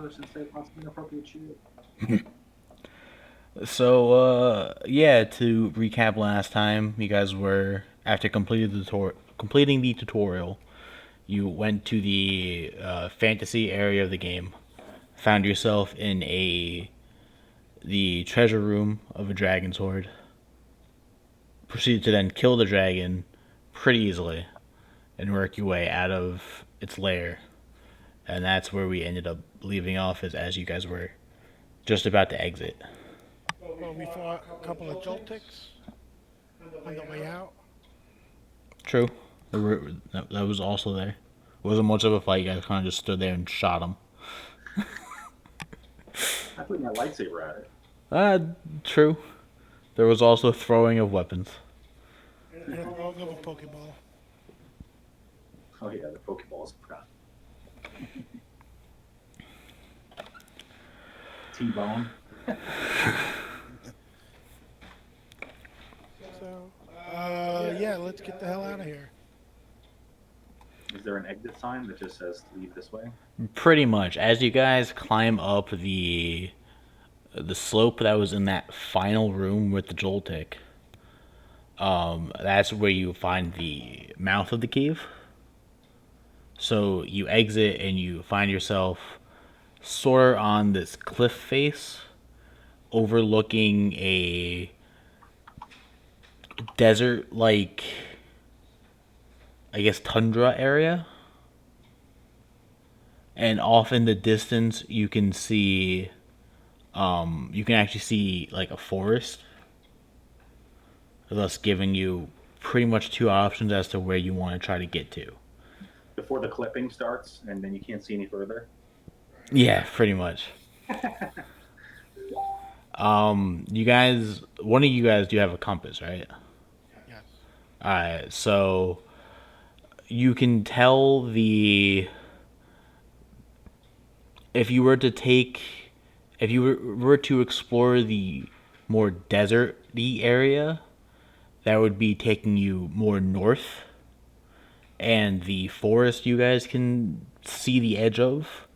first and say possibly inappropriate shit. So, yeah, to recap last time, you guys were, after completing the tutorial, you went to the fantasy area of the game, found yourself in the treasure room of a dragon's hoard, proceeded to then kill the dragon pretty easily, and work your way out of its lair. And that's where we ended up leaving off as you guys were just about to exit. Well, we fought a couple of Joltics on the way out. True. That was also there. It wasn't much of a fight. You guys kind of just stood there and shot him. I put my lightsaber at it. Uh, true. There was also throwing of weapons. And a throwing of a Pokeball. Oh yeah, the Pokeballs. I forgot. T-bone. So, yeah, let's get the hell out of here. Is there an exit sign that just says leave this way? Pretty much. As you guys climb up the slope that was in that final room with the Joltik, that's where you find the mouth of the cave. So you exit and you find yourself sort of on this cliff face overlooking a desert like, I guess, tundra area. And off in the distance you can see you can actually see like a forest, thus giving you pretty much two options as to where you want to try to get to. Before the clipping starts, and then you can't see any further. Yeah, pretty much. You guys, one of you guys do have a compass, right? Yes. Alright, so you can tell if you were to take, if you were to explore the more deserty area, that would be taking you more north, and the forest you guys can see the edge of,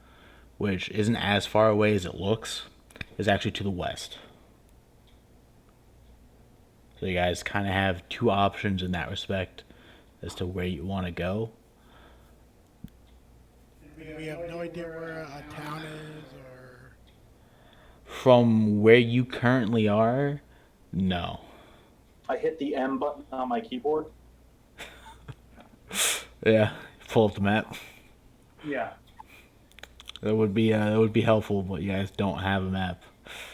which isn't as far away as it looks, is actually to the west. So you guys kind of have two options in that respect as to where you want to go. We have no idea where a town is or. From where you currently are, no. I hit the M button on my keyboard. Yeah, pull up the map. Yeah. That would be helpful, but you guys don't have a map.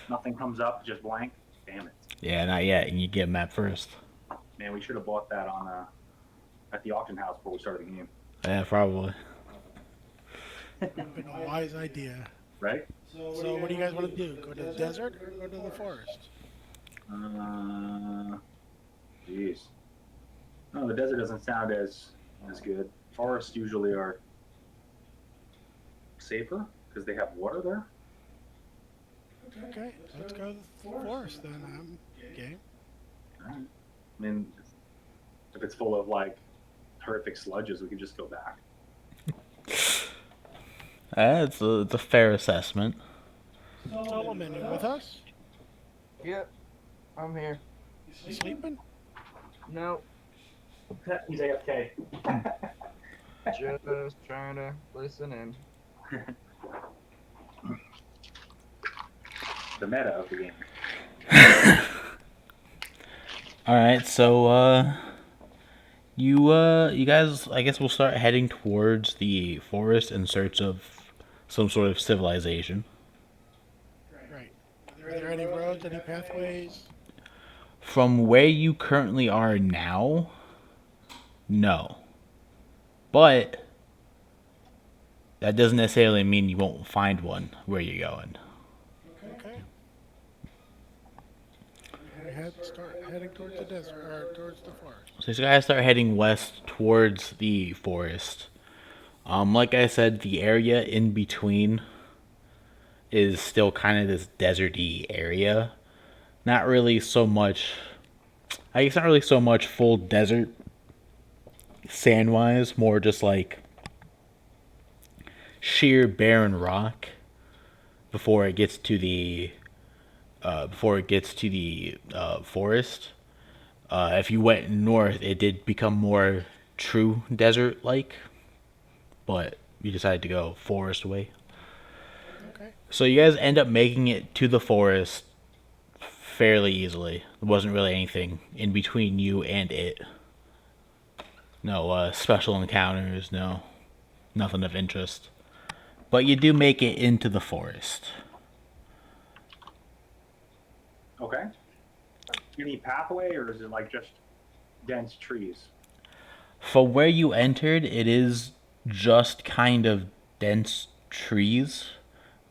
Nothing comes up, just blank. Damn it. Yeah, not yet, and you get a map first. Man, we should have bought that on at the auction house before we started the game. Yeah, probably. Would have been a wise idea. Right? So, what do you guys want to do? Go to the desert or go to the forest? Jeez. No, the desert doesn't sound as good. Forests usually are safer because they have water there. Okay, let's go to the forest then. I'm game. All right. I mean, if it's full of like horrific sludges, we can just go back. It's a fair assessment. Solomon, you with us? Yep, I'm here. You sleeping? No, He's AFK. just trying to listen in. The meta of the game. All right, so you guys, I guess we'll start heading towards the forest in search of some sort of civilization. Right. Are there any roads, any pathways? From where you currently are now, no. But that doesn't necessarily mean you won't find one where you're going. Okay. Start heading towards the desert or towards the forest. So you guys start heading west towards the forest. Like I said, the area in between is still kind of this deserty area. Not really so much. I guess not really so much full desert sand wise, more just like sheer barren rock before it gets to the forest. If you went north, it did become more true desert like, but you decided to go forest way. Okay. So you guys end up making it to the forest fairly easily. There wasn't really anything in between you and it. No special encounters, no nothing of interest. But you do make it into the forest. Okay. Any pathway, or is it like just dense trees? For where you entered, it is just kind of dense trees,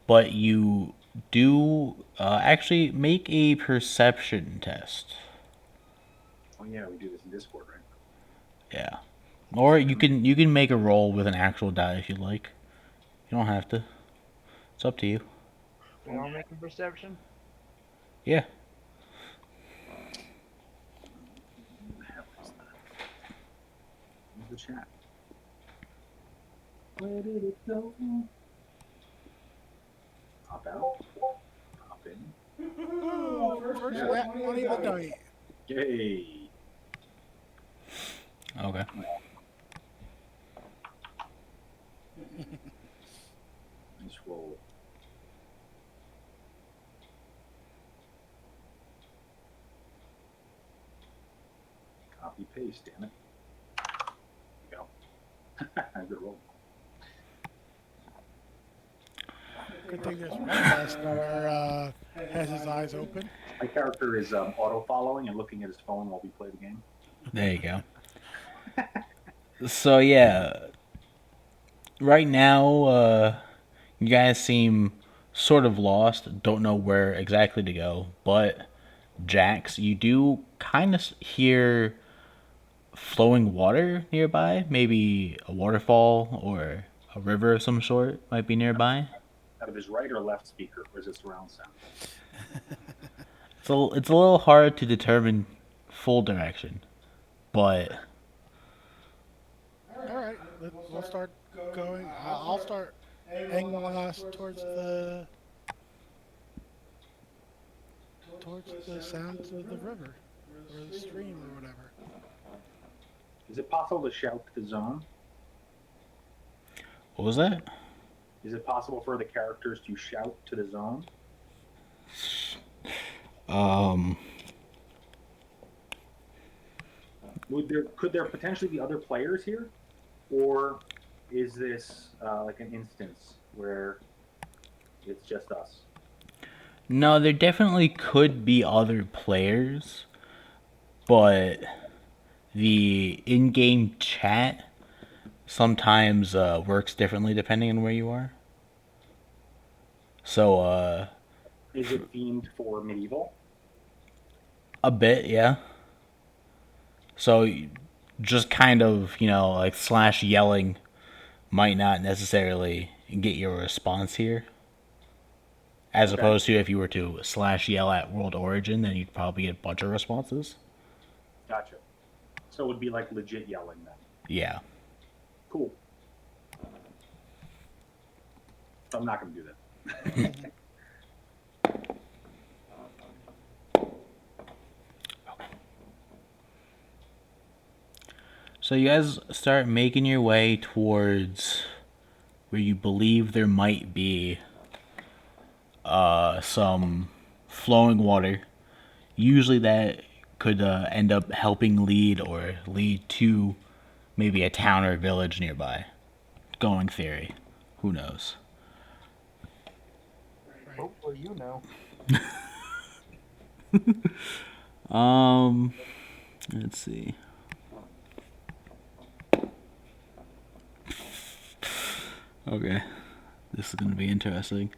but you do actually make a perception test. Oh yeah, we do this in Discord, right? Yeah. Or you can make a roll with an actual die if you like. You don't have to. It's up to you. We all making perception? Yeah. Where's the chat? Where did it go? Pop out. Pop in. First net money of the night. Yay! Okay. Nice roll. Copy paste, damn it. There you go. Good roll. Good thing there's one listener has his eyes open. My character is auto following and looking at his phone while we play the game. There you go. So yeah, right now you guys seem sort of lost, don't know where exactly to go, but Jax, you do kind of hear flowing water nearby, maybe a waterfall or a river of some sort might be nearby. Out of his right or left speaker, or is it surround sound? It's a little hard to determine full direction, but All right, we'll start going. I'll start angling us towards the sounds of the river or the stream or whatever. Is it possible to shout to the zone? what was that? Is it possible for the characters to shout to the zone? Um, Could there potentially be other players here, or is this like an instance where it's just us? no, there definitely could be other players, but the in-game chat sometimes works differently depending on where you are. So, Is it themed for medieval? a bit, yeah. So, just kind of, like slash yelling might not necessarily get your response here. As Okay. opposed to if you were to slash yell at World Origin, then you'd probably get a bunch of responses. Gotcha. So it would be like legit yelling then. Yeah. Cool. So I'm not going to do that. So you guys start making your way towards where you believe there might be some flowing water. Usually that could end up helping lead to maybe a town or village nearby. Going theory. Who knows? Right. Hopefully you know. Let's see. Okay. This is going to be interesting.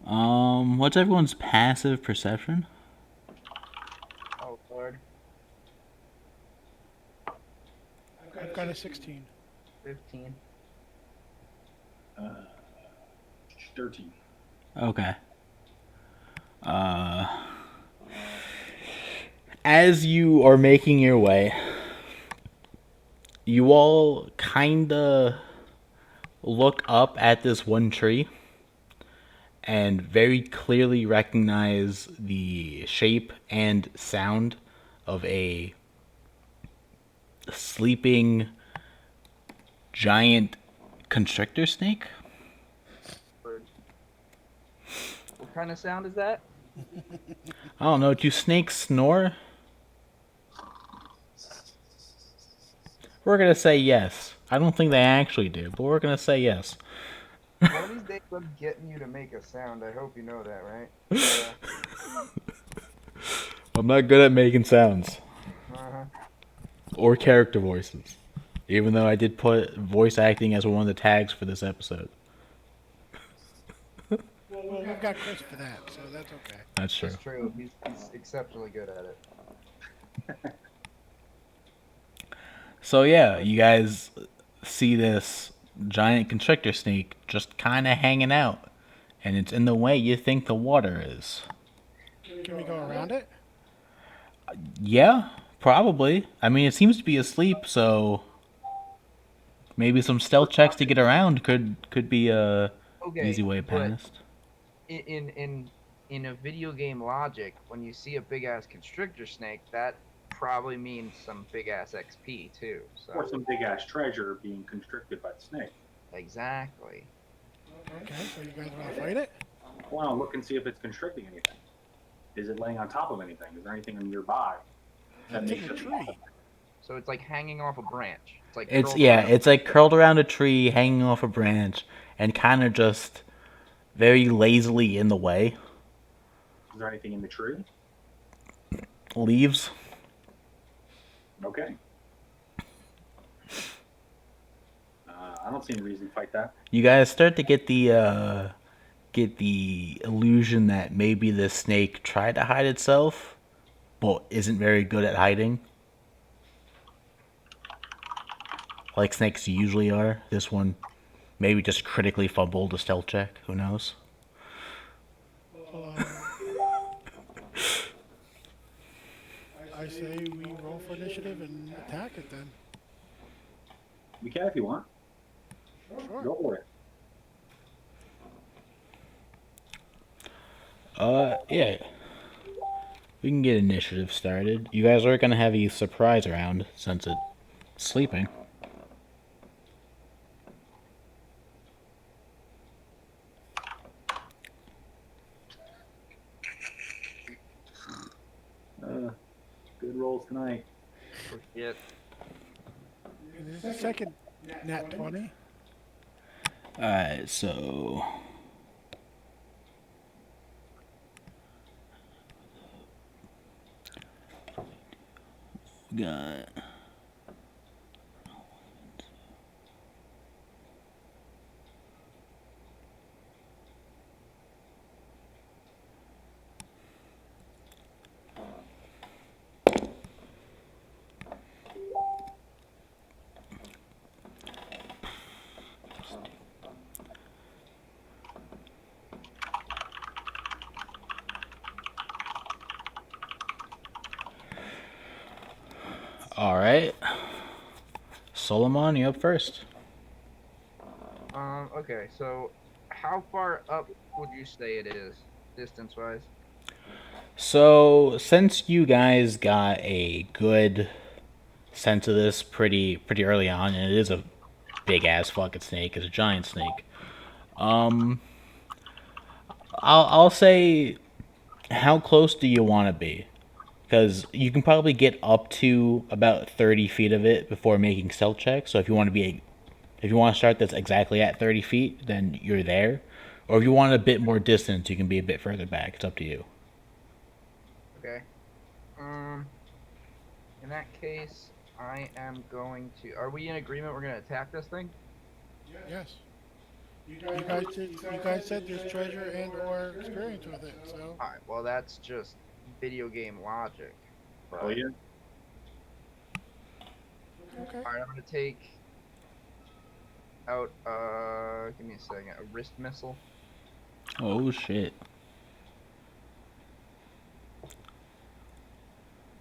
What's everyone's passive perception? Oh Lord. I've got a 16. 15. 13. Okay. As you are making your way, you all kinda look up at this one tree, and very clearly recognize the shape and sound of a sleeping giant constrictor snake. Word. What kind of sound is that? I don't know, do snakes snore? We're gonna say yes. I don't think they actually do, but we're gonna say yes. One of these days I'm getting you to make a sound. I hope you know that, right? I'm not good at making sounds Uh-huh. or character voices, even though I did put voice acting as one of the tags for this episode. Well, we've got Chris for that, so that's okay. That's true. It's true. He's exceptionally good at it. So yeah, you guys see this giant constrictor snake just kind of hanging out, and it's in the way you think the water is. Can we go around it? Yeah, probably. I mean, it seems to be asleep, so maybe some stealth checks to get around could be a Okay. easy way but past. in a video game logic, when you see a big ass constrictor snake, that probably means some big ass XP too. Or So some big ass treasure being constricted by the snake. exactly. Okay, so you guys want to fight it? I want to look and see if it's constricting anything. Is it laying on top of anything? Is there anything nearby that It's in makes a it tree. So it's like hanging off a branch. It's like It's curled yeah, around. it's like curled around a tree, hanging off a branch, and kind of just very lazily in the way. Is there anything in the tree? Leaves. Okay. I don't see any reason to fight that. You guys start to get the illusion that maybe the snake tried to hide itself, but isn't very good at hiding. Like snakes usually are. This one maybe just critically fumbled a stealth check. Who knows? I say we roll for initiative and attack it then. You can if you want. Sure. Go for it. Yeah. We can get initiative started. You guys are gonna have a surprise round since it's sleeping. Good rolls tonight. Yeah. This is the second nat 20. Alright, so we got all right. Solomon, you up first. Okay. So, how far up would you say it is, distance-wise? So, since you guys got a good sense of this pretty early on, and it is a big ass fucking snake, it's a giant snake. I'll say, how close do you want to be? Because you can probably get up to about 30 feet of it before making stealth checks. So if you want to start this exactly at 30 feet, then you're there. Or if you want a bit more distance, you can be a bit further back. It's up to you. Okay. In that case, I am going to. Are we in agreement? We're gonna attack this thing. Yes. You guys said there's treasure and or experience with it, so All right. Well, that's just video game logic. Oh yeah. okay. All right. I'm gonna take out. Give me a second. A wrist missile. Oh shit.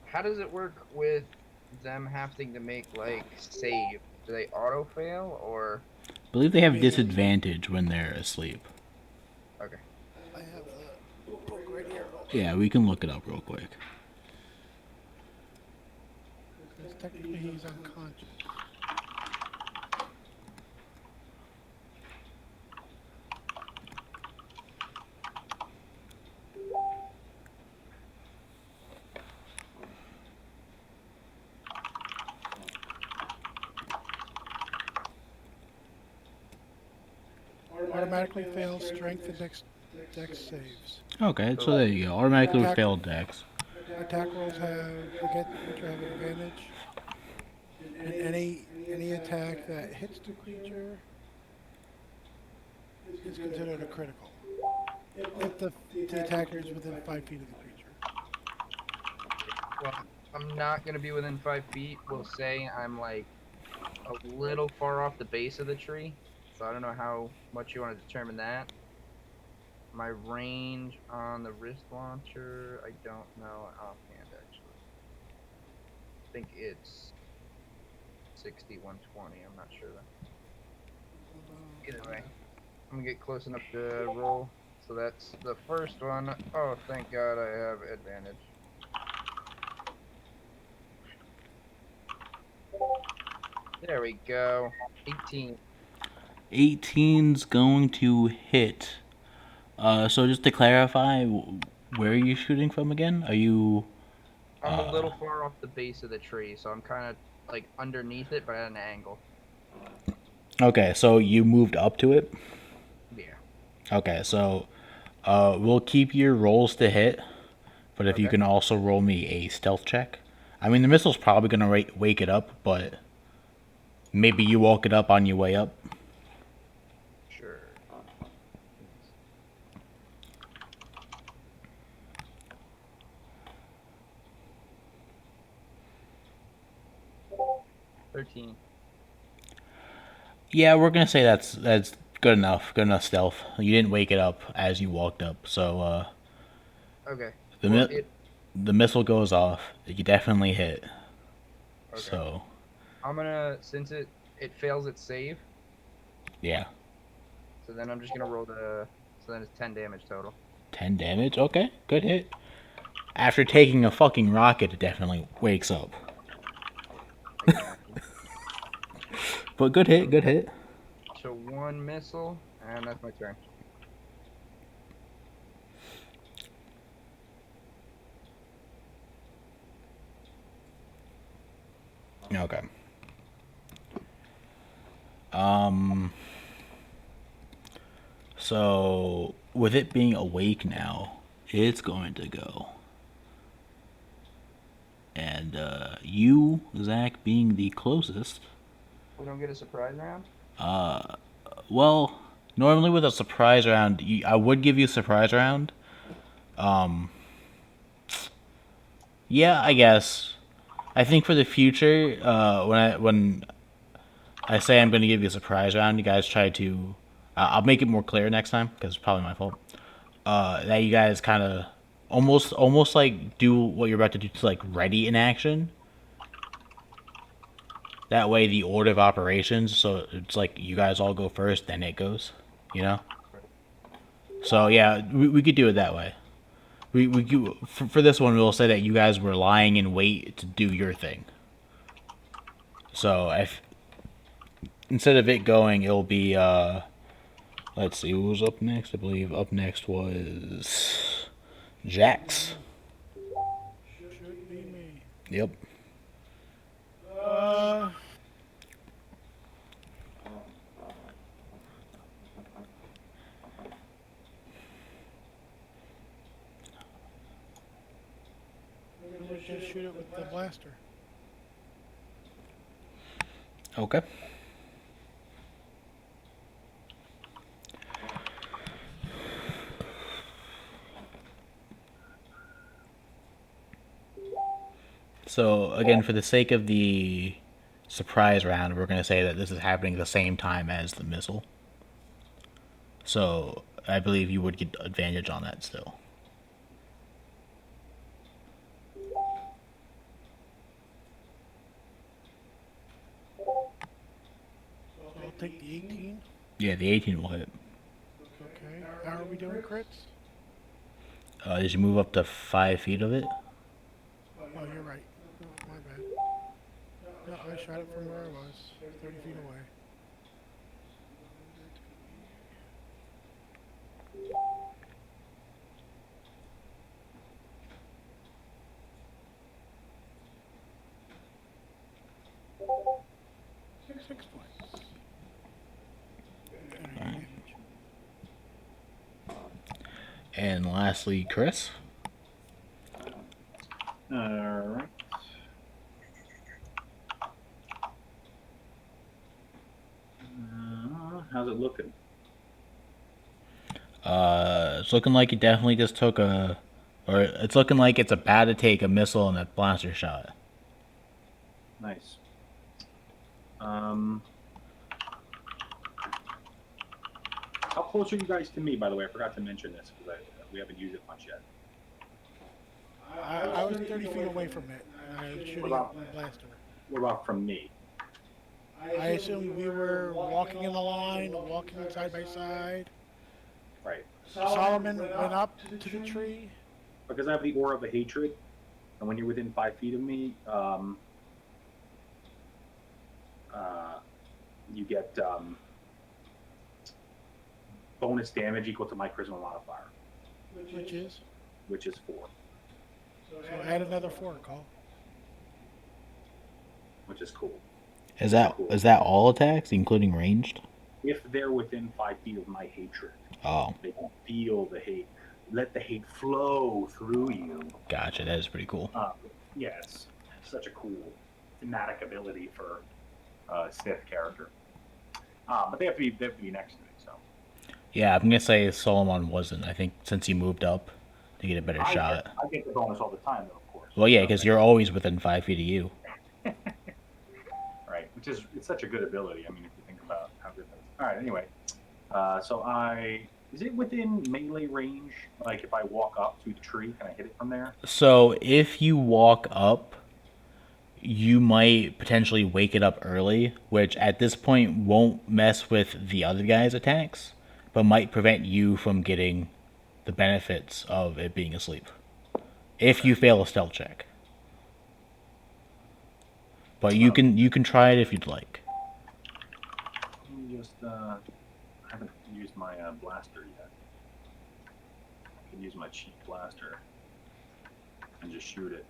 How does it work with them having to make like save? Do they auto fail or? I believe they have disadvantage when they're asleep. Okay. I have the book right here. Yeah, we can look it up real quick. Because technically he's unconscious. Automatically fails strength and dex saves. Okay, so there you go. Automatically Attack- failed dex. Attack rolls against the creature have advantage. And any attack that hits the creature is considered a critical. If the attacker is within 5 feet of the creature. Well, I'm not gonna be within 5 feet. We'll say I'm like a little far off the base of the tree, so I don't know how much you want to determine that. My range on the wrist launcher, I don't know offhand actually. I think it's 60, 120. I'm not sure though. Either way, I'm gonna get close enough to roll. So that's the first one. Oh, thank God I have advantage. There we go. 18. 18's going to hit. So just to clarify, where are you shooting from again? Are you? I'm a little far off the base of the tree, so I'm kind of like underneath it, but at an angle. Okay, so you moved up to it. Yeah. Okay, so we'll keep your rolls to hit, but if you Okay. can also roll me a stealth check. I mean, the missile's probably gonna wake it up, but maybe you woke it up on your way up. Sure. 13. Yeah, we're gonna say that's good enough. Good enough stealth. You didn't wake it up as you walked up, so Okay. the Well, the missile goes off. You definitely hit. Okay. So I'm gonna, since it fails its save, yeah, so then I'm just gonna roll so then it's 10 damage total. 10 damage. Okay, good hit. After taking a fucking rocket, it definitely wakes up. Exactly. But good hit, good hit. So one missile, and that's my turn. Okay. Um. So with it being awake now, it's going to go. And you, Zach, being the closest. We don't get a surprise round? Well, normally with a surprise round, I would give you a surprise round. Yeah, I guess. I think for the future, when I say I'm going to give you a surprise round, you guys try to. I'll make it more clear next time because it's probably my fault. That you guys kind of almost like do what you're about to do to like ready in action. That way, the order of operations, so it's like you guys all go first, then it goes, you know. So yeah, we could do it that way. We could, for this one, we'll say that you guys were lying in wait to do your thing. So if instead of it going, it'll be let's see, who was up next? I believe up next was Jax. Should be me. Yep. Let's just shoot it with the blaster. Okay. So again, for the sake of the surprise round, we're going to say that this is happening at the same time as the missile. So I believe you would get advantage on that still. So I'll take the 18. Yeah, the 18 will hit. Okay. How are we doing crits? Did you move up to 5 feet of it? Oh, you're right. Oh, my bad. No, I shot it from where I was, 30 feet away. Six points. Energy damage. And lastly, Chris. Alright. How's it looking? It's looking like you definitely just took a, or it's looking like it's about to take a missile and a blaster shot. Nice. How close are you guys to me, by the way? I forgot to mention this because we haven't used it much yet. I was 30 feet away from it, and I was shooting it about- with a blaster. What about from me? I assume we were walking in the line, walking side by side. Right. Solomon went up to the tree. Because I have the aura of the hatred, and when you're within 5 feet of me, you get bonus damage equal to my charisma modifier, Which is 4, so add another 4, Call. which is cool. Is that all attacks, including ranged? If they're within 5 feet of my hatred, Oh, they can feel the hate. Let the hate flow through you. gotcha. That is pretty cool. Yeah, it's such a cool thematic ability for a Sith character. But they have to be next to me. So Yeah, I'm gonna say Solomon wasn't. I think since he moved up to get a better shot. I get the bonus all the time, though, of course. Well, yeah, because you're always within 5 feet of you. Right, which is it's such a good ability. I mean, if you think about how good that is. All right. Anyway, so is it within melee range? Like if I walk up to the tree, can I hit it from there? So if you walk up, you might potentially wake it up early, which at this point won't mess with the other guy's attacks, but might prevent you from getting the benefits of it being asleep. If you fail a stealth check. But you can try it if you'd like. Let me just I haven't used my blaster yet. I can use my cheap blaster and just shoot it.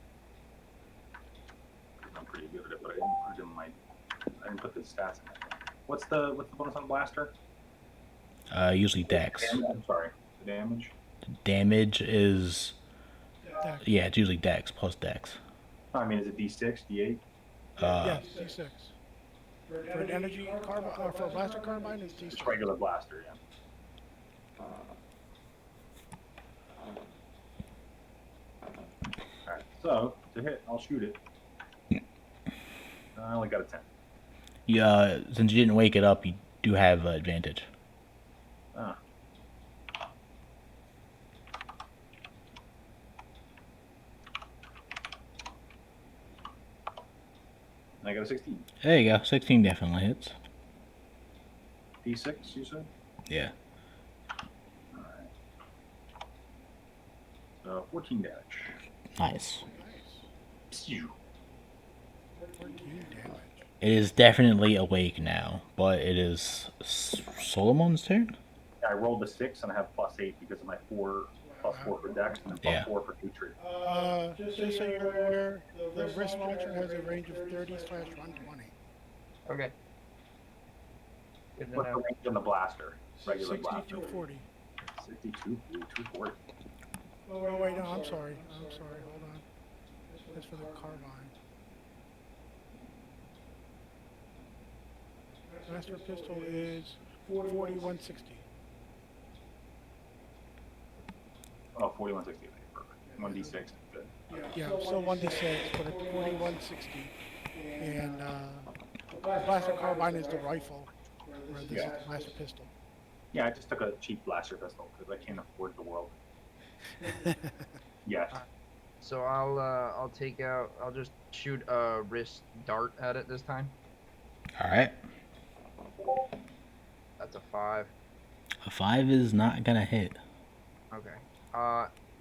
I'm pretty good at it, but I didn't put the stats in it. What's the bonus on blaster? Usually dex. I'm sorry, the damage. Damage is Dex. yeah, it's usually dex plus dex. I mean, is it D6, D8? Yes, D6. For an energy carbine, for a blaster carbine, it's Just D6. regular blaster, yeah. Alright, so to hit, I'll shoot it. I only got a 10. Yeah, since you didn't wake it up, you do have advantage. Ah. I got a 16. There you go. 16 definitely hits. D6, you said? Yeah. Alright. So 14 damage. Nice. Phew. 14 damage. It is definitely awake now, but it is Solomon's turn? I rolled a 6 and I have +8 because of my 4 +4 for dex and then Yeah. +4 for hatred. Just so you're aware, the wrist launcher has a range of 30/120. Okay. Good to What's the know. range on the blaster? Regular blaster. 6240. 62, ooh, 240. Oh, wait, no, I'm sorry. Hold on. That's for the carbine. Blaster pistol is 4160. Oh, 4160. Okay, perfect. 1d6. Good. Yeah, still 1d6, but it's 4160. And blaster carbine is the rifle, where this Yeah. is the blaster pistol. Yeah, I just took a cheap blaster pistol because I can't afford the world. Yes. So I'll take out. I'll just shoot a wrist dart at it this time. Alright. That's a 5. A 5 is not gonna hit. Okay.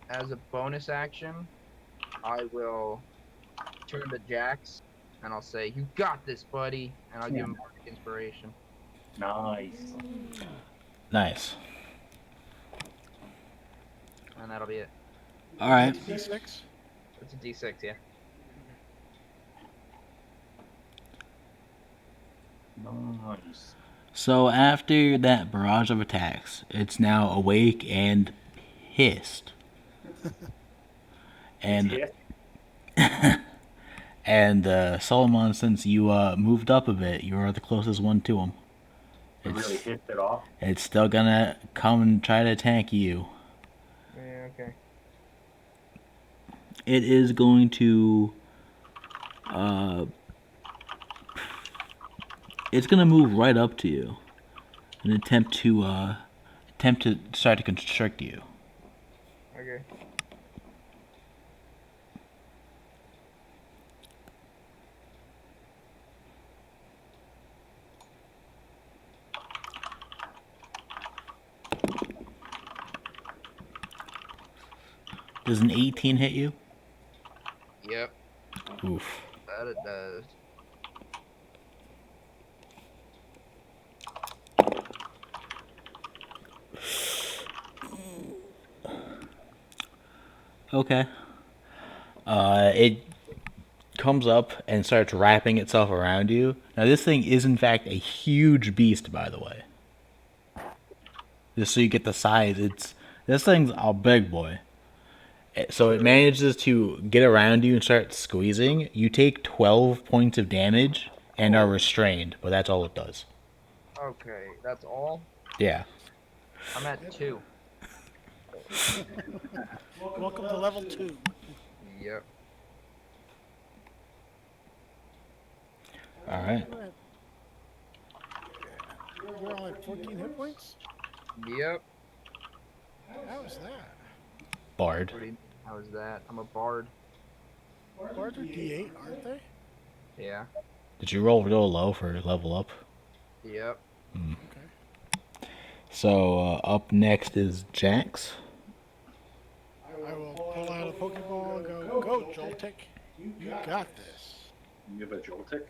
as a bonus action, I will turn to Jax and I'll say, "You got this, buddy," and I'll give him bardic inspiration. Nice. Nice. And that'll be it. All right. D6. It's a D6, yeah. Nice. So after that barrage of attacks, it's now awake and hissed. And Yeah. and Solomon, since you moved up a bit, you are the closest one to him. It really hit it off. It's still gonna come and try to attack you. Yeah, okay. It is going to it's gonna move right up to you and attempt to start to constrict you. Okay. Does an 18 hit you? Yep, Oof. that it does. Okay. It comes up and starts wrapping itself around you. Now, this thing is in fact a huge beast, by the way. Just so you get the size, this thing's a big boy. So it manages to get around you and start squeezing. You take 12 points of damage and are restrained, but that's all it does. Okay, that's all? Yeah. I'm at 2. Welcome to level 2. Yep. All right. You're on like 14 hit points? Yep. How is that? Bard. What do you, how is that? I'm a bard. Bards are D8, aren't they? Yeah. Did you roll real low for level up? Yep. Okay. So up next is Jax. I will pull out a Pokeball and go Joltik. You got this. You have a Joltik?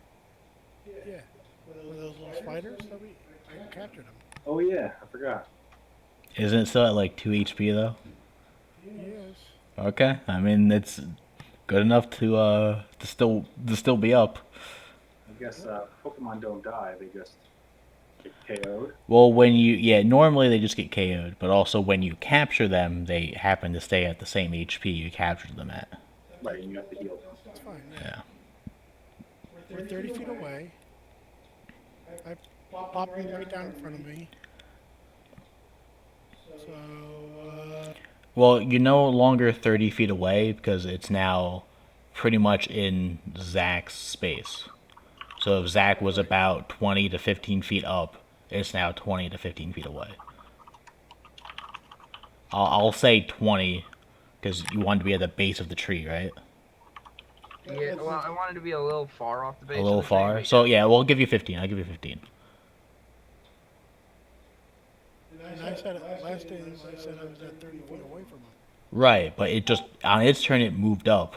Yeah. Were those little spiders that I captured them. Oh yeah, I forgot. Isn't it still at like 2 HP though? Yes. Okay. I mean, it's good enough to still be up. I guess Pokemon don't die; they just get KO'd. Well, normally they just get KO'd, but also when you capture them, they happen to stay at the same HP you captured them at. Right, and you have to heal them. That's fine. Yeah. We're 30 feet away. I pop them right down in front of me. So, Well, you're no longer 30 feet away because it's now pretty much in Zach's space. So if Zach was about 20 to 15 feet up, it's now 20 to 15 feet away. I'll say 20 because you want to be at the base of the tree, right? Yeah, well, I wanted to be a little far off the base. A of little the tree, far. but So yeah, we'll give you 15. I'll give you 15. and I said last day I said I was at 30 feet away from them. Right, but it just on its turn it moved up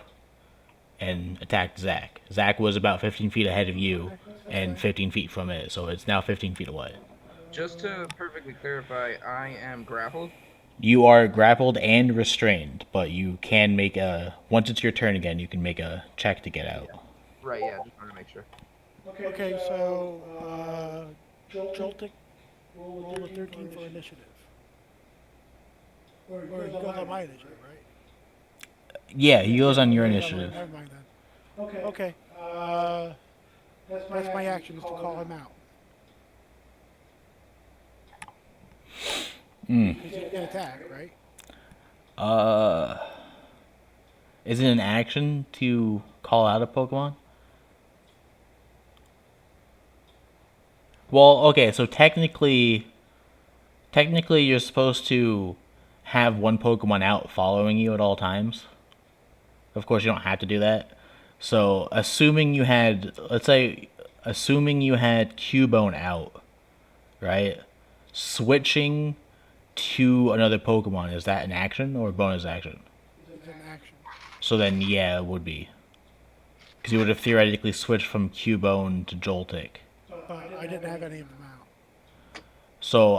and attacked Zach. Zach was about 15 feet ahead of you and 15 feet from it, so it's now 15 feet away. Just to perfectly clarify, I am grappled. You are grappled and restrained, but you can make once it's your turn again, you can make a check to get out. Right, yeah, just wanted to make sure. Okay, so Joltik, roll a 13 for initiative. Or he goes on my initiative, right? Yeah, he goes on your Okay, initiative. Never mind then. Okay. That's my action is to call him out. Mm. Because he can attack, right? Is it an action to call out a Pokemon? Well, okay, so technically you're supposed to have one Pokemon out following you at all times. Of course, you don't have to do that. So, assuming you had Cubone out, right? Switching to another Pokemon, is that an action or a bonus action? is an action. So then, yeah, it would be. Because you would have theoretically switched from Cubone to Joltik. But I didn't have any of them out. So,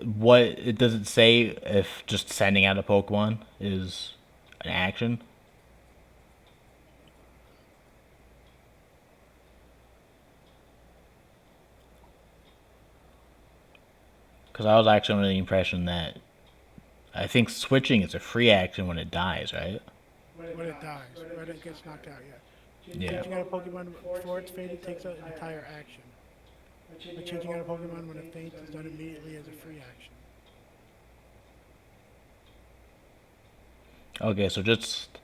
what it does it say if just sending out a Pokemon is an action? Because I was actually under the impression that I think switching is a free action when it dies, right? When it dies, when it gets knocked out, yeah. Yeah. Changing out a Pokemon before it's fainted takes an entire action. But changing out a Pokemon when it faints is done immediately as a free action. Okay, so just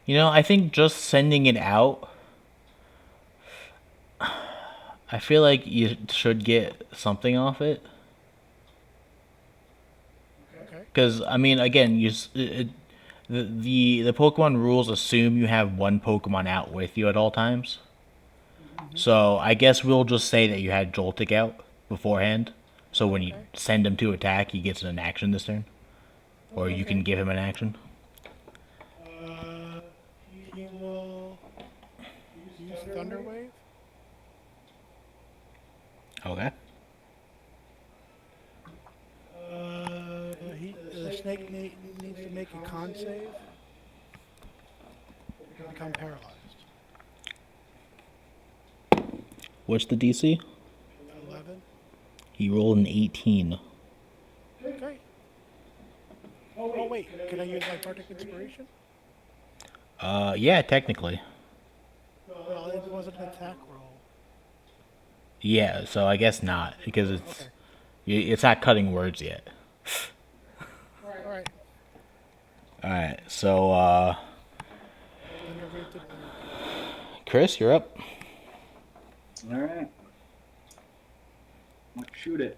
I think just sending it out. I feel like you should get something off it. Okay. Because I mean, again, the Pokemon rules assume you have one Pokemon out with you at all times. So I guess we'll just say that you had Joltik out beforehand. So when you Okay. send him to attack, he gets an action this turn, or you can give him an action. He will use Thunder Wave. Okay. The snake needs to make a con save. To become paralyzed. What's the DC? 11. He rolled an 18. Okay. Oh wait, can I use my Bardic Inspiration? Yeah, technically. Well, it wasn't an attack roll. Yeah, so I guess not because Okay. it's not cutting words yet. All right. All right, so Thunder Wave did work. Chris, you're up. All right. Let's shoot it.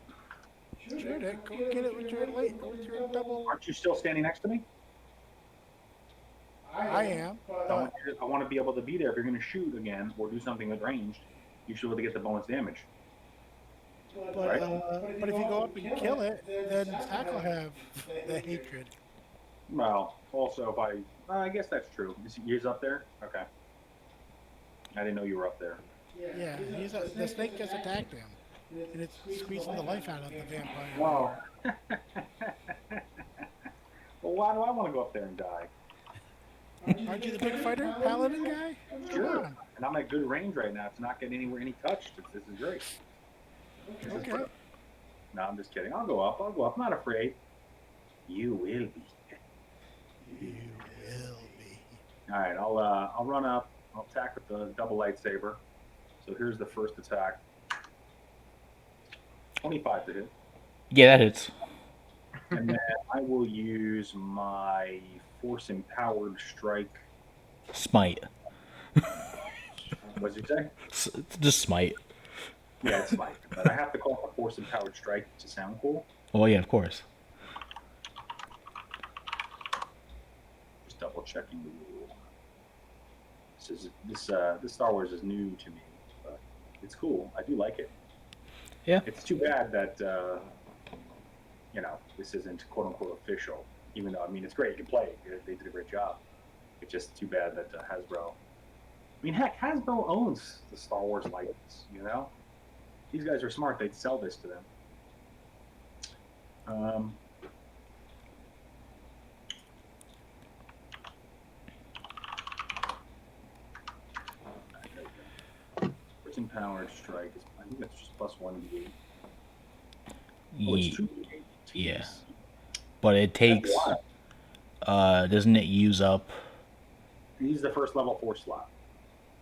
Shoot it. Go get it with your double. Aren't you still standing next to me? I am. I want to be able to be there if you're going to shoot again or do something with ranged. You should be able to get the bonus damage. But if you go up and kill it, then Zach will have the hatred. Well, also if I guess that's true. He's up there. Okay. I didn't know you were up there. Yeah, the snake just attacked him, and it's squeezing the life out of the vampire. Wow. Well, why do I want to go up there and die? Aren't you the big fighter, paladin guy? Come Sure. on. And I'm at good range right now. It's not getting anywhere any touch. This is great. This is Okay. perfect. No, I'm just kidding. I'll go up. I'm not afraid. You will be. You will be. All right. I'll run up. I'll attack with the double lightsaber. So here's the first attack. 25 to hit. Yeah, that hits. And then I will use my force empowered strike. Smite. What did you say? Just smite. Yeah, it's smite. But I have to call it a force empowered strike to sound cool. Oh yeah, of course. Just double checking the rule. This Star Wars is new to me, but it's cool. I do like it. Yeah. It's too bad that this isn't quote unquote official. Even though it's great, you can play it. They did a great job. It's just too bad that Hasbro. I mean, heck, Hasbro owns the Star Wars license. These guys are smart. They'd sell this to them. Force empowered strike. I think that's just plus 1d8. Oh, it's 2d8. Yeah. Jeez. But it takes. That's a lot. Doesn't it use up? He's the first level 4 slot.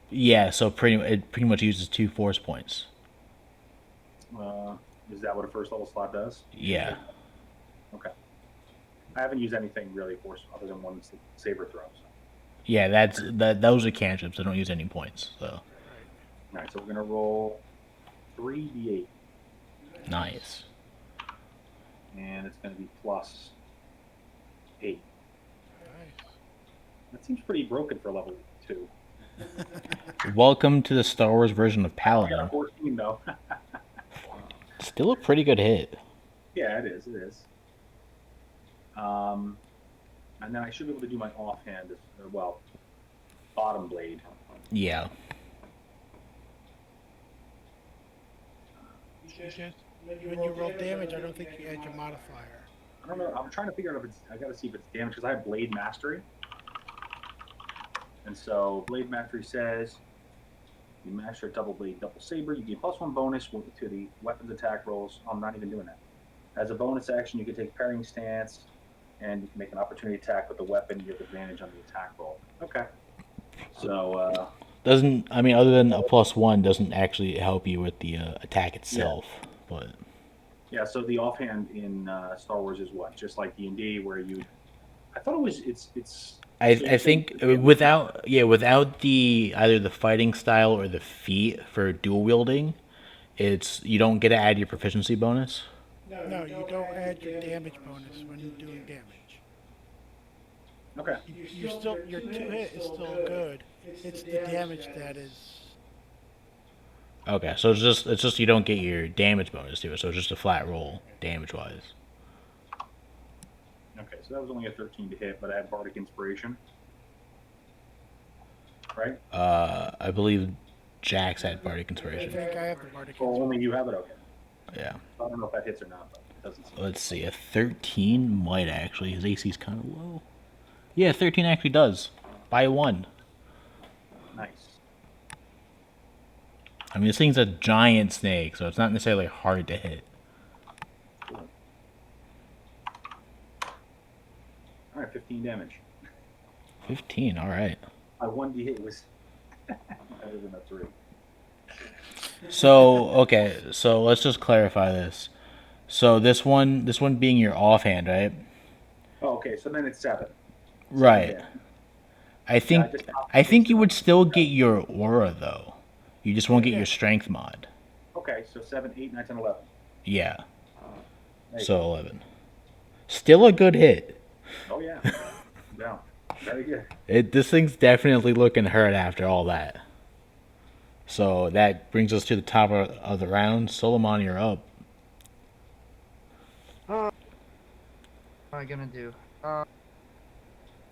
Yeah, so it pretty much uses 2 force points. Is that what a first level slot does? Yeah. Okay. I haven't used anything really force other than one saber throw. So. Yeah, those are cantrips. They don't use any points. So All right, so we're gonna roll 3d8, nice. and it's gonna be plus 8. Nice. That seems pretty broken for level 2. Welcome to the Star Wars version of I got a Paladin. 14 though. Still a pretty good hit. Yeah, it is. It is. All and then I should be able to do my offhand, well, bottom blade. Yeah. Just when you roll damage, I don't think you add your modifier. I don't know. I'm trying to figure out if it's. I got to see if it's damage because I have blade mastery, and so blade mastery says you master a double blade, double saber. You gain +1 bonus to the weapons attack rolls. I'm not even doing that. As a bonus action, you can take parrying stance, and you can make an opportunity attack with the weapon. You have advantage on the attack roll. Okay. So Doesn't I mean other than a +1 doesn't actually help you with the attack itself, but yeah. So the offhand in Star Wars is what? Just like D&D, where you. I thought it was. It's. I think without the either the fighting style or the feat for dual wielding, it's you don't get to add your proficiency bonus. No, you don't add your damage bonus when you're doing damage. Okay. You still your 2-hit is still good. It's the damage that is. Okay, so it's just you don't get your damage bonus to it, so it's just a flat roll damage wise. Okay, so that was only a 13 to hit, but I had Bardic Inspiration. Right? I believe Jax had Bardic I Inspiration. think I have the Bardic. Oh, only you have it? Okay. Yeah. I don't know if that hits or not, but it doesn't seem. Let's see, a 13 might actually. His AC's kind of low. Yeah, 13 actually does. By 1. Nice. I mean, this thing's a giant snake, so it's not necessarily hard to hit. Cool. All right, 15 damage. 15, alright. My 1d hit was better than a 3. So, okay, so let's just clarify this. So this one being your offhand, right? Oh, okay, so then it's 7. Right. Yeah. I think you would still get your aura though. You just won't get your strength mod. Okay, so 7, 8, 9, 10, 11. Yeah. There you So 11. Still a good hit. go. Oh, yeah. Yeah. Very good. This thing's definitely looking hurt after all that. So that brings us to the top of the round. Solomon, you're up. What am I gonna do?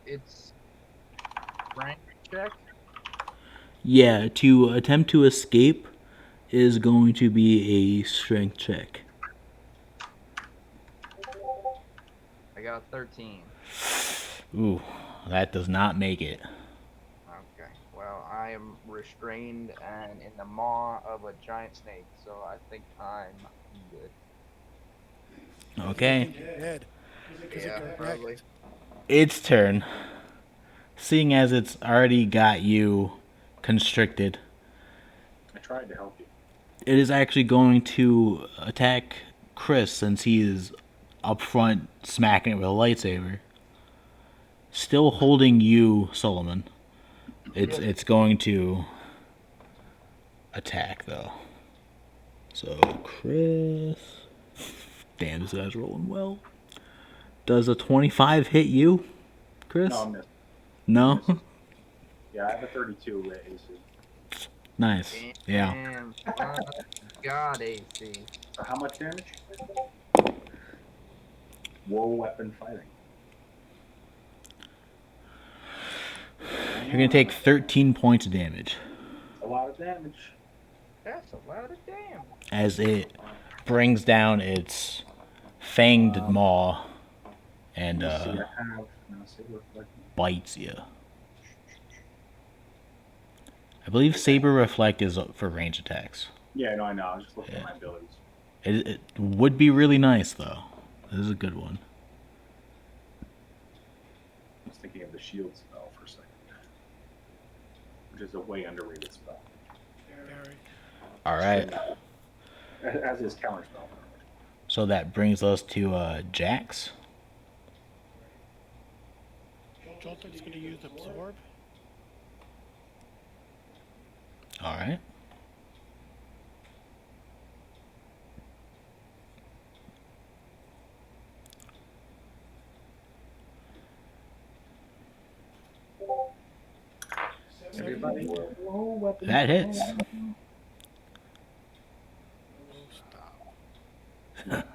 It's rank check. Yeah, to attempt to escape is going to be a strength check. I got 13. Ooh, that does not make it. Okay. Well, I am restrained and in the maw of a giant snake, so I think I'm good. Okay. Dead. Yeah, probably. Its turn. Seeing as it's already got you constricted, I tried to help you. it is actually going to attack Chris since he is up front smacking it with a lightsaber. Still holding you, Solomon. It's going to attack though. So Chris, damn, this guy's rolling well. Does a 25 hit you, Chris? No, I missed. No? Yeah, I have a 32 AC. Nice. Yeah. Damn, God, AC. So how much damage? War weapon fighting. You're going to take 13 points of damage A lot of damage. That's a lot of damn. as it brings down its fanged maw and Let's see, I have. No, saber reflecting. bites you. I believe Saber Reflect is for range attacks. Yeah, no, I know. I was just looking Yeah. at my abilities. It would be really nice, though. This is a good one. I was thinking of the shield spell for a second, which is a way underrated spell. Very. All right. As is counter spell. So that brings us to Jax. Jolton's going to use absorb. All right. Everybody, whoa, weapon. That hits. Oh, stop.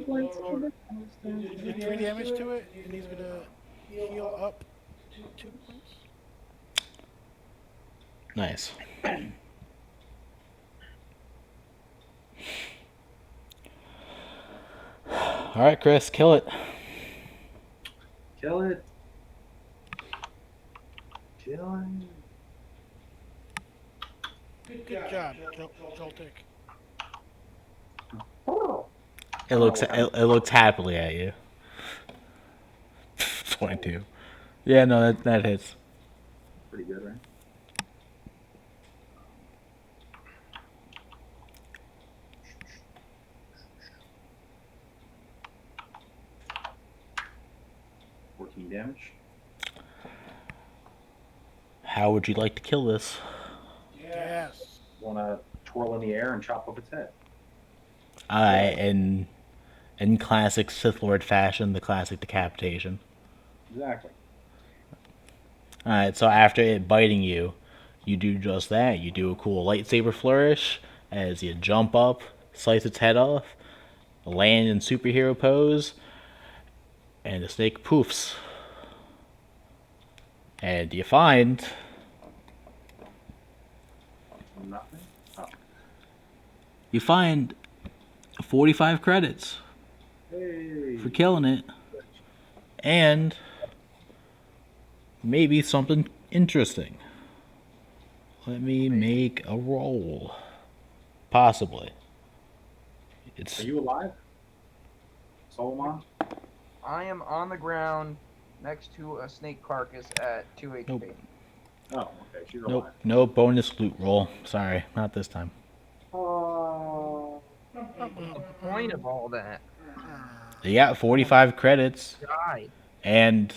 You did 3 damage to it, and he's gonna heal up 2 points. Nice. All right, Chris, kill it. Kill it. Kill Good job, Joltik. it. It looks happily at you. 22. Yeah, no, that hits. Pretty good, right? Damage. How would you like to kill this? Yes. Want to twirl in the air and chop off its head. In classic Sith Lord fashion, the classic decapitation. Exactly. Alright, so after it biting you, you do just that. You do a cool lightsaber flourish as you jump up, slice its head off, land in superhero pose, and the snake poofs. And you find Nothing. Oh. you find 45 credits Hey. for killing it, and maybe something interesting. Let me make a roll. Possibly. It's Are you alive, Solomon? I am on the ground next to a snake carcass at 2 HP. Nope. Oh, okay. She's nope, alive. no bonus loot roll. Sorry, not this time. Oh. The point of all that. You got 45 credits, Die. and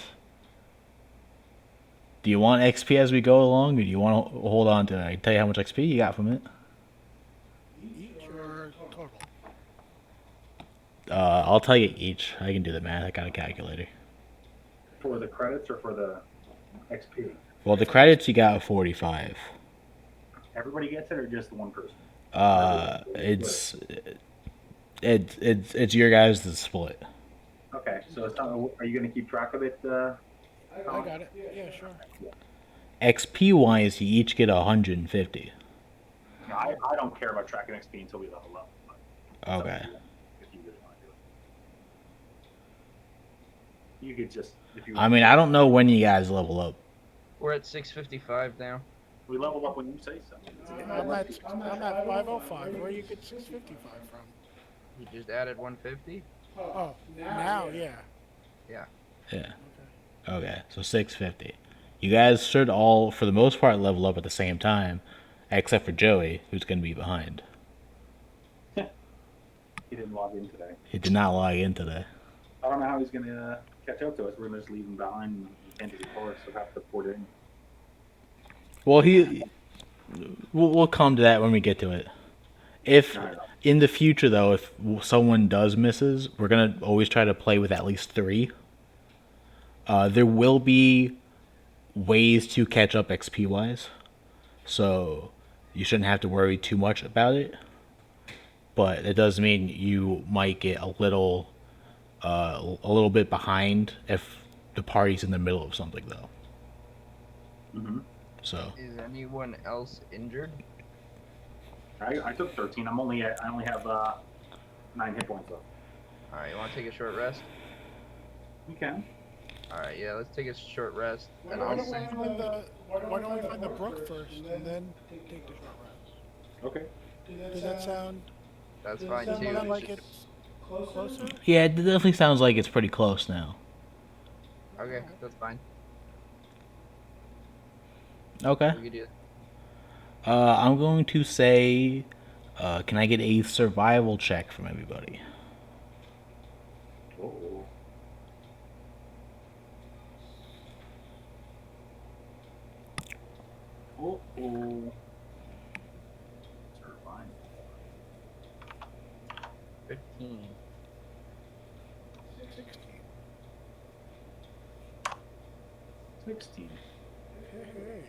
do you want XP as we go along, or do you want to hold on to it? I can tell you how much XP you got from it. Each or total? I'll tell you each. I can do the math. I got a calculator. For the credits or for the XP? Well, the credits you got 45. Everybody gets it, or just one person? It's your guys to split. Okay, so it's not, are you going to keep track of it? I got it. Yeah, sure. XP wise, you each get 150. No, I don't care about tracking XP until we level up. But it's up Okay. to you if you really want to do it. You could just, if you. I mean, I don't know when you guys level up. We're at 655 now. We level up when you say so. I'm at 505. Where you get 655 from? You just added 150? Oh, now, yeah. Yeah. Okay. Okay, so 650. You guys should all, for the most part, level up at the same time, except for Joey, who's going to be behind. He didn't log in today. He did not log in today. I don't know how he's going to catch up to us. We're going to just leave him behind and he can't do the course, so have to port it in. Well, we'll come to that when we get to it. If in the future, though, if someone does misses, we're gonna always try to play with at least 3. There will be ways to catch up XP wise, so you shouldn't have to worry too much about it. But it does mean you might get a little bit behind if the party's in the middle of something, though. Mm-hmm. So Is anyone else injured? I took 13. I only have 9 hit points left. Alright, you want to take a short rest? You can. Alright, yeah, let's take a short rest. And Why I'll don't we send... find the brook first and then take the short rest? Okay. Does that sound? That's fine Does that too. sound like It's it's closer? yeah, it definitely sounds like it's pretty close now. Okay, that's fine. Okay. We can do it. I'm going to say, can I get a survival check from everybody? Oh. Oh. Survive. 15. 16. Hey.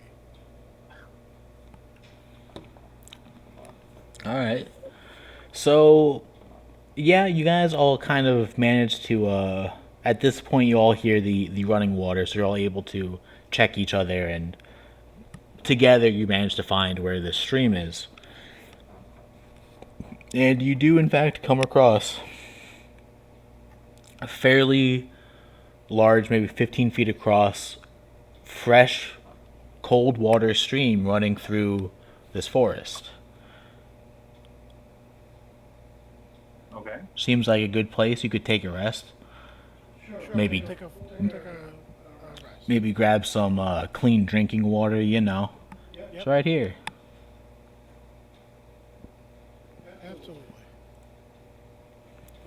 All right. So, Yeah, you guys all kind of managed to. At this point, you all hear the running water, so you're all able to check each other, and together you manage to find where the stream is. And you do, in fact, come across a fairly large, maybe 15 feet across, fresh, cold water stream running through this forest. Okay. Seems like a good place you could take a rest. Sure. Maybe- Take a rest. Maybe grab some clean drinking water, you know. Yep. It's right here. Absolutely.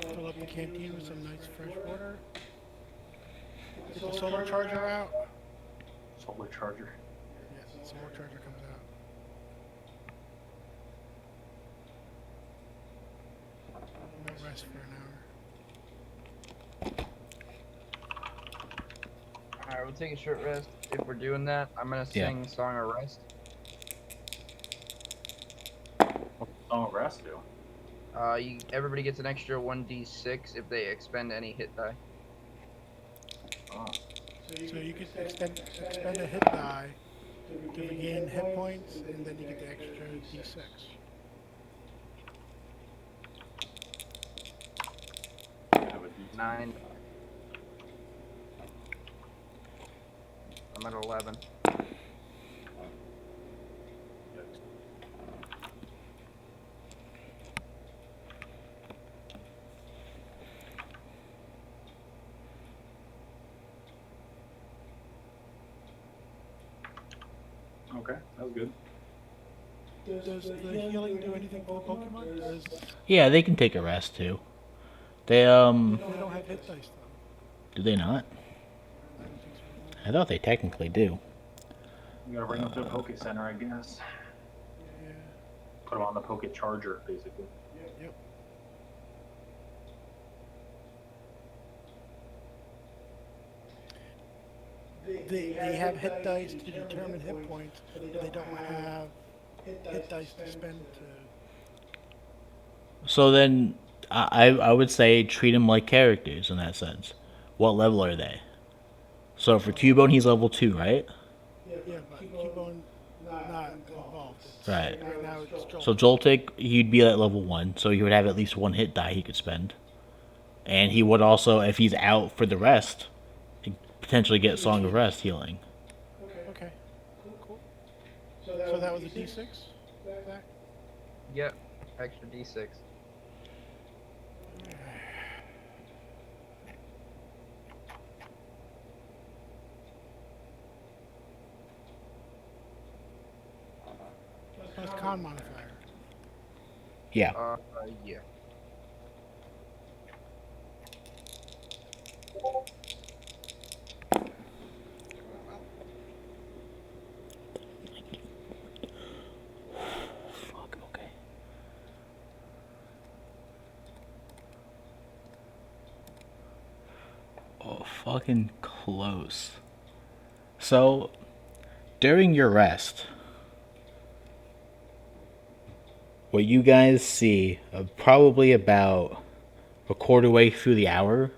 Fill up the canteen with some nice fresh water. Get the solar charger out. Solar charger. Yes, the solar charger comes out. I'm gonna rest for an hour. Alright, we'll take a short rest. If we're doing that, I'm gonna Yeah. sing Song of Rest. Song of Rest do. Everybody gets an extra 1d6 if they expend any hit die. Oh. So you can expend a hit die to regain hit points, and then you get the extra d6. Have a D10. 9. I'm at 11. Okay, that was good. Does the healing do anything for the Pokemon? Or is, Yeah, they can take a rest too. They they don't have hit dice though. do they not? I don't think so. I thought they technically do. You gotta bring them to the Poke Center, I guess. Yeah. Put them on the Poke Charger, basically. Yep. They have hit dice to determine hit points, but they don't have hit dice to spend to. So then, I would say treat them like characters in that sense. What level are they? So for Cubone, he's level 2, right? Yeah, but Cubone not involved. It's, Right. Right now it's Joel. So Joltik, he'd be at level 1, so he would have at least one hit die he could spend. And he would also, if he's out for the rest, potentially get Song of Rest healing. Okay. Cool. So that was a D6. Zach? Yep, extra d6. Plus con modifier. Yeah. Yeah. Fuck, okay. Oh, fucking close. So, during your rest, what you guys see, probably about a quarter way through the hour,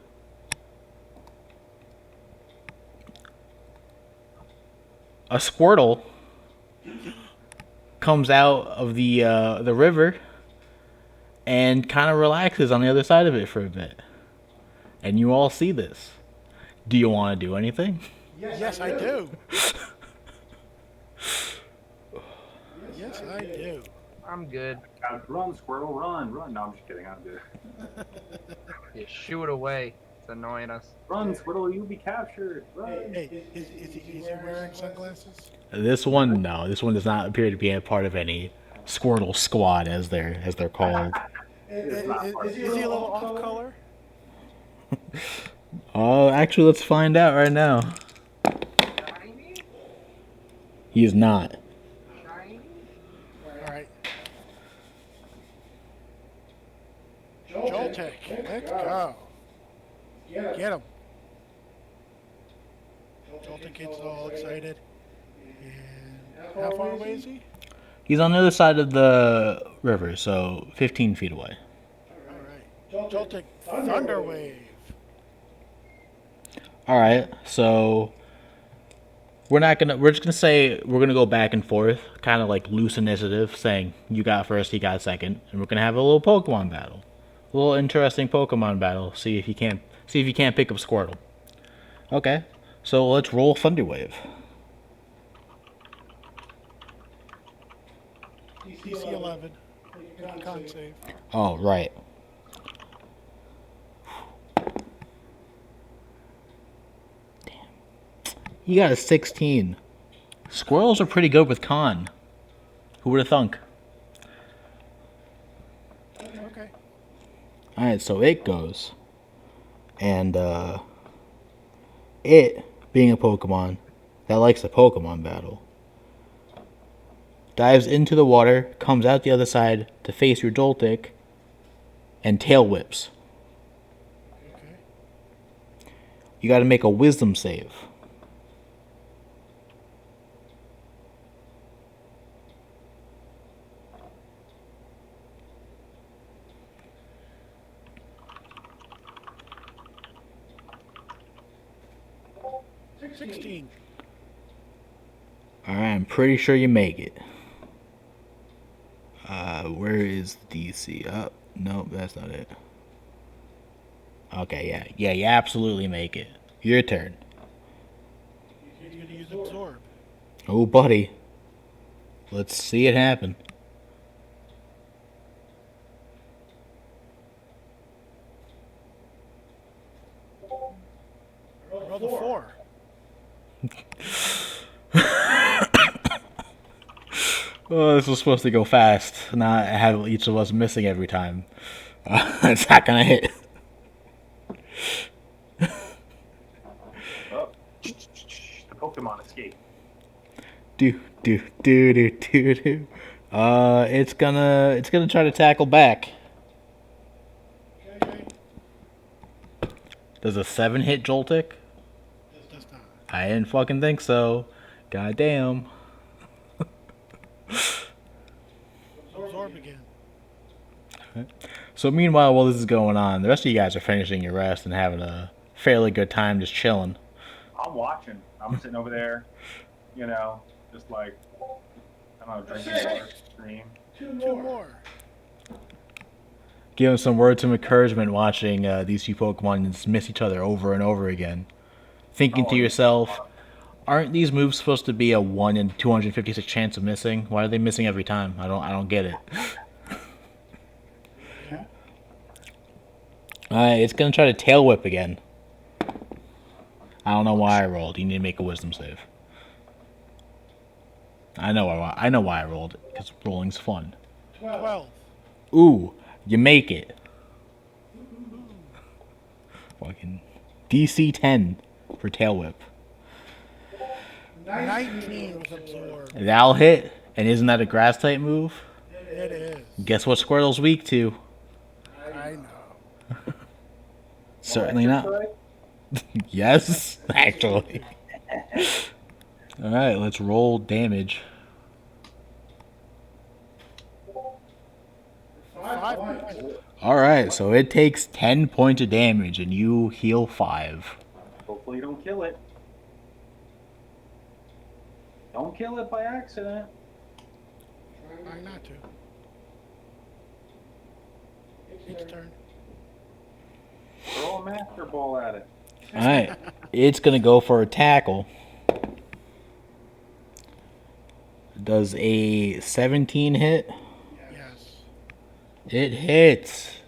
a Squirtle comes out of the river and kind of relaxes on the other side of it for a bit. And you all see this. Do you want to do anything? Yes, I do. Yes, I do. I'm good. Run, Squirtle, run, run. No, I'm just kidding. I'm good. Yeah, shoo it away. It's annoying us. Run, Squirtle, you'll be captured. Run. Hey, is he wearing sunglasses? This one, no. This one does not appear to be a part of any Squirtle squad, as they're called. Is he a little off color? Actually, let's find out right now. He is not. All right. Joltik, let's go. Get him. Joltik gets all excited. And how far away is he? He's on the other side of the river, so 15 feet away. All right. Joltik Thunder Wave. All right, so we're just gonna say we're gonna go back and forth, kind of like loose initiative, saying you got first, he got second, and we're gonna have a little Pokemon battle, a little interesting Pokemon battle. See if you can't pick up Squirtle. Okay, so let's roll Thunder Wave. DC 11. Con save. Oh right. You got a 16. Squirrels are pretty good with con. Who would have thunk? Okay. Alright, so it goes. And, it, being a Pokemon that likes a Pokemon battle, dives into the water, comes out the other side to face your Joltik, and tail whips. Okay. You gotta make a wisdom save. Okay. 16. Alright, I'm pretty sure you make it. Where is DC? Oh, no, that's not it. Okay, yeah. Yeah, you absolutely make it. Your turn. You're gonna use Absorb. Oh, buddy. Let's see it happen. Roll the 4. Oh, this was supposed to go fast, not have each of us missing every time. It's not gonna hit. Oh, the Pokemon escape. Do. It's gonna try to tackle back. Okay. Does a 7 hit Joltik? Does not. I didn't fucking think so. Goddamn. Absorb again. So meanwhile, while this is going on, the rest of you guys are finishing your rest and having a fairly good time just chilling. I'm watching. I'm sitting over there, just like, I don't know, drinking water, stream. 2 more. Giving some words of encouragement watching these two Pokemon just miss each other over and over again. Thinking to yourself, aren't these moves supposed to be a 1 in 256 chance of missing? Why are they missing every time? I don't get it. Alright, it's gonna try to tail whip again. I don't know why I rolled. You need to make a wisdom save. I know why I rolled it, because rolling's fun. 12. Ooh, you make it. Fucking DC 10 for tail whip. 19 was Absorb. That'll hit, and isn't that a grass type move? It is. Guess what Squirtle's weak to? I know. Certainly not. Yes, actually. Alright, let's roll damage. 5 points. Alright, so it takes 10 points of damage, and you heal 5. Hopefully you don't kill it. Don't kill it by accident. Trying not to. Its turn. Throw a Master Ball at it. Alright, it's gonna go for a tackle. Does a 17 hit? Yes. It hits.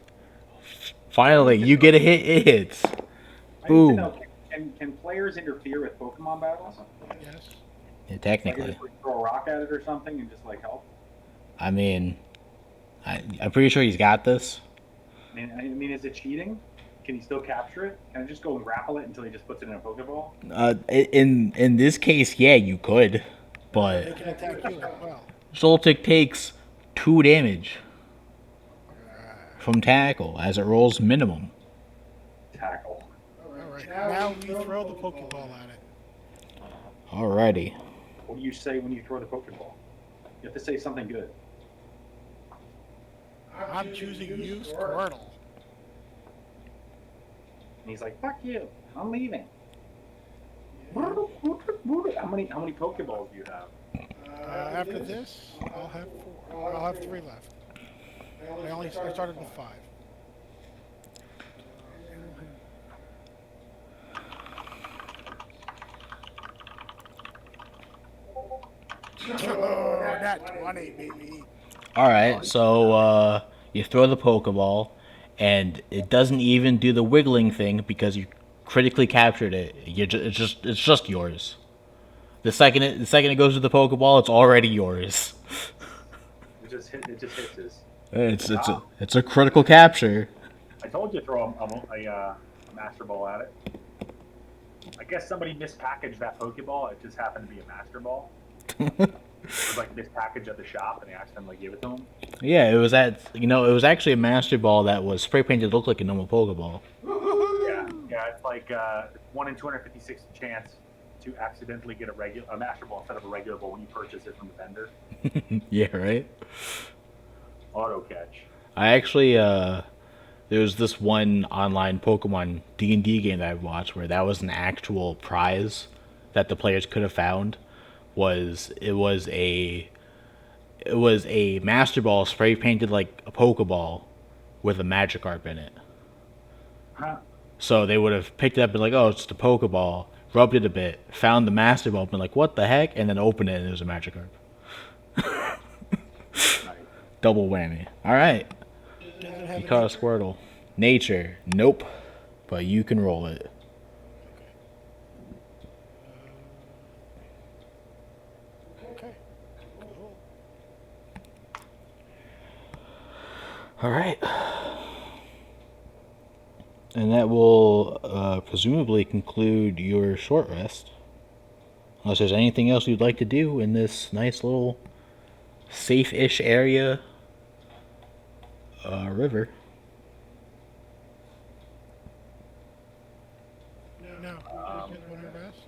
Finally, you get a hit, it hits. I need to Boom. know, can players interfere with Pokemon battles? Yes. Yeah, Like, technically. just like, throw a rock at it or something and just like help? I mean, I'm pretty sure he's got this. I mean, is it cheating? Can he still capture it? Can I just go and grapple it until he just puts it in a Pokeball? In this case, yeah, you could, They but can attack you as well. Zoltik takes 2 damage from tackle as it rolls minimum. Tackle. Alright. Now you throw the Pokeball at it. Alrighty. What do you say when you throw the Pokeball? You have to say something good. I'm choosing you, Squirtle. And he's like, "Fuck you, I'm leaving." How many Pokeballs do you have? After this, I'll have 4. I'll have 3 left. I started with 5. And we'll have... Oh, that 20, baby. All right, so you throw the Pokeball, and it doesn't even do the wiggling thing because you critically captured it. It's just yours. The second it goes to the Pokeball, it's already yours. It just hits his. It's a critical capture. I told you to throw a Master Ball at it. I guess somebody mispackaged that Pokeball. It just happened to be a Master Ball. It was like mispackaged at the shop, and they accidentally gave it to him. Yeah, it was it was actually a Master Ball that was spray painted to look like a normal Pokeball. Yeah, it's like 1 in 256 chance to accidentally get a Master Ball instead of a regular ball when you purchase it from the vendor. Yeah, right. Auto catch. I actually there was this one online Pokemon D&D game that I've watched where that was an actual prize that the players could have found. It was a Master Ball spray painted like a Pokeball with a Magikarp in it. Huh. So they would have picked it up and like, oh, it's the Pokeball, rubbed it a bit, found the Master Ball, been like, what the heck, and then opened it and it was a Magikarp. Nice. Double whammy. All right, Does it have you caught a Squirtle. Nature, nope, but you can roll it. Okay. Cool. All right. And that will presumably conclude your short rest. Unless there's anything else you'd like to do in this nice little safe-ish area river. No, you guys want to rest?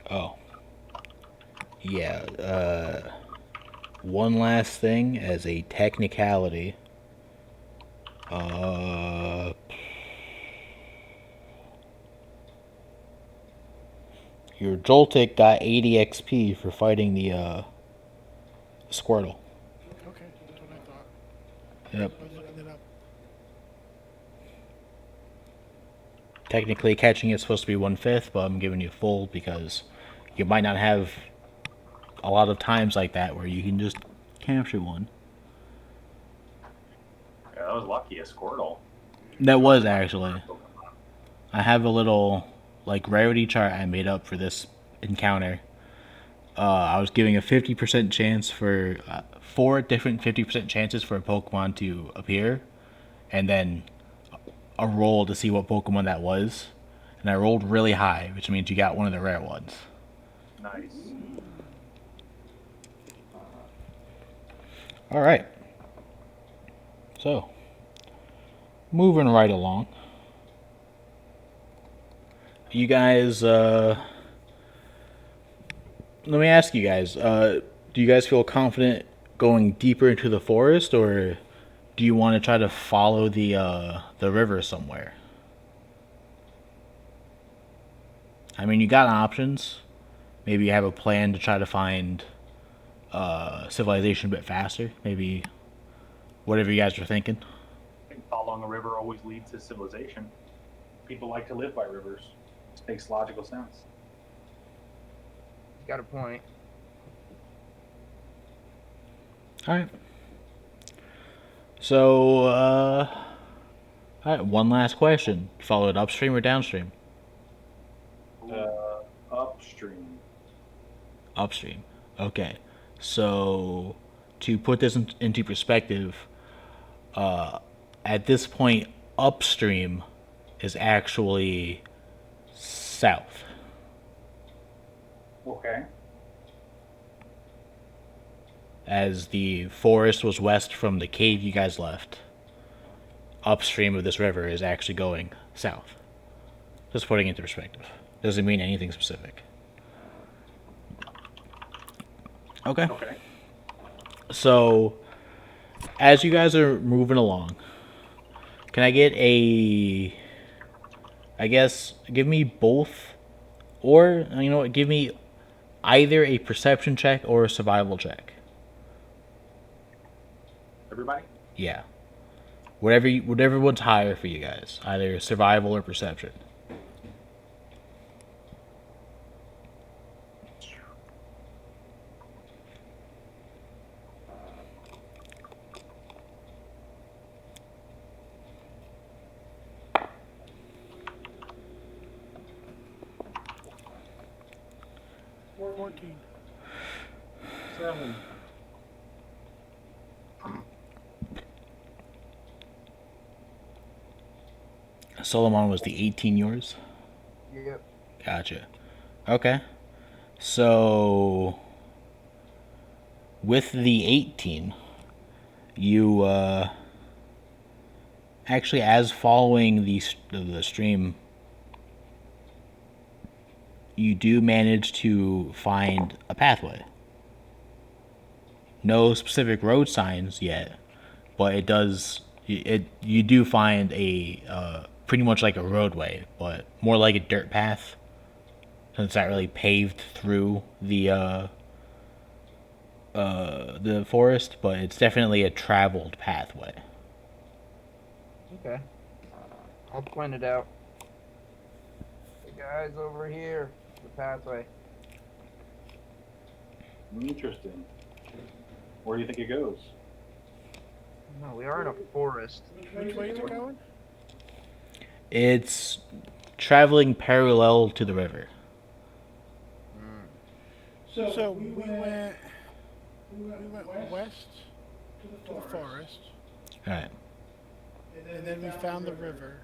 Oh. Yeah, one last thing as a technicality. Your Joltik got 80 XP for fighting the Squirtle. Okay, that's what I thought. Yep. I was looking it up. Technically, catching it's supposed to be 1/5, but I'm giving you full because you might not have a lot of times like that where you can just capture one. Yeah, that was lucky. A Squirtle. That was actually. I have a little like rarity chart I made up for this encounter. I was giving a 50% chance for 4 different 50% chances for a Pokemon to appear, and then a roll to see what Pokemon that was. And I rolled really high, which means you got one of the rare ones. Nice. All right. So, moving right along. You guys, let me ask you guys, do you guys feel confident going deeper into the forest, or do you want to try to follow the river somewhere? I mean, you got options. Maybe you have a plan to try to find civilization a bit faster. Maybe whatever you guys are thinking. I think following a river always leads to civilization. People like to live by rivers. It makes logical sense. Got a point. All right. So, all right, one last question. Follow it upstream or downstream? Upstream. Upstream. Okay. So, to put this into perspective, at this point, upstream is actually south. Okay. As the forest was west from the cave you guys left, upstream of this river is actually going south. Just putting it into perspective. Doesn't mean anything specific. Okay. Okay. So, as you guys are moving along, can I get a? I guess give me both, or you know what? Give me either a perception check or a survival check. Everybody? Yeah. Whatever one's higher for you guys, either survival or perception. $14. 7. Solomon was the 18 yours. Yep. Gotcha. Okay. So with the 18, you actually, as following the stream, you do manage to find a pathway. No specific road signs yet, but you do find a pretty much like a roadway, but more like a dirt path. Since it's not really paved through the forest, but it's definitely a traveled pathway. Okay. I'll point it out. The guys over here, the pathway. Interesting. Where do you think it goes? No, we are in a forest. Which way is it going? It's traveling parallel to the river. So we went west to the forest, All right. and then we found the river.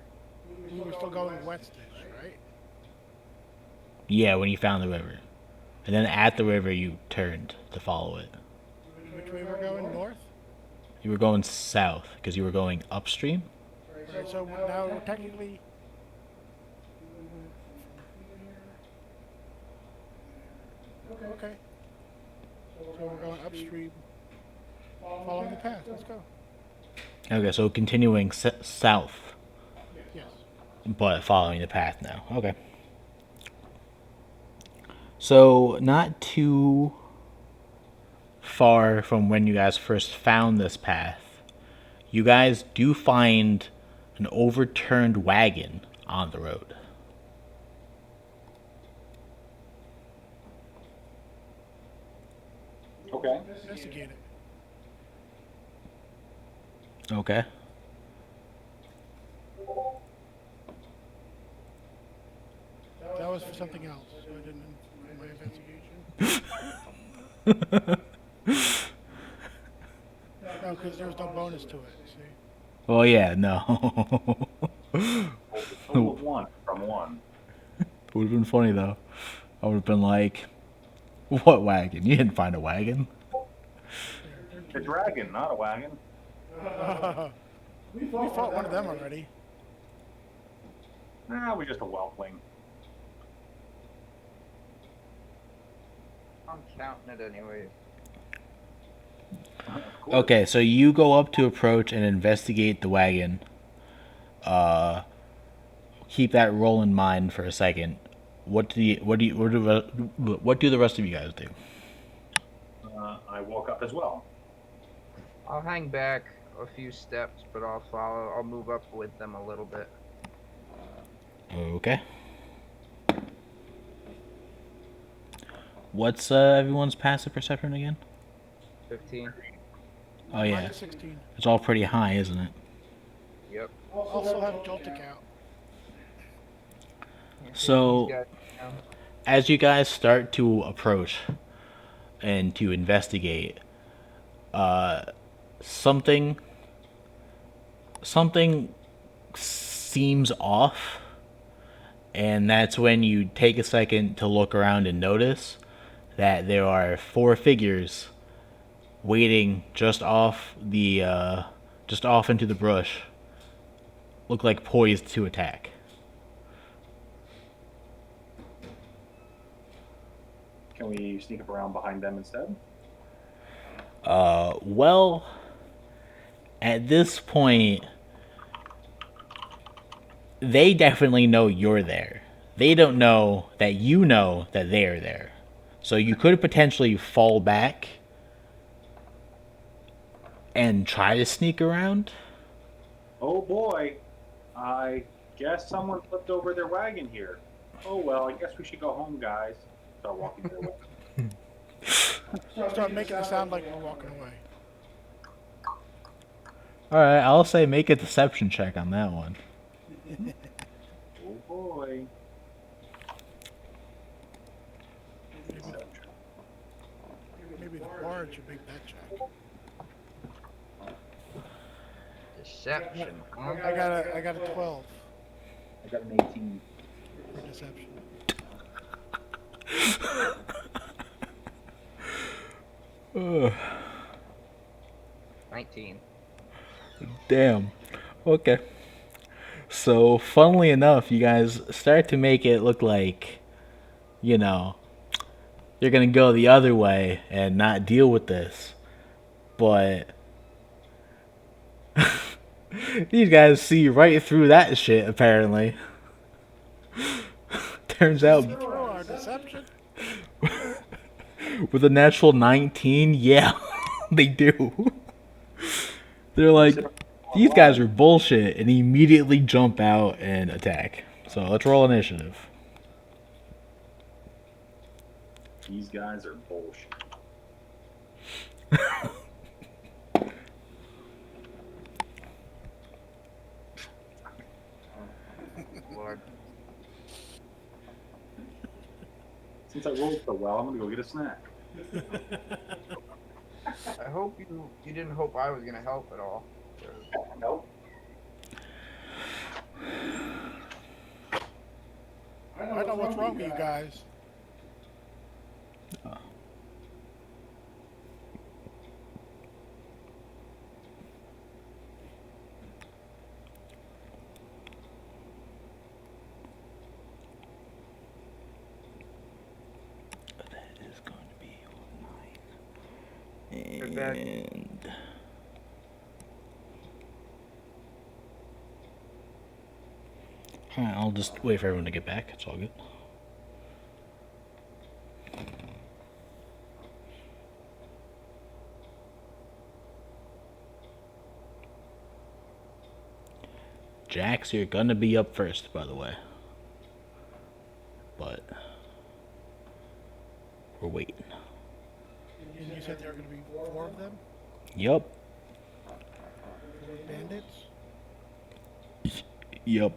We were still going westish, right? Yeah, when you found the river, and then at the river you turned to follow it. Which way we're going? North? You were going south because you were going upstream. Right, so now we're technically... Okay. So we're going upstream, following the path. Let's go. Okay, so continuing south, Yes. but following the path now. Okay. So not too far from when you guys first found this path, you guys do find an overturned wagon on the road. Okay. Investigate it. Okay. That was for something else. So I didn't in my investigation. No, because there was no bonus to it. See. Well, yeah, no. Total of 1 from 1. Would have been funny though. I would have been like, "What wagon? You didn't find a wagon." A dragon, not a wagon. We fought one of them already. Nah, we're just a whelpling. I'm counting it anyway. Of course. Okay, so you go up to approach and investigate the wagon. Keep that roll in mind for a second. What do the rest of you guys do? I woke up as well. I'll hang back a few steps, but I'll follow. I'll move up with them a little bit. Okay. What's everyone's passive perception again? 15. Oh yeah, Minus 16. it's all pretty high, isn't it? Yep. Also have Joltic out. So- These guys, you know, As you guys start to approach and to investigate, something seems off, and that's when you take a second to look around and notice that there are 4 figures waiting just off into the brush, look like poised to attack. Can we sneak up around behind them instead? Well, at this point, they definitely know you're there. They don't know that you know that they're there. So you could potentially fall back and try to sneak around. Oh boy, I guess someone flipped over their wagon here. Oh well, I guess we should go home, guys. Start walking their way. Start making it sound like we're walking away. Alright, I'll say make a deception check on that one. Oh boy. Maybe the bard should make that check. Deception. Huh? I got a 12 I got an 18. for deception. Ugh. 19. Damn. Okay. So, funnily enough, you guys start to make it look like, you know, you're gonna go the other way and not deal with this. But these guys see right through that shit, apparently. Turns out, Throw our deception. with a natural 19, yeah, they do. They're like, these guys are bullshit, and immediately jump out and attack. So let's roll initiative. These guys are bullshit. Lord. Since I rolled so well, I'm gonna go get a snack. I hope you didn't hope I was gonna help at all. 'Cause Nope. I know what's wrong with you guys. That is going to be 9. Good bad. And alright, I'll just wait for everyone to get back. It's all good. Jax, you're gonna be up first, by the way. But we're waiting. And you said there are going to be 4 of them? Yup. Bandits? Yup.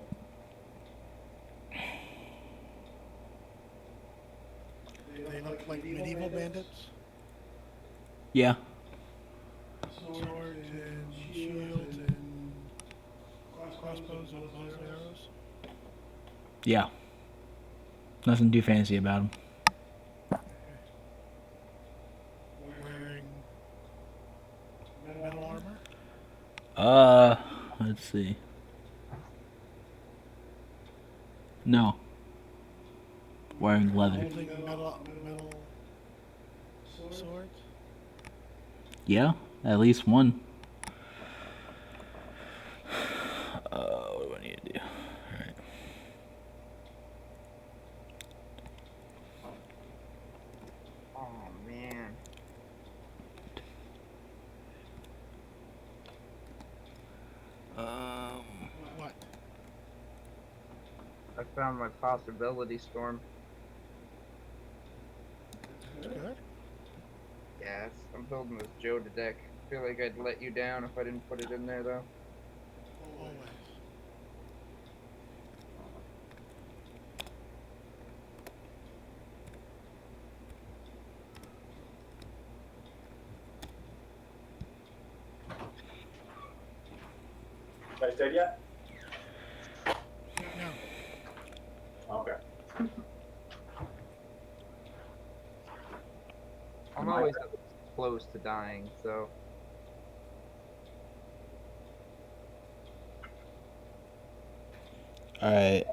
They look like medieval bandits? Yeah. Swords and shields and crossbows and bows and arrows? Yeah. Nothing too fancy about them. Wearing metal armor? Let's see. No. Wearing leather. Holding metal swords? Yeah, at least one. What do I need to do? Alright. Oh man. What? I found my possibility storm. That's good. Yes, I'm building this Joe to deck. I feel like I'd let you down if I didn't put it in there though. Always. You guys dead yet? No. Okay. I'm always close to dying, so Alright.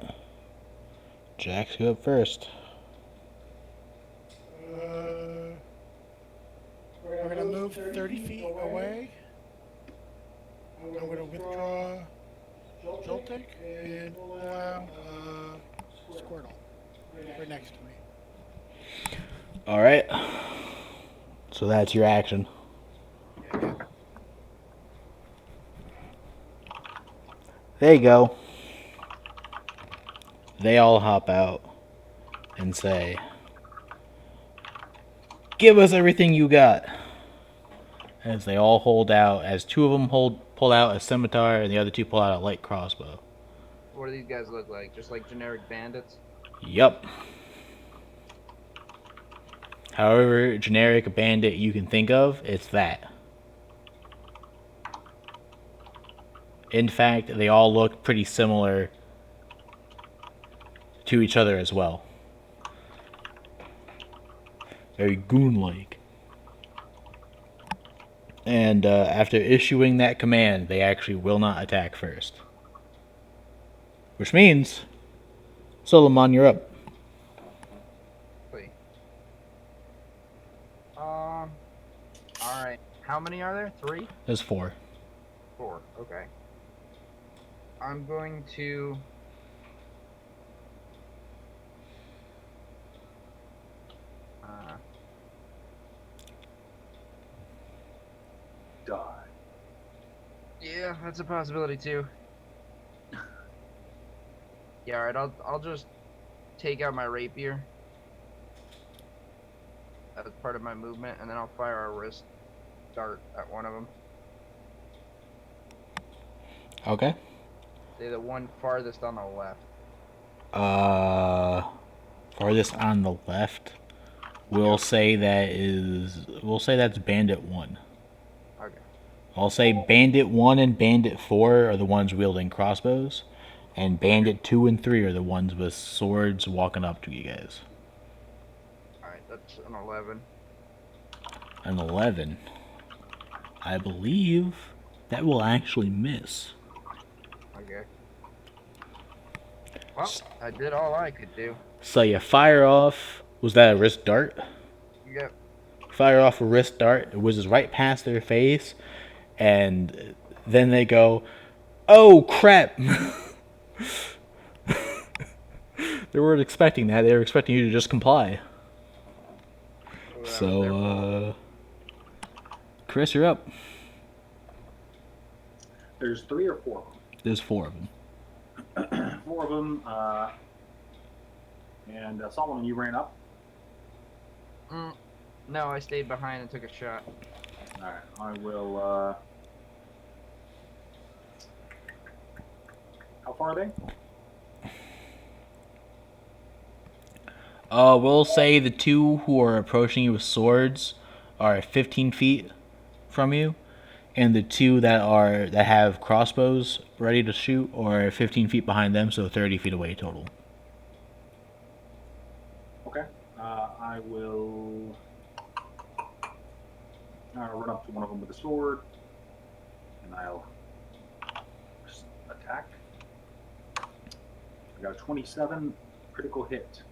Jax, you up first. We're gonna move 30 feet away. I'm going to withdraw Joltik and pull out Squirtle right next to me. All right. So that's your action. Yeah. There you go. They all hop out and say, "Give us everything you got." As they all hold out, as two of them pull out a scimitar and the other two pull out a light crossbow. What do these guys look like? Just like generic bandits? Yup. However generic bandit you can think of, it's that. In fact, they all look pretty similar to each other as well. Very goon-like. And after issuing that command, they actually will not attack first. Which means, Solomon, you're up. Wait. Alright. How many are there? 3? There's 4. 4. Okay. I'm going to... Die. Yeah, that's a possibility too. Yeah, alright, I'll just take out my rapier as part of my movement, and then I'll fire a wrist dart at one of them. Okay. Say the one farthest on the left. Farthest on the left, we'll say that's Bandit 1. Okay. I'll say Bandit 1 and Bandit 4 are the ones wielding crossbows, and Bandit 2 and 3 are the ones with swords walking up to you guys. Alright, that's an 11. An 11. I believe that will actually miss. Okay. Well, I did all I could do. So you fire off. Was that a wrist dart? Yep. Fire off a wrist dart. It whizzes right past their face, and then they go, "Oh crap!" They weren't expecting that. They were expecting you to just comply. So, Chris, you're up. There's 3 or 4 of them. There's 4 of them. 4 of them. And Solomon, you ran up. No, I stayed behind and took a shot. All right, I will. How far are they? We'll say the 2 who are approaching you with swords are 15 feet from you, and the 2 that have crossbows ready to shoot are 15 feet behind them, so 30 feet away total. Okay. I will run up to one of them with a sword, and I'll just attack. I got a 27 critical hit.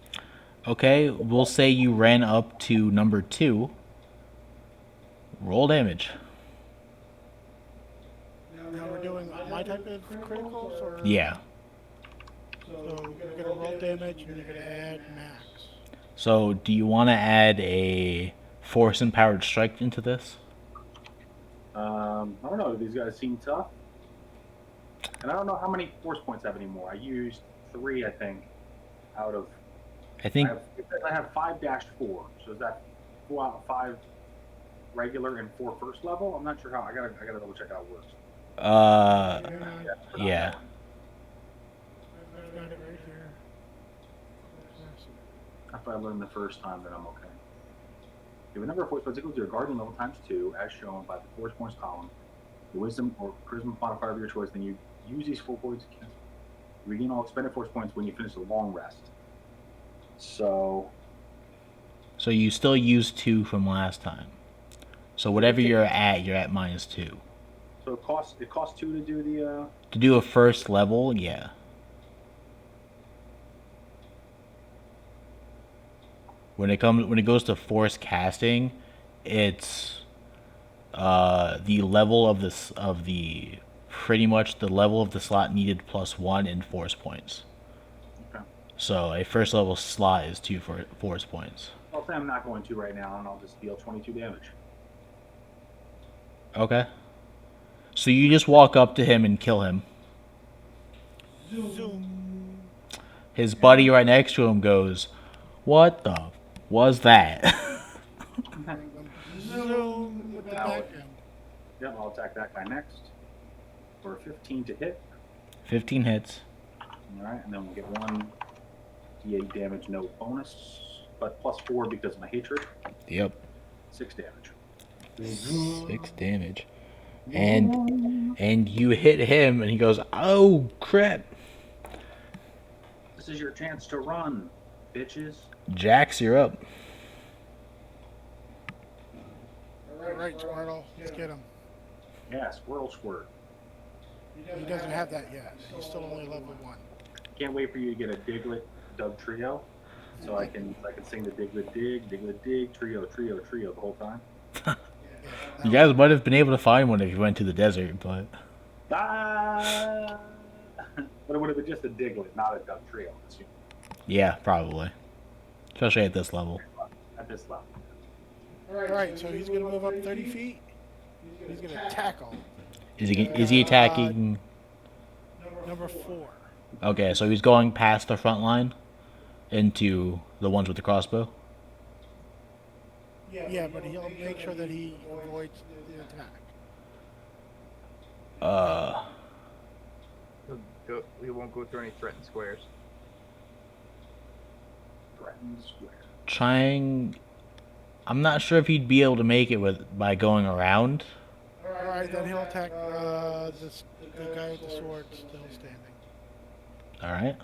Okay, we'll say you ran up to number 2. Roll damage. Now we're doing my type of criticals, or Yeah. so you're gonna roll damage and you're gonna add max. So, do you want to add a force empowered strike into this? I don't know. These guys seem tough, and I don't know how many force points I have anymore. I used 3, I think, out of. I think I have 5-4. So is that 4 out of 5 regular and 4 first level? I'm not sure how. I gotta double check how it works. yeah. I've got it right here. After I learned the first time, then I'm okay. You have a number of force points equal to your guardian level times 2, as shown by the force points column. The wisdom or charisma modifier of your choice. Then you use these 4 points. You regain all expended force points when you finish the long rest. So you still use 2 from last time. So whatever you're at -2. So it costs 2 to do the. To do a first level, yeah. When it goes to force casting, it's the level of this of the pretty much the level of the slot needed +1 in force points. Okay. So a first level slot is 2 for force points. I'll say I'm not going to right now, and I'll just deal 22 damage. Okay. So you just walk up to him and kill him. Zoom. His buddy right next to him goes, "What the was that?" Zoom with the back end. Yep, I'll attack that guy next for 15 to hit. 15 hits. All right, and then we'll get 1 d8 damage, no bonus, but +4 because of my hatred. Yep. 6 damage. 6 damage. And you hit him and he goes, "Oh crap." This is your chance to run, bitches. Jax, you're up. All right, Squirtle, let's get him. Yeah, Squirtle Squirt. He doesn't have that yet. He's still only level 1. Can't wait for you to get a Diglett Doug trio, so I can sing the Diglett Dig trio the whole time. Yeah, You guys might have been able to find one if you went to the desert, but Ah! But it would have been just a Diglett, not a Doug trio. yeah, probably. Especially at this level. At this level. all right, so he's going to move up 30 feet. He's going to tackle. Is he attacking? Number 4. Okay, so he's going past the front line into the ones with the crossbow. Yeah, but he'll make sure that he avoids the attack. We won't go through any threatened squares. Threatened square. Trying. I'm not sure if he'd be able to make it by going around. All right, then he'll attack the guy with the sword still standing. All right.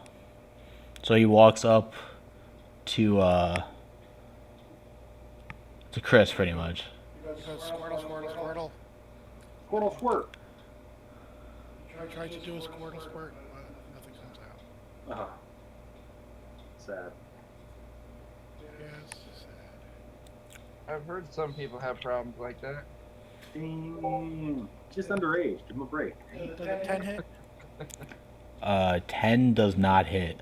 So he walks up to Chris, pretty much. Because Squirtle. Squirtle Squirt. Tried to do a Squirtle squirt, but nothing comes out. Sad. Yes, sad. I've heard some people have problems like that. Dang. Just underage. Give him a break. Does a 10 hit? 10 does not hit.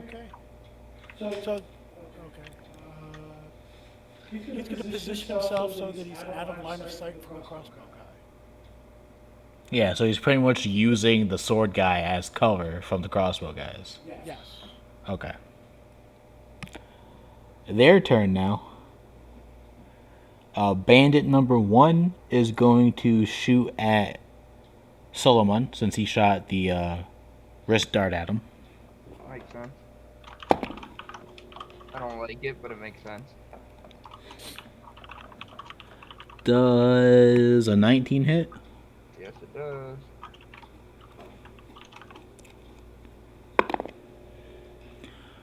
Okay. So okay. He's going to position himself so that he's out of line of sight from the crossbow guy. Yeah, so he's pretty much using the sword guy as cover from the crossbow guys. Yes. Okay. Their turn now. Bandit number 1 is going to shoot at Solomon since he shot the wrist dart at him. Makes sense. I don't like it, but it makes sense. Does a 19 hit? Yes, it does.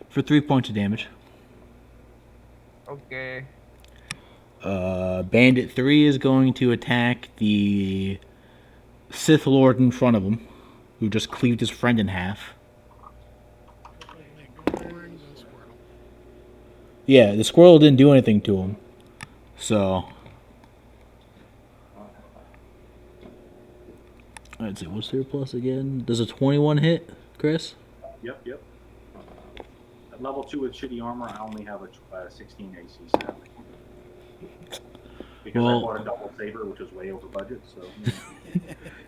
For 3 points of damage. Okay. Bandit 3 is going to attack the Sith Lord in front of him, who just cleaved his friend in half. Ignoring the Squirtle. Yeah, the squirrel didn't do anything to him. So, let's see, what's their plus again? Does a 21 hit, Chris? Yep. At level 2 with shitty armor, I only have a 16 AC sadly. Because Well- I bought a double saber, which was way over budget, so...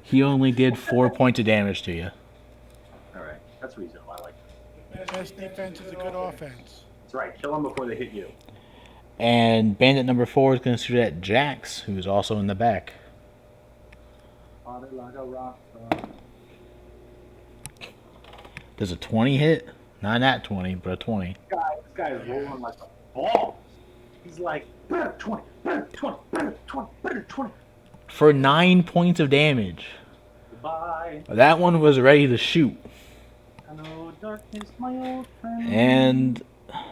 He only did 4 points of damage to you. Alright, that's reasonable. I like that. Best defense is a good offense. That's right, kill them before they hit you. And bandit number 4 is going to shoot at Jax, who's also in the back. Party like a rock. Does a 20 hit? Not that 20, but a 20. This guy is rolling like a ball. He's like, 20, 20, 20. For 9 points of damage. Goodbye. That one was ready to shoot. Hello, darkness, my old friend. And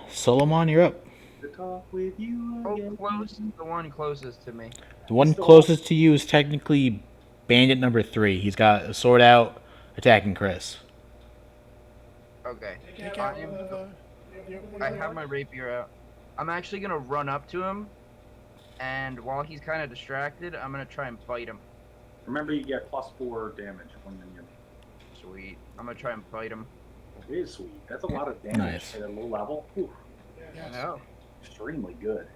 Solomon, you're up. To talk with you Oh, again. close. The one closest to me. The one closest to you is technically bandit number 3. He's got a sword out, attacking Chris. Okay. Take out I am- one of the I have my rapier out. I'm actually gonna run up to him And while he's kind of distracted, I'm gonna try and bite him. Remember, you get +4 damage when you're. Sweet. I'm gonna try and bite him. It is sweet. That's a lot of damage Nice. at a low level. Whew, Yes. I know. extremely good.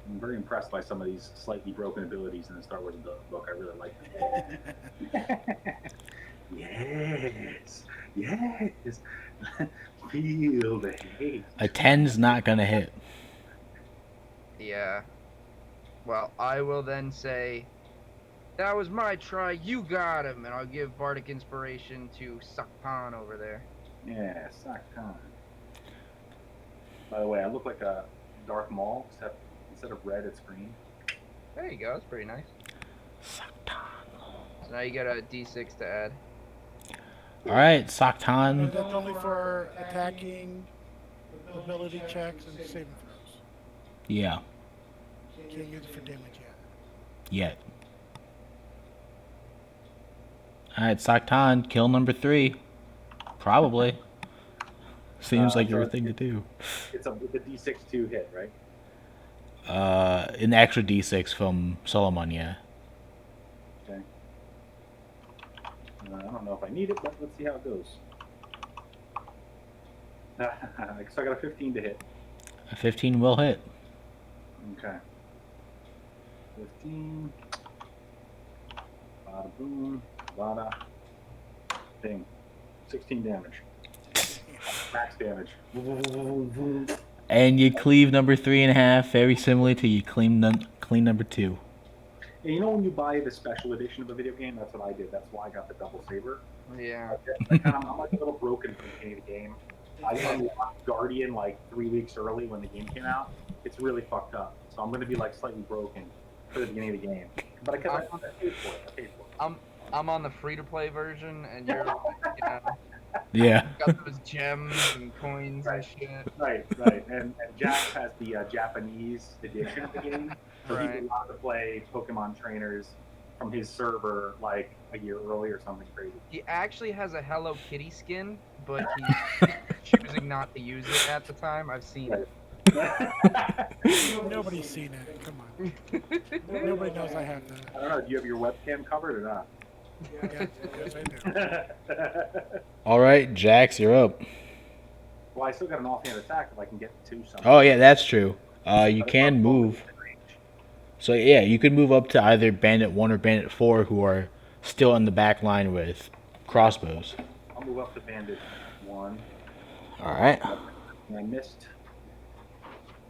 I'm very impressed by some of these slightly broken abilities in the Star Wars book. I really like them. Yes, yes. Feel the hate. A 10's not gonna hit. Yeah. Well, I will then say, that was my try, you got him, and I'll give Bardic Inspiration to Sakpan over there. Yeah, Saktan. By the way, I look like a Darth Maul, except instead of red, it's green. There you go, that's pretty nice. So now you got a D6 to add. Alright, And Saktan. that's only for attacking, ability checks, and saving throws. Yeah, Can't use it for damage yet. yet. Alright, Saktan, kill number 3. Probably. Seems like your thing to do. It's a D6 2 hit, right? An extra D6 from Solomon, yeah. Okay. I don't know if I need it, but let's see how it goes. So I got a 15 to hit. A 15 will hit. Okay. 15. Bada boom. Bada. Ding. 16 damage. Max damage. And you cleave number 3.5, very similar to you clean number 2. And you know when you buy the special edition of a video game, that's what I did. That's why I got the double saber. Yeah. I'm like a little broken from the beginning of the game. I unlocked Guardian like 3 weeks early when the game came out. It's really fucked up. So I'm going to be like slightly broken for the beginning of the game. But I paid for it. I'm on the free-to-play version, and you're, Yeah. got those gems and coins and shit. Right. And Jack has the Japanese edition of the game. So Right. he's allowed to play Pokemon trainers from his server like a year early or something crazy. He actually has a Hello Kitty skin, but he's choosing not to use it at the time. I've seen it. Nobody's seen it. Come on. Nobody knows I have that. I don't know. Do you have your webcam covered or not? Yes, I do. Alright, Jax, you're up. Well, I still got an offhand attack if I can get to something. Oh, yeah, that's true. You can move. So, yeah, you can move up to either Bandit 1 or Bandit 4, who are still in the back line with crossbows. I'll move up to Bandit 1. Alright. And I missed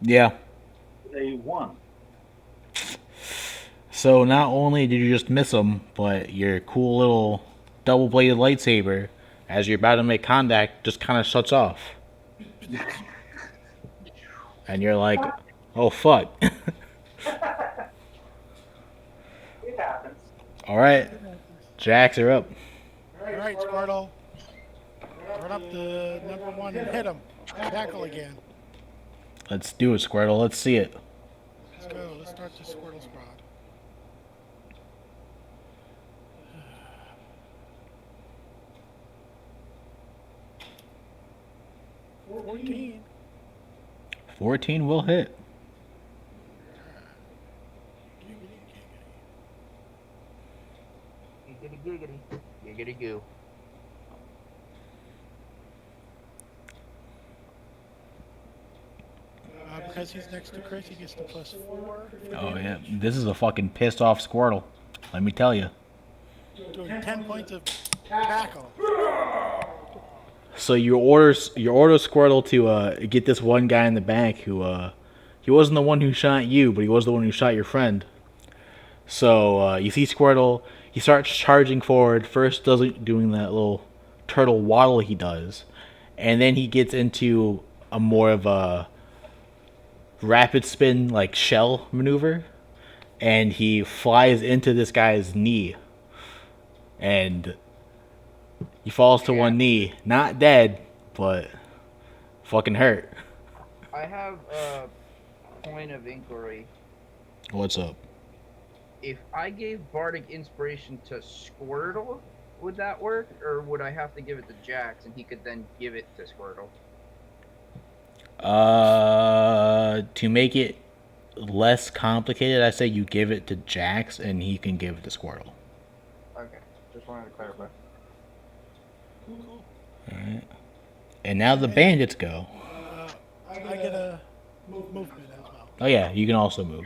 Yeah. a 1. So, not only did you just miss him, but your cool little double-bladed lightsaber, as you're about to make contact, just kind of shuts off. And you're like, oh, fuck. It happens. Alright, Jax, you're up. Alright, Squirtle. Run up to number 1 and hit him. Tackle again. Let's do it, Squirtle. Let's see it. Let's go. Let's start the Squirtle squad. $14. 14 will hit. Giggity giggity. Giggity goo. Because he's next to Chris, he gets the +4. Oh, yeah. This is a fucking pissed off Squirtle. Let me tell you. Doing 10 points of tackle. So you order Squirtle to get this one guy in the bank who he wasn't the one who shot you, but he was the one who shot your friend. So you see Squirtle, he starts charging forward. First doing that little turtle waddle he does, and then he gets into a more of a rapid spin like shell maneuver, and he flies into this guy's knee, and he falls to one knee, not dead, but fucking hurt. I have a point of inquiry. What's up? If I gave Bardic Inspiration to Squirtle, would that work? Or would I have to give it to Jax and he could then give it to Squirtle? To make it less complicated, I say you give it to Jax, and he can give it to Squirtle. Okay, just wanted to clarify. Alright. And now the bandits go. I get a movement as well. Oh yeah, you can also move.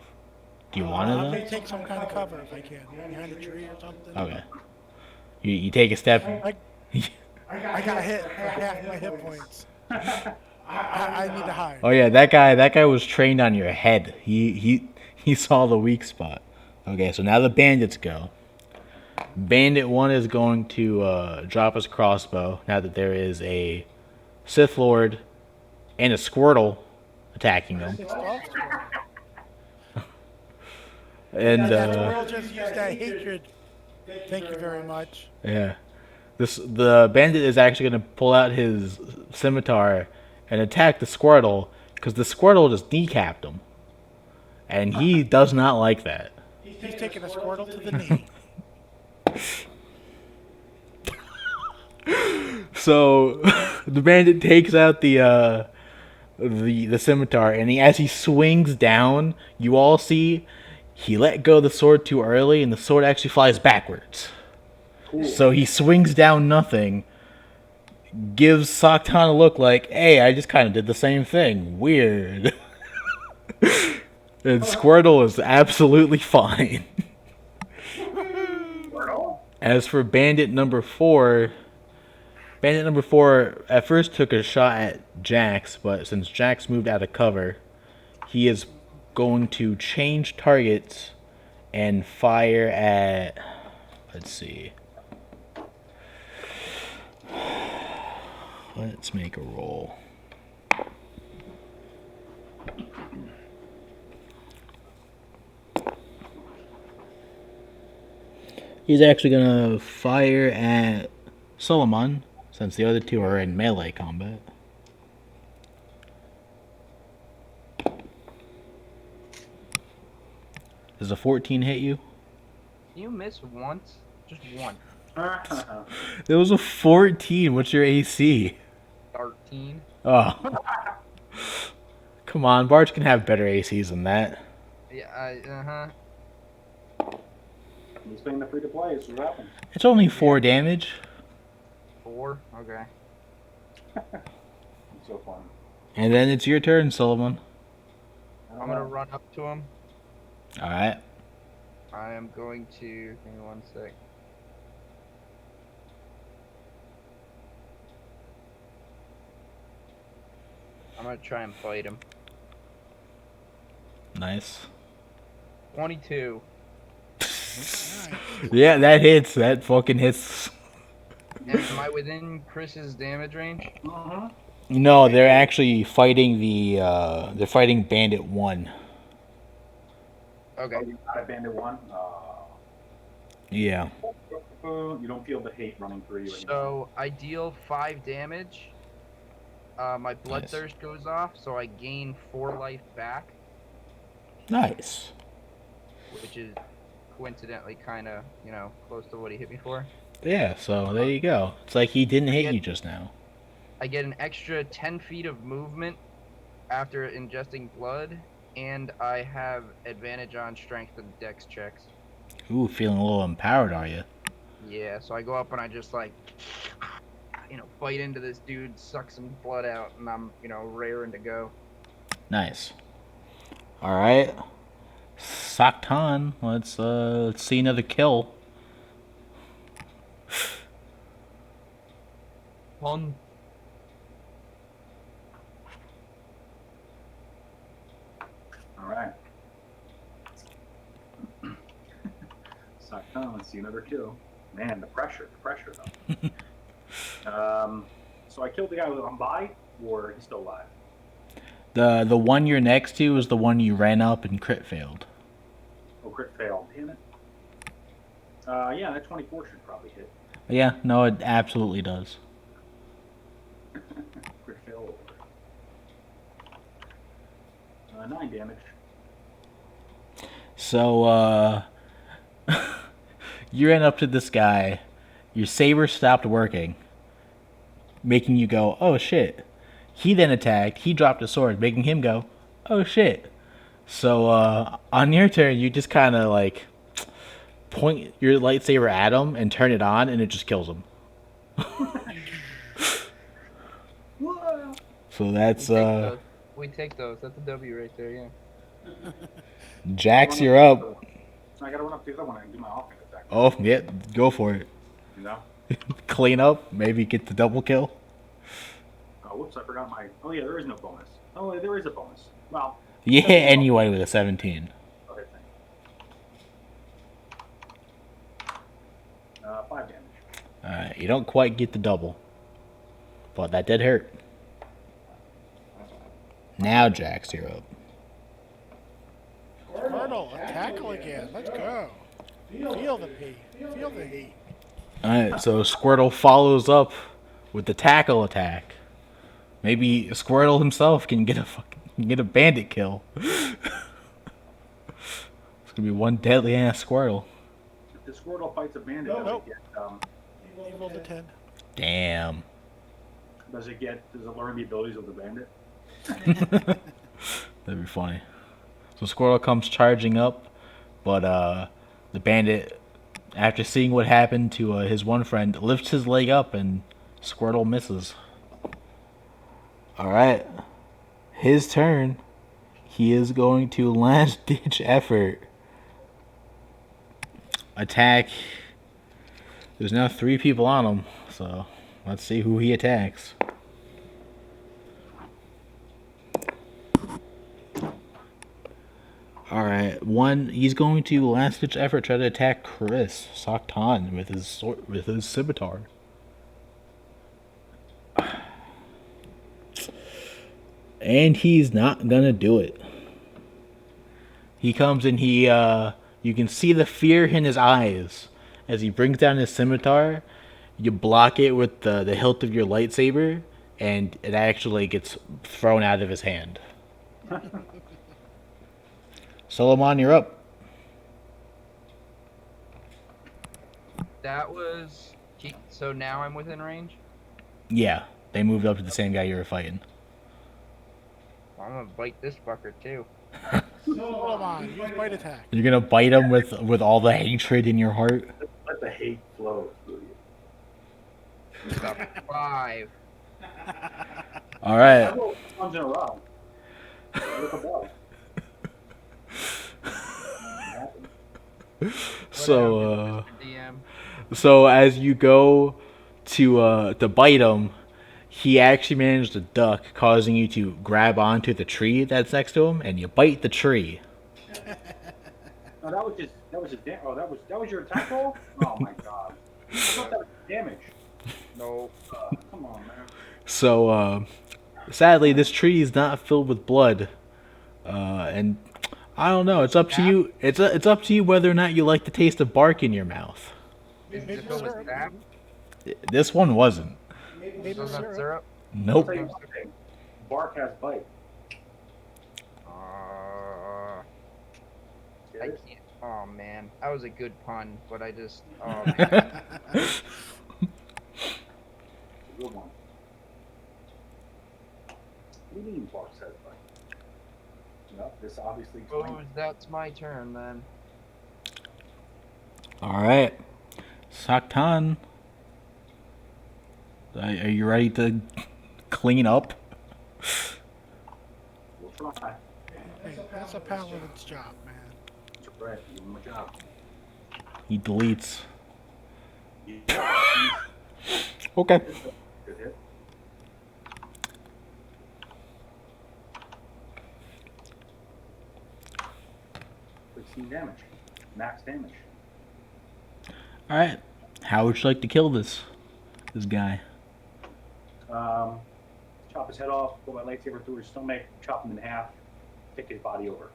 Do you want I to may take some kind of cover if I can, behind a tree or something. though? Okay. You take a step. I got hit for half my hit points. I need to hide. Oh yeah, that guy was trained on your head. He saw the weak spot. Okay, so now the bandits go. Bandit 1 is going to drop his crossbow now that there is a Sith Lord and a Squirtle attacking him. It's off squirrel. And That squirrel just used that hatred. Thank you very much. yeah. The bandit is actually going to pull out his scimitar and attack the Squirtle because the Squirtle just kneecapped him. And he does not like that. He's taking a squirtle to the knee. So the bandit takes out the scimitar, and as he swings down, you all see he let go of the sword too early, and the sword actually flies backwards. Cool. So he swings down nothing, gives Saktan a look like, "Hey, I just kind of did the same thing. Weird." And Squirtle is absolutely fine. Squirtle? As for Bandit number 4 at first took a shot at Jax, but since Jax moved out of cover, he is going to change targets and fire at, let's see. Let's make a roll. He's actually going to fire at Solomon, since the other two are in melee combat. Does a 14 hit you? You miss once? Just one. There was a 14. What's your AC? 13. Oh. Come on, Bards can have better ACs than that. Yeah, He's playing the free to play. It's what happened. It's only 4 damage. 4? Okay. It's so fun. And then it's your turn, Solomon. I'm gonna run up to him. Alright. I am going to. Give me one sec. I'm gonna try and fight him. Nice. 22. Nice. Yeah, that hits. That fucking hits. Am I within Chris's damage range? Uh-huh. No, they're actually fighting they're fighting Bandit 1. Okay. Oh, you got a bandit 1? Yeah. You don't feel the hate running through you anymore. So I deal 5 damage. My bloodthirst goes off, so I gain 4 life back, Nice. which is coincidentally kind of, close to what he hit me for. Yeah, so there you go. It's like he didn't hit you just now. I get an extra 10 feet of movement after ingesting blood, and I have advantage on strength and dex checks. Ooh, feeling a little empowered, are you? Yeah, so I go up and I just bite into this dude, suck some blood out, and I'm, raring to go. Nice. Alright. Saktan, let's see another kill. One. Alright. Saktan, let's see another kill. Man, the pressure though. So I killed the guy on by, or he's still alive? The one you're next to is the one you ran up and crit failed. Oh, crit failed. Damn it. Yeah, that 24 should probably hit. Yeah, no, it absolutely does. Crit fail. 9 damage. So, you ran up to this guy, your saber stopped working, making you go, oh shit. He then attacked. He dropped a sword, making him go, "Oh shit!" So on your turn, you just kind of like point your lightsaber at him and turn it on, and it just kills him. Whoa. So that's We take those. That's a W right there. Yeah. Jax, you're up. So I gotta run up to the other one and do my offhand attack. Oh yeah, go for it. You know? Clean up, maybe get the double kill. Oh, whoops! I forgot my. Oh yeah, there is no bonus. Oh, there is a bonus. Well. Yeah, anyway with a 17. Okay, thanks. 5 damage. Alright, you don't quite get the double. But that did hurt. Now Jax, you're up. Colonel, tackle again. Let's go. Feel the heat. Feel the heat. Alright, so Squirtle follows up with the tackle attack. Maybe Squirtle himself can get a bandit kill. It's gonna be one deadly ass Squirtle. If the Squirtle fights a bandit, Nope. does Evil to 10. Damn. does it learn the abilities of the bandit? That'd be funny. So Squirtle comes charging up, but the bandit, after seeing what happened to his one friend, lifts his leg up and Squirtle misses. Alright. His turn. He is going to last ditch effort. Attack. There's now 3 people on him, so let's see who he attacks. Alright, he's going to last ditch effort try to attack Chris Soktan with his scimitar. And he's not gonna do it. He comes and you can see the fear in his eyes as he brings down his scimitar. You block it with the hilt of your lightsaber, and it actually gets thrown out of his hand. Solomon, you're up. That was. So now I'm within range? Yeah, they moved up to the same guy you were fighting. I'm gonna bite this fucker too. Hold on. Use bite attack. You're gonna bite him with all the hatred in your heart. Let the hate flow through you. Stop 5. All right. I rolled 1 in a row. Look above. So DM. so as you go to bite him, he actually managed to duck, causing you to grab onto the tree that's next to him, and you bite the tree. No, that was just that was your attack roll? Oh my god. I thought that was damage. No. Come on, man. So sadly, this tree is not filled with blood, and I don't know. It's up to you. It's up to you whether or not you like the taste of bark in your mouth. Is it filled with sap? This one wasn't. Maple Still not syrup. syrup? I'll Nope. tell you one thing. Bark has bite. I can't. Oh man, that was a good pun, but I just. Oh man. It's a good one. What do you mean bark has bite? Well, this obviously Oh, explains. that's my turn then. All right, Saktan. Are you ready to clean up? We'll try. Hey, that's a paladin's job, man. That's right. Give him a job. He deletes. Yeah. Okay. Good hit. Damage. Max damage. All right. How would you like to kill this guy? Chop his head off, put my lightsaber through his stomach, chop him in half, take his body over.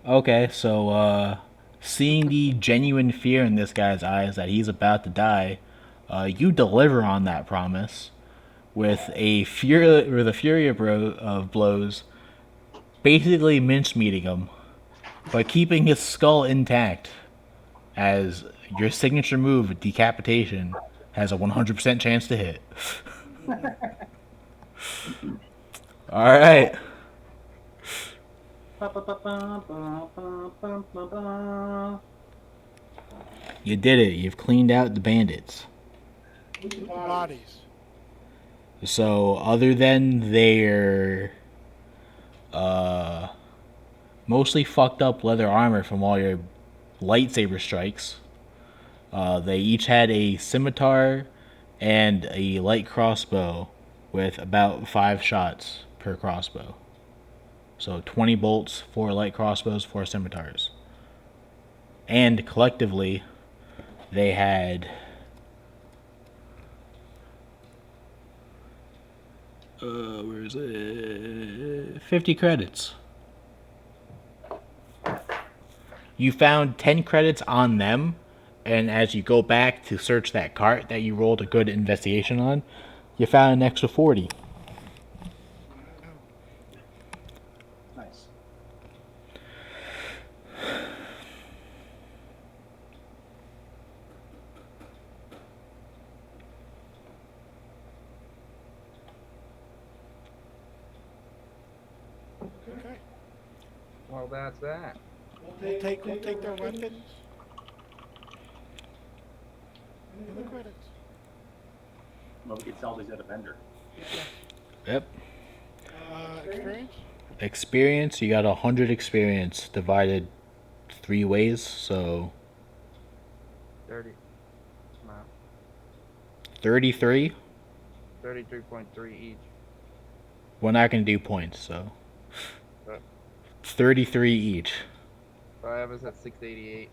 Okay, so seeing the genuine fear in this guy's eyes that he's about to die, you deliver on that promise with a fury of blows, basically mincemeating him, but keeping his skull intact, as your signature move, decapitation, has a 100% chance to hit. All right. You did it. You've cleaned out the bandits. Look at the bodies. So, other than their uh, mostly fucked up leather armor from all your lightsaber strikes, they each had a scimitar and a light crossbow with about 5 shots per crossbow. So 20 bolts, 4 light crossbows, 4 scimitars. And collectively, they had where is it? 50 credits. You found 10 credits on them, and as you go back to search that cart that you rolled a good investigation on, you found an extra 40. Nice. Okay. Well, that's that. We'll take their weapons. And the credits. Well, we could sell these at a vendor. Yep. Experience? Experience, you got 100 experience divided 3 ways, so 30. No. 33. 33.3 each. We're not going to do points, so But 33 each. so I have us at 688.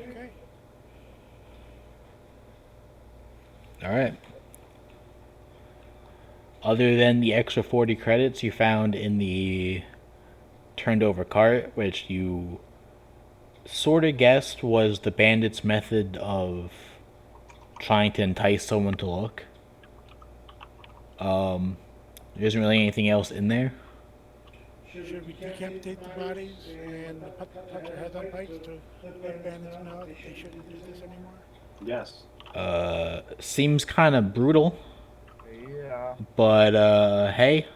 Okay. All right. Other than the extra 40 credits you found in the turned over cart, which you sort of guessed was the bandits' method of trying to entice someone to look. There isn't really anything else in there. Should we decapitate the bodies and put their heads on pikes to let bandits know that they shouldn't do this anymore? Yes. Seems kind of brutal, Yeah. but hey,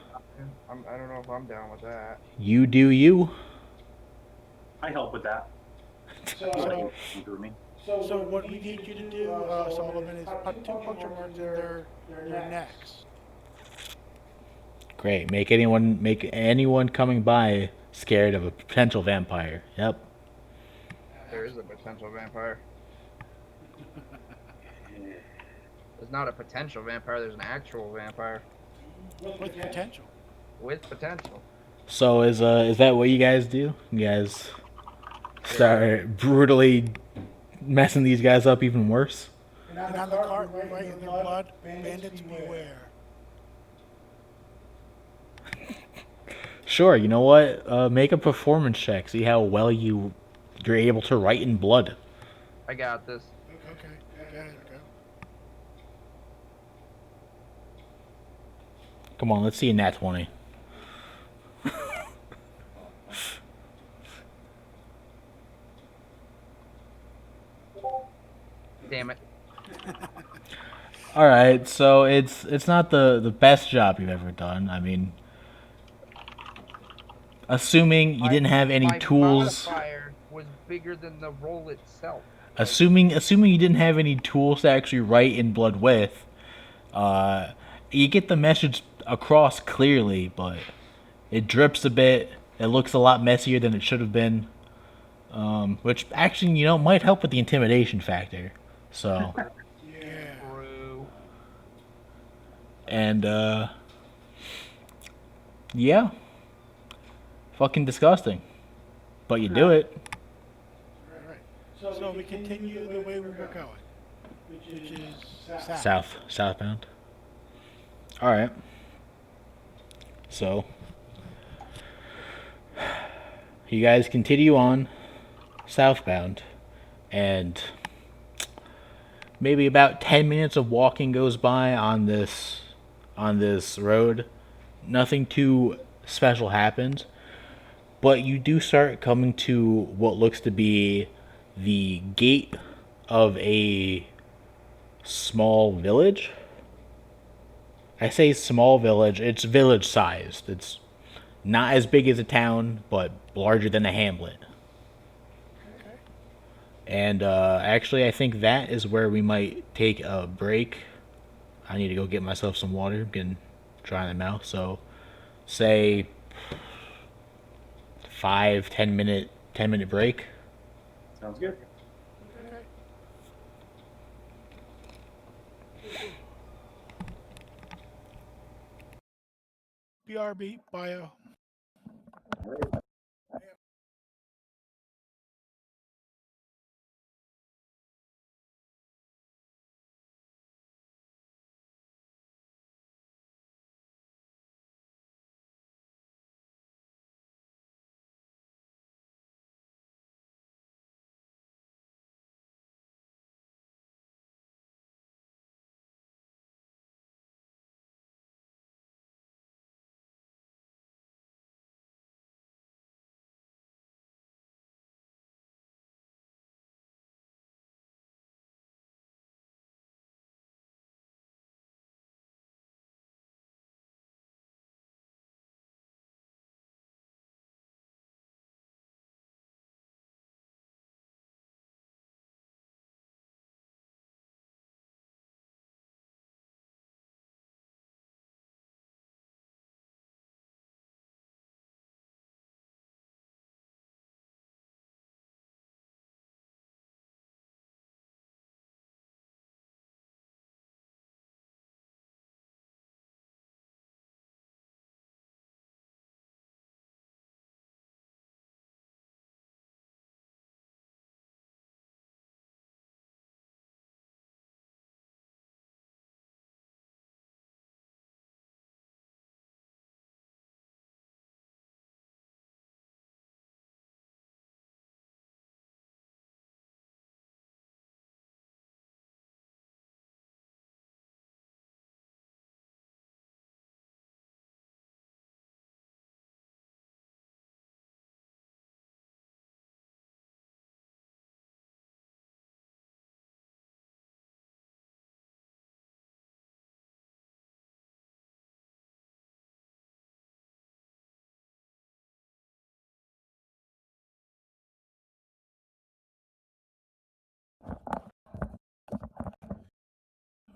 I don't know if I'm down with that. you do you. I help with that. So, You do me. so what we need you to do, Solomon, is put 2 puncture marks in their necks. Great. Make anyone coming by scared of a potential vampire. Yep. There is a potential vampire. There's not a potential vampire, there's an actual vampire. With potential. With potential. So is that what you guys do? You guys start brutally messing these guys up even worse? And on the cart, right in their blood, bandits beware. Sure. You know what? Make a performance check. See how well you're able to write in blood. I got this. Okay, there we go. Come on, let's see a nat 20. Damn it. All right, so it's not the best job you've ever done. I mean, assuming you didn't have any My tools, modifier was bigger than the roll itself. assuming you didn't have any tools to actually write in blood with, you get the message across clearly, but it drips a bit. It looks a lot messier than it should have been, which actually might help with the intimidation factor. So. Yeah. True. And, yeah. Fucking disgusting. But you do it. Right. So we continue the way we were going, which is south. Southbound. Alright. So, you guys continue on southbound, and maybe about 10 minutes of walking goes by on this on this road. Nothing too special happens, but you do start coming to what looks to be the gate of a small village. I say small village, it's village sized. It's not as big as a town, but larger than a hamlet. Okay. And actually, I think that is where we might take a break. I need to go get myself some water. I'm getting dry in the mouth. So, say 5, 10 minute break. Sounds good. Okay. BRB bio. All right.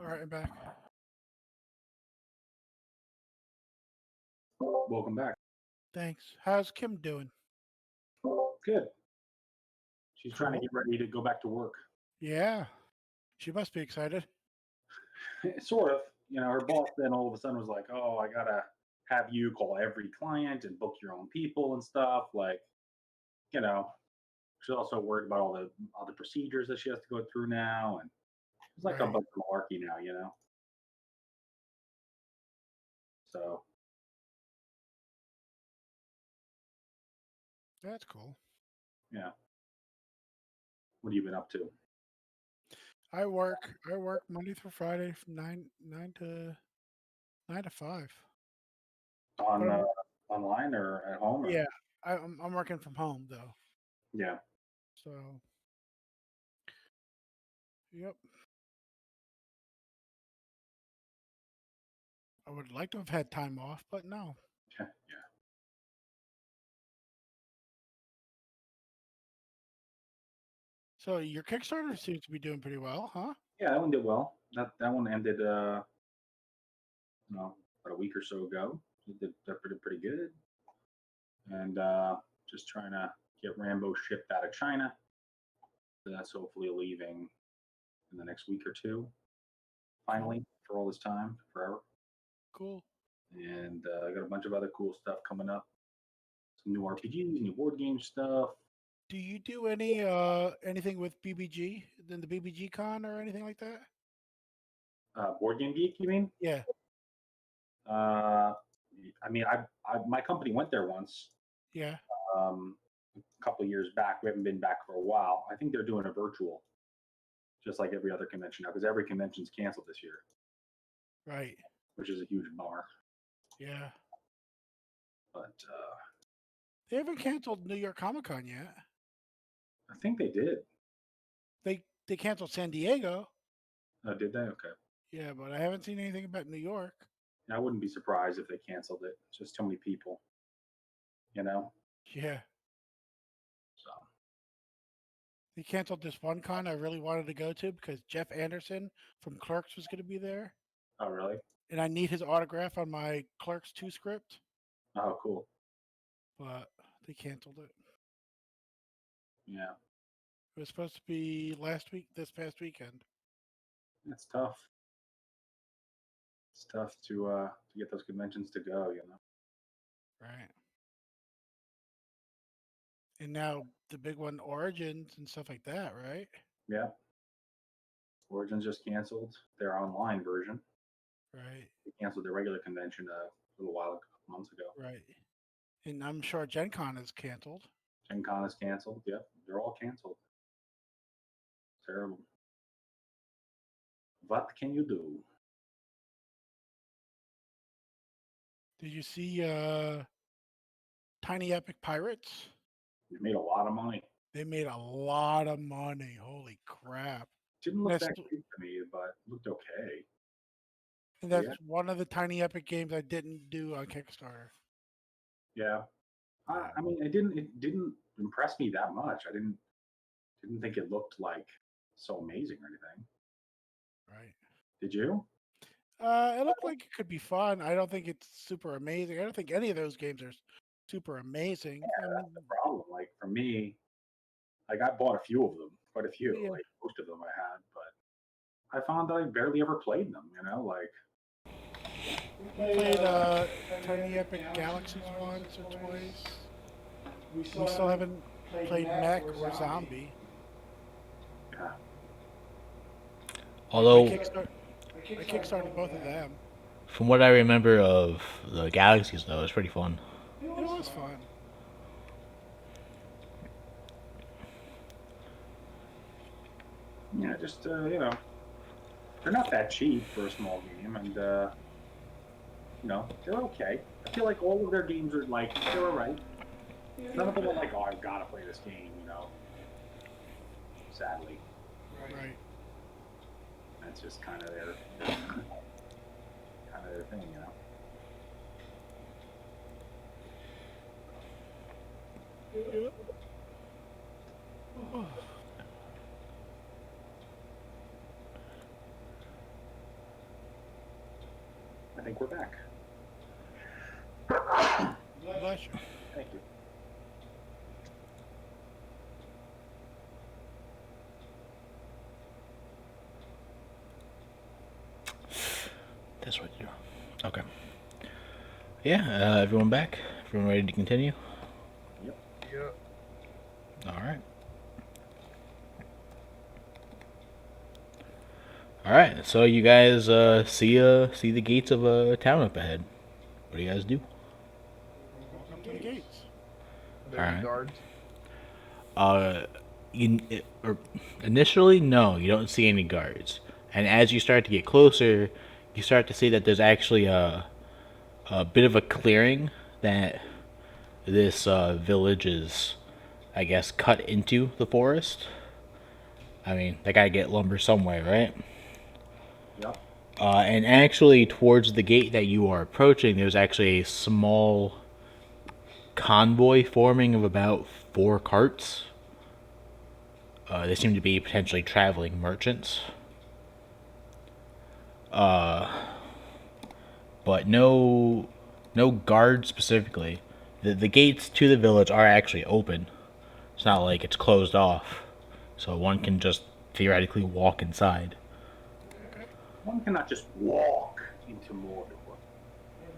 All right, I'm back. Welcome back. Thanks. How's Kim doing? Good. She's trying to Cool. get ready to go back to work. Yeah. She must be excited. Sort of. Her boss then all of a sudden was like, "Oh, I gotta have you call every client and book your own people and stuff." Like, you know, she's also worried about all the procedures that she has to go through now, and it's like a Right. bunch of malarkey now. So That's cool. yeah, what have you been up to I work Monday through Friday from nine to 5. But on I'm online or at home or yeah, I'm working from home though. yeah? So yep. I would like to have had time off, but no. Yeah. So your Kickstarter seems to be doing pretty well, huh? Yeah, that one did well. That one ended about a week or so ago. It did pretty good, and just trying to get Rambo shipped out of China. So that's hopefully leaving in the next week or two. Cool. Finally, for all this time, forever. Cool. And I got a bunch of other cool stuff coming up. Some new RPGs, new board game stuff. Do you do anything with BBG, then the BBG Con or anything like that? Board Game Geek, you mean? Yeah. Uh, I mean, my company went there once, Yeah. um, a couple of years back. We haven't been back for a while. I think they're doing a virtual, just like every other convention now, because every convention's canceled this year. Right. which is a huge bummer. Yeah. But They haven't canceled New York Comic Con yet. I think they did. They canceled San Diego. Oh, did they? Okay. Yeah, but I haven't seen anything about New York. I wouldn't be surprised if they canceled it. It's just too many people, you know. Yeah. So They canceled this one con I really wanted to go to because Jeff Anderson from Clerks was going to be there. oh really? And I need his autograph on my Clerks 2 script, Oh cool. but they canceled it. Yeah, It was supposed to be this past weekend. it's tough. It's tough to get those conventions to go, you know. Right. And now the big one, Origins and stuff like that, right? Yeah. Origins just canceled their online version. Right. They canceled their regular convention a couple months ago. Right. And I'm sure Gen Con is canceled. Gen Con is canceled. Yep, they're all canceled. Terrible. What can you do? Did you see Tiny Epic Pirates? We made a lot of money. They made a lot of money. Holy crap. Didn't look That's that the- great to me, but looked okay. And that's Yeah. one of the Tiny Epic games I didn't do on Kickstarter. Yeah. I mean, it didn't impress me that much. I didn't think it looked like so amazing or anything. Right. Did you? It looked like it could be fun. I don't think it's super amazing. I don't think any of those games are super amazing. I That's mean, the problem. Like for me, like I bought a few of them, quite a few. Yeah. Like most of them I had, but I found that I barely ever played them. You know, like played Tiny Epic Galaxies once or twice. We still haven't played Mech or Zombie. yeah, Although, I kickstarted both of them. from what I remember of the Galaxies, though, it's pretty fun. It was fun. yeah, just you know, they're not that cheap for a small game, and you know, they're okay. I feel like all of their games are like they're alright. None of them are like, oh, I've got to play this game, you know. Sadly, Right. that's just kind of their thing, you know. Yep. Oh, I think we're back. bless you. Thank you. That's what you do. Okay. Yeah, everyone back? Everyone ready to continue? Yep. Yeah. Alright. Alright, so you guys see the gates of a town up ahead. What do you guys do? Welcome to the gates. There Alright. guards. Initially, no, you don't see any guards. And as you start to get closer, you start to see that there's actually a bit of a clearing that this village is, I guess, cut into the forest. I mean, they gotta get lumber somewhere, right? Yep. And actually, towards the gate that you are approaching, there's actually a small convoy forming of about 4 carts. They seem to be potentially traveling merchants. But no guards specifically. The gates to the village are actually open. It's not like it's closed off, so one can just theoretically walk inside. One cannot just walk into Mordor.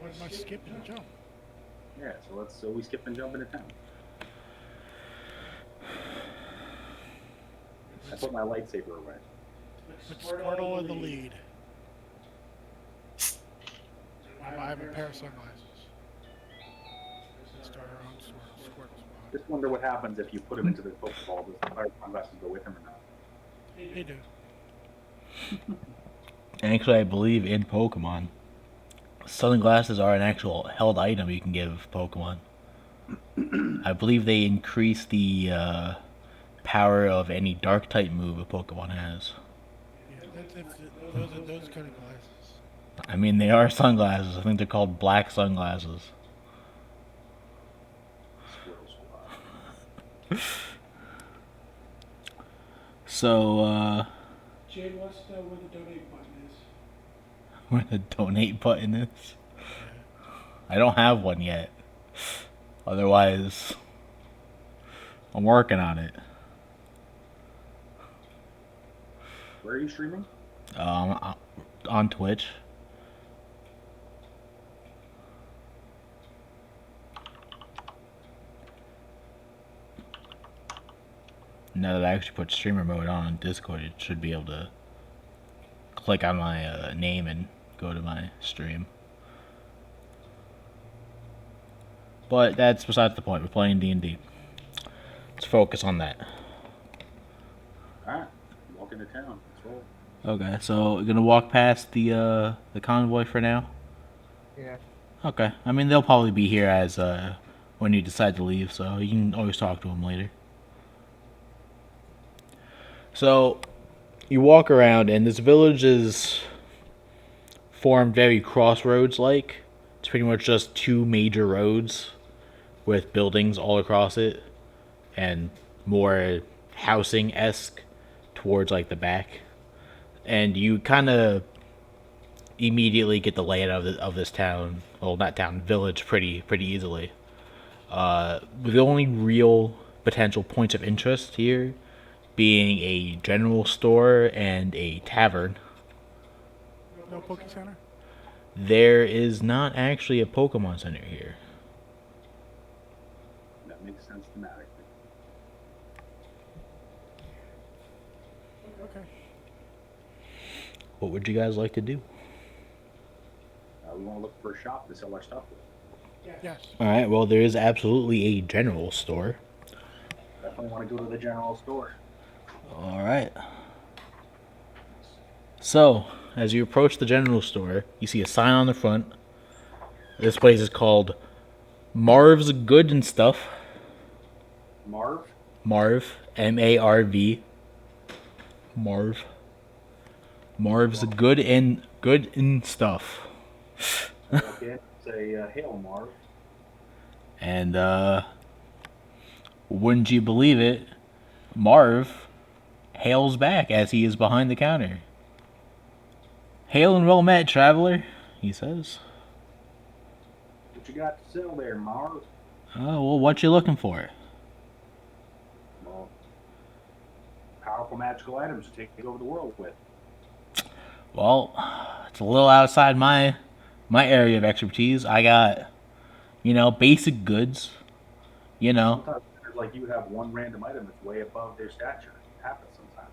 What must skip and jump? Yeah, so we skip and jump into town. I put my lightsaber away. Put Squirtle in the lead. I have a pair of sunglasses. Let's start our own Squirtle squad. Just wonder what happens if you put him into the Pokeball. Does the fire sunglasses go with him or not? They do. Actually, I believe in Pokemon, Sunglasses are an actual held item you can give Pokemon. I believe they increase the power of any dark type move a Pokemon has. Yeah, those kind of glasses. I mean, they are sunglasses. I think they're called black sunglasses. Squirrel Squad. So, Jade wants to know where the donate button is. where the donate button is? Yeah. I don't have one yet. Otherwise, I'm working on it. Where are you streaming? On Twitch. Now that I actually put streamer mode on Discord, it should be able to click on my name and go to my stream. But that's besides the point. We're playing D&D. Let's focus on that. Alright, walk into town. Let's roll. Okay, so we're gonna walk past the convoy for now. Yeah. Okay, I mean they'll probably be here as when you decide to leave, so you can always talk to them later. So you walk around, and this village is formed very crossroads like. It's pretty much just two major roads with buildings all across it, and more housing esque towards like the back. And you kind of immediately get the layout of this town, well, not town, village, pretty easily. The only real potential points of interest here being a general store and a tavern. No Poke Center? There is not actually a Pokemon Center here. That makes sense thematically. Okay. What would you guys like to do? We want to look for a shop to sell our stuff with. Yes. Alright, well, there is absolutely a general store. Definitely want to go to the general store. Alright. So, as you approach the general store, you see a sign on the front. This place is called Marv's Good and Stuff. Marv? Marv. M-A-R-V. Marv. Marv's Good and Stuff. Okay, say, hail, Marv. And, wouldn't you believe it, Marv hails back as he is behind the counter. "Hail and well met, traveler," he says. What you got to sell there, Marv? "Oh, well, what you looking for?" Well, powerful magical items to take over the world with. "Well, it's a little outside my area of expertise. I got, basic goods, Sometimes it's like you have one random item that's way above their stature. It happens sometimes.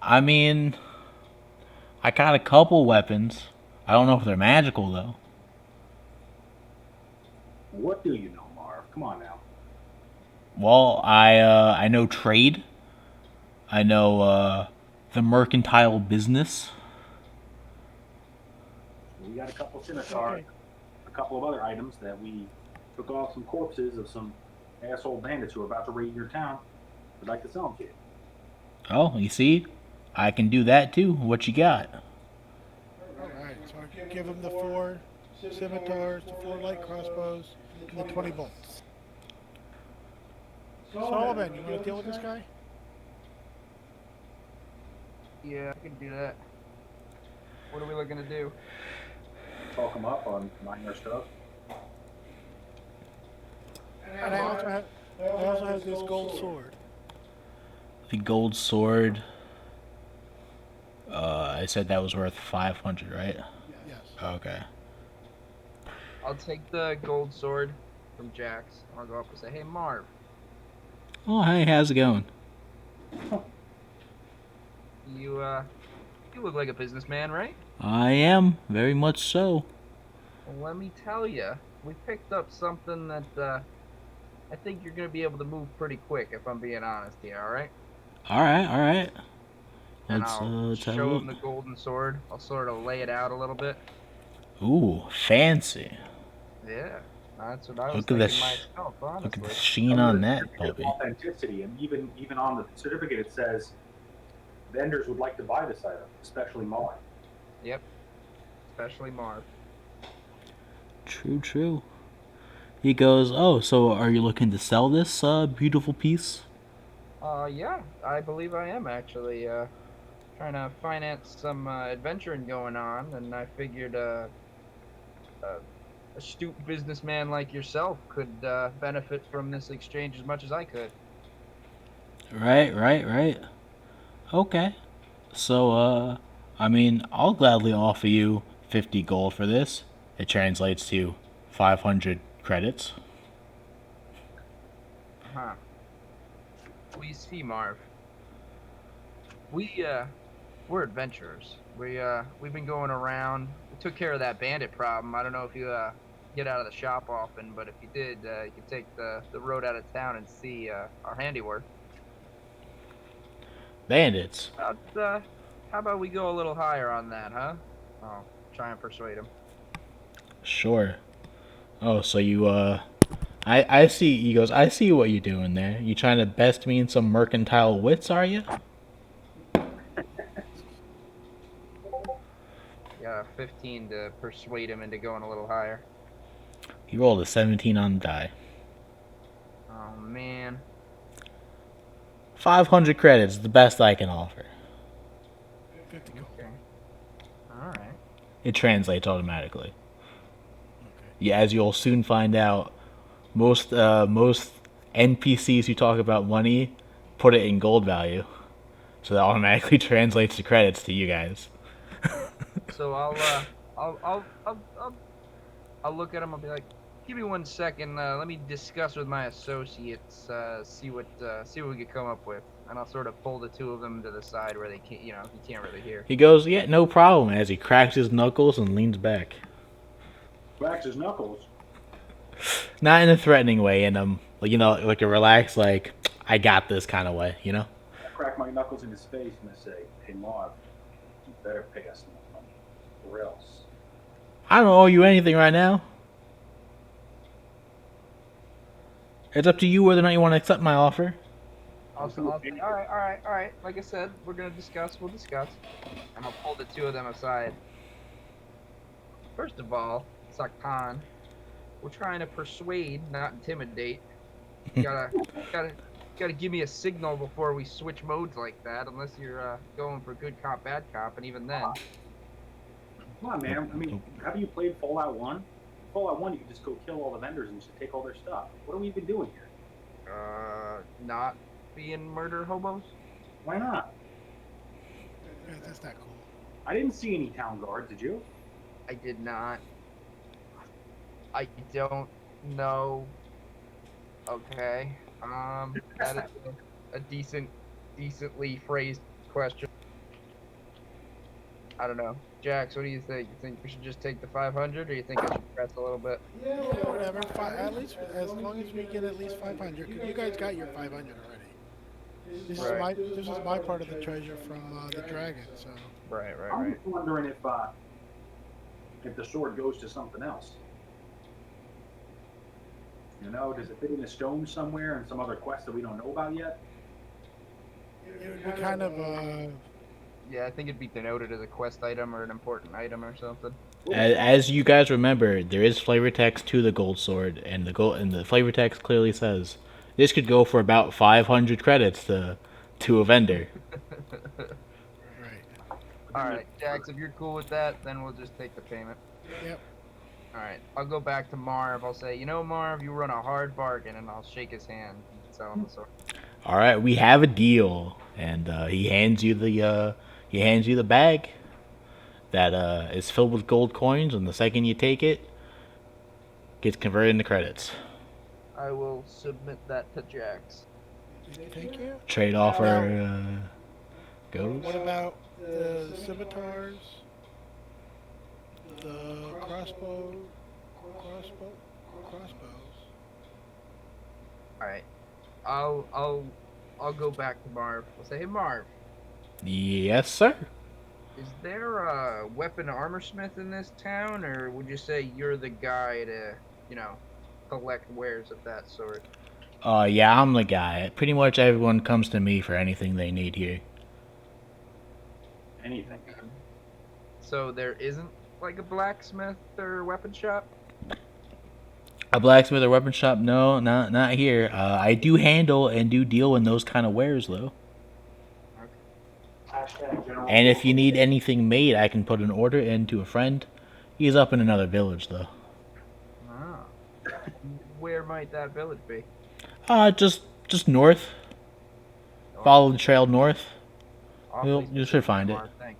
I mean, I got a couple weapons. I don't know if they're magical, though." What do you know, Marv? Come on now. "Well, I know trade. I know, the mercantile business." We got a couple scimitars, a couple of other items that we took off some corpses of some asshole bandits who are about to raid your town. We'd like to sell them to you. "Oh, you see? I can do that, too. What you got?" Alright, so I can give him the 4 scimitars, the 4 light crossbows, and the 20 bolts. Sullivan, you want to deal with this guy? Yeah, I can do that. What are we looking to do? Talk them up on minor stuff. And I also have this gold sword. The gold sword. I said that was worth 500, right? Yes. Okay. I'll take the gold sword from Jax. I'll go up and say, "Hey, Marv, Oh, hey, how's it going? you look like a businessman, right? I am, very much so. Well, let me tell you, we picked up something that I think you're gonna be able to move pretty quick. If I'm being honest here, all right?" Alright. And Let's I'll have a show him the look. golden sword. I'll sort of lay it out a little bit. Ooh, fancy. Yeah, that's what I was Look at the thinking sh- myself, look at the honestly. sheen On on the that certificate of puppy. authenticity, and even on the certificate, it says vendors would like to buy this item, especially mine. Yep, especially Marv. True, true. He goes, "Oh, so are you looking to sell this beautiful piece?" Yeah, I believe I am actually. Trying to finance some adventuring going on, and I figured a astute businessman like yourself could benefit from this exchange as much as I could. Right, right, right. Okay. So, I mean, I'll gladly offer you 50 gold for this. It translates to 500 credits. Huh. Well, you see, Marv, we we're adventurers. We've been going around. We took care of that bandit problem. I don't know if you get out of the shop often, but if you did, you could take the road out of town and see our handiwork. Bandits. How about we go a little higher on that, huh? I'll try and persuade him. Sure. Oh, so you, I see, he goes, I see what you're doing there. You trying to best me in some mercantile wits, are you? Yeah, 15 to persuade him into going a little higher. He rolled a 17 on the die. Oh man. 500 credits, the best I can offer. 50 gold. Okay. All right. It translates automatically. Okay. Yeah, as you'll soon find out, most NPCs who talk about money put it in gold value, so that automatically translates the credits to you guys. So I'll look at him. I'll be like, give me 1 second. Let me discuss with my associates. See what we can come up with. And I'll sort of pull the two of them to the side where they can't, he can't really hear. He goes, "Yeah, no problem," as he cracks his knuckles and leans back, Cracks his knuckles. not in a threatening way, in like a relaxed, like I got this kind of way, you know. I crack my knuckles in his face and I say, "Hey, Marv, you better pay us more money, or else." I don't owe you anything right now. It's up to you whether or not you want to accept my offer. I'll say, all right, all right. Like I said, we're gonna discuss. We'll discuss. And I'll pull the two of them aside. First of all, Sakhan, we're trying to persuade, not intimidate. You gotta, gotta give me a signal before we switch modes like that. Unless you're going for good cop, bad cop, and even then, Come on, man. I mean, haven't you played Fallout 1? Fallout 1, you can just go kill all the vendors and just take all their stuff. What are we even doing here? not being murder hobos. Why not? Yeah, that's not cool. I didn't see any town guards, did you? I did not. I don't know. Okay. That is a decently phrased question. I don't know. Jax, what do you think? You think we should just take the 500, or you think I should press a little bit? Yeah, whatever. At least, as long as we get at least 500, because you guys got your 500 already. This is my part of the treasure from the dragon. So Right. I'm just wondering if the sword goes to something else. You know, does it fit in a stone somewhere in some other quest that we don't know about yet? it would be kind of Yeah, I think it'd be denoted as a quest item or an important item or something. As you guys remember, there is flavor text to the gold sword, and the flavor text clearly says this could go for about 500 credits to a vendor. right. All right, Jax, if you're cool with that, then we'll just take the payment. Yep. All right, I'll go back to Marv. I'll say, Marv, you run a hard bargain, and I'll shake his hand and sell him the sword. All right, we have a deal, and he hands you the bag that is filled with gold coins, and the second you take it, gets converted into credits. I will submit that to Jax. Thank you. Trade offer goes. What about the scimitars? The crossbows? All right, I'll go back to Marv. I'll say, hey, Marv, Yes, sir. Is there a weapon armor smith in this town, or would you say you're the guy to, you know, collect wares of that sort? Yeah, I'm the guy. Pretty much everyone comes to me for anything they need here. Anything. So there isn't like a blacksmith or weapon shop? A blacksmith or weapon shop? No, not here. I do handle and do deal in those kind of wares though. Hashtag general. And if you need anything made, I can put an order in to a friend. He's up in another village though. Ah. Where might that village be? Just north. Follow the trail north. Awfully You should find it. Marv, thanks.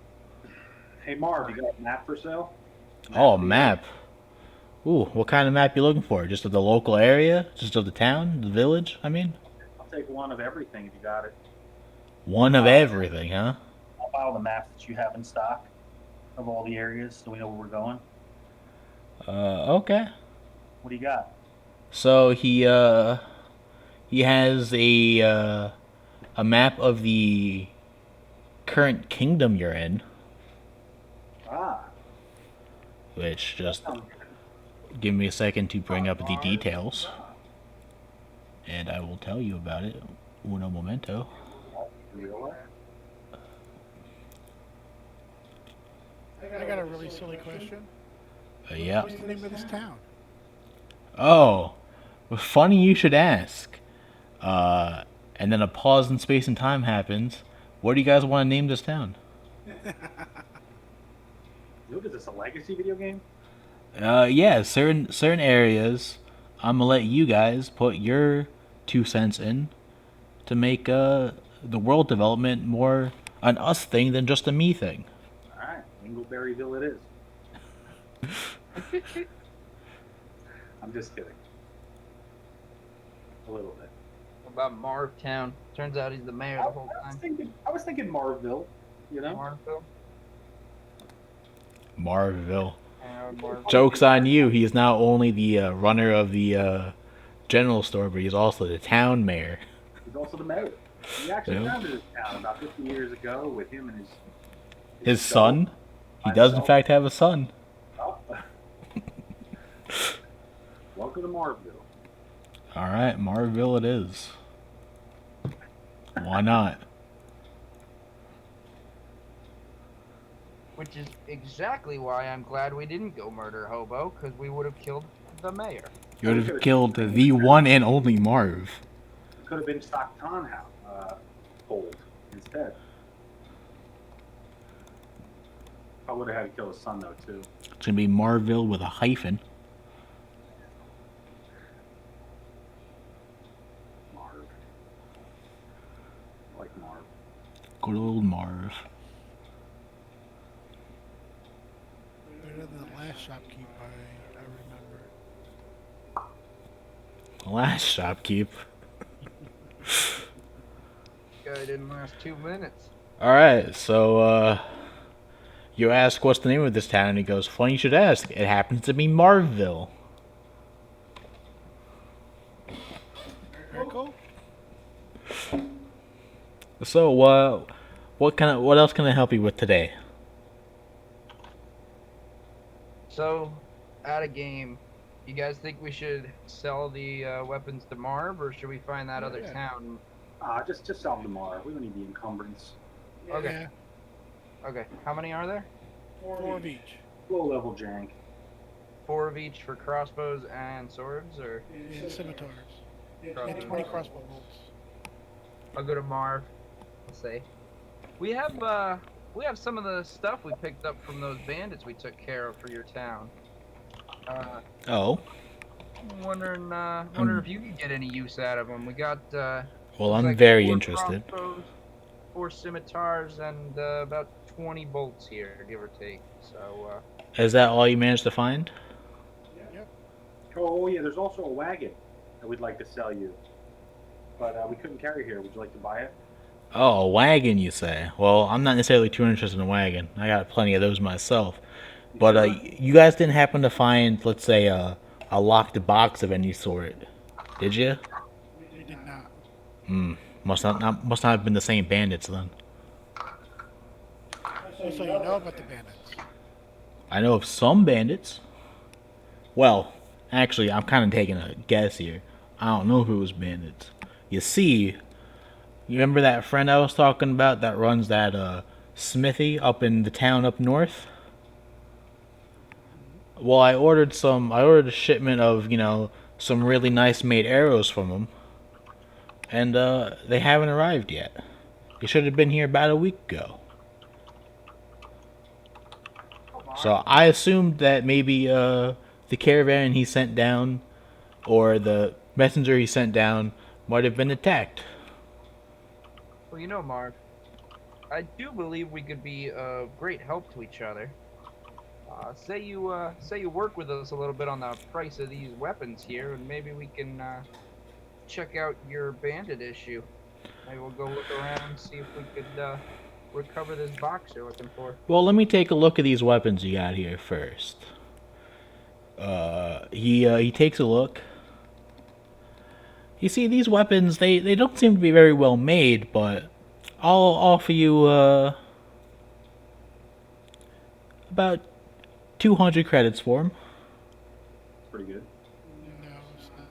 Hey Marv, you got a map for sale? Oh, a map. Ooh, what kind of map you looking for? Just of the local area? Just of the town? The village, I mean? I'll take one of everything if you got it. One of everything, huh? I'll file the maps that you have in stock of all the areas so we know where we're going. Okay. What do you got? So he has a map of the current kingdom you're in, Ah, which just sounds give me a second to bring up the details, and I will tell you about it. Uno momento. real. I got a really silly question. Yeah. What's the name of this town? Oh, funny you should ask. And then a pause in space and time happens. What do you guys want to name this town? What is this, a legacy video game? Yeah, certain areas. I'm gonna let you guys put your 2 cents in to make the world development more an us thing than just a me thing. Alright, Wingleberryville it is. I'm just kidding. A little bit. What about Marv Town? Turns out he's the mayor the whole time. I was thinking Marville, you know? Marville? Marville. Marv. Joke's on you. He is not only the runner of the general store, but he's also the town mayor. He's also the mayor. He actually Yeah. founded this town about 50 years ago with him and His son? He does in fact have a son. Oh. Welcome to Marville. Alright, Marville it is. Why not? Which is exactly why I'm glad we didn't go murder Hobo, because we would have killed the mayor. You would have killed the one and only Marv. Could have been Stockton hold instead. I would have had to kill his son though too. It's gonna be Marville with a hyphen. Marv. I like Marv. Good old Marv. Better than the last shopkeep I remember. Last shopkeep. Guy didn't last 2 minutes. Alright, so, you ask what's the name of this town, and he goes, funny you should ask. It happens to be Marville. Very cool. So, what else can I help you with today? So, out of game, you guys think we should sell the weapons to Marv, or should we find that other Yeah. town? Just sell them tomorrow. We don't need the encumbrance. Okay. Okay, how many are there? 4 of each. Low level jank. 4 of each for crossbows and swords, or And scimitars. And crossbows? 20 crossbow bolts. I'll go to Marv. Let's see. We have some of the stuff we picked up from those bandits we took care of for your town. Oh, Wondering if you could get any use out of them. We got well, looks I'm like very 4 interested. crossbows, 4 scimitars, and about 20 bolts here, give or take. So Is that all you managed to find? Yep. Oh yeah, there's also a wagon that we'd like to sell you, but we couldn't carry here. Would you like to buy it? Oh, a wagon, you say? Well, I'm not necessarily too interested in a wagon. I got plenty of those myself. But you guys didn't happen to find, let's say, a locked box of any sort, did you? We did not. Must not have been the same bandits then. So you know about the bandits. I know of some bandits. Well, actually, I'm kind of taking a guess here. I don't know if it was bandits. You see, you remember that friend I was talking about that runs that smithy up in the town up north? Well, I ordered some. I ordered a shipment of some really nice made arrows from him, and they haven't arrived yet. They should have been here about a week ago. So I assumed that maybe the caravan he sent down, or the messenger he sent down, might have been attacked. Well, you know, Marv, I do believe we could be of great help to each other. Say you work with us a little bit on the price of these weapons here, and maybe we can check out your bandit issue. Maybe we'll go look around and see if we could recover this box you're looking for. Well, let me take a look at these weapons you got here first. He takes a look. You see, these weapons they don't seem to be very well made, but I'll offer you about 200 credits for them. Pretty good. No, it's not.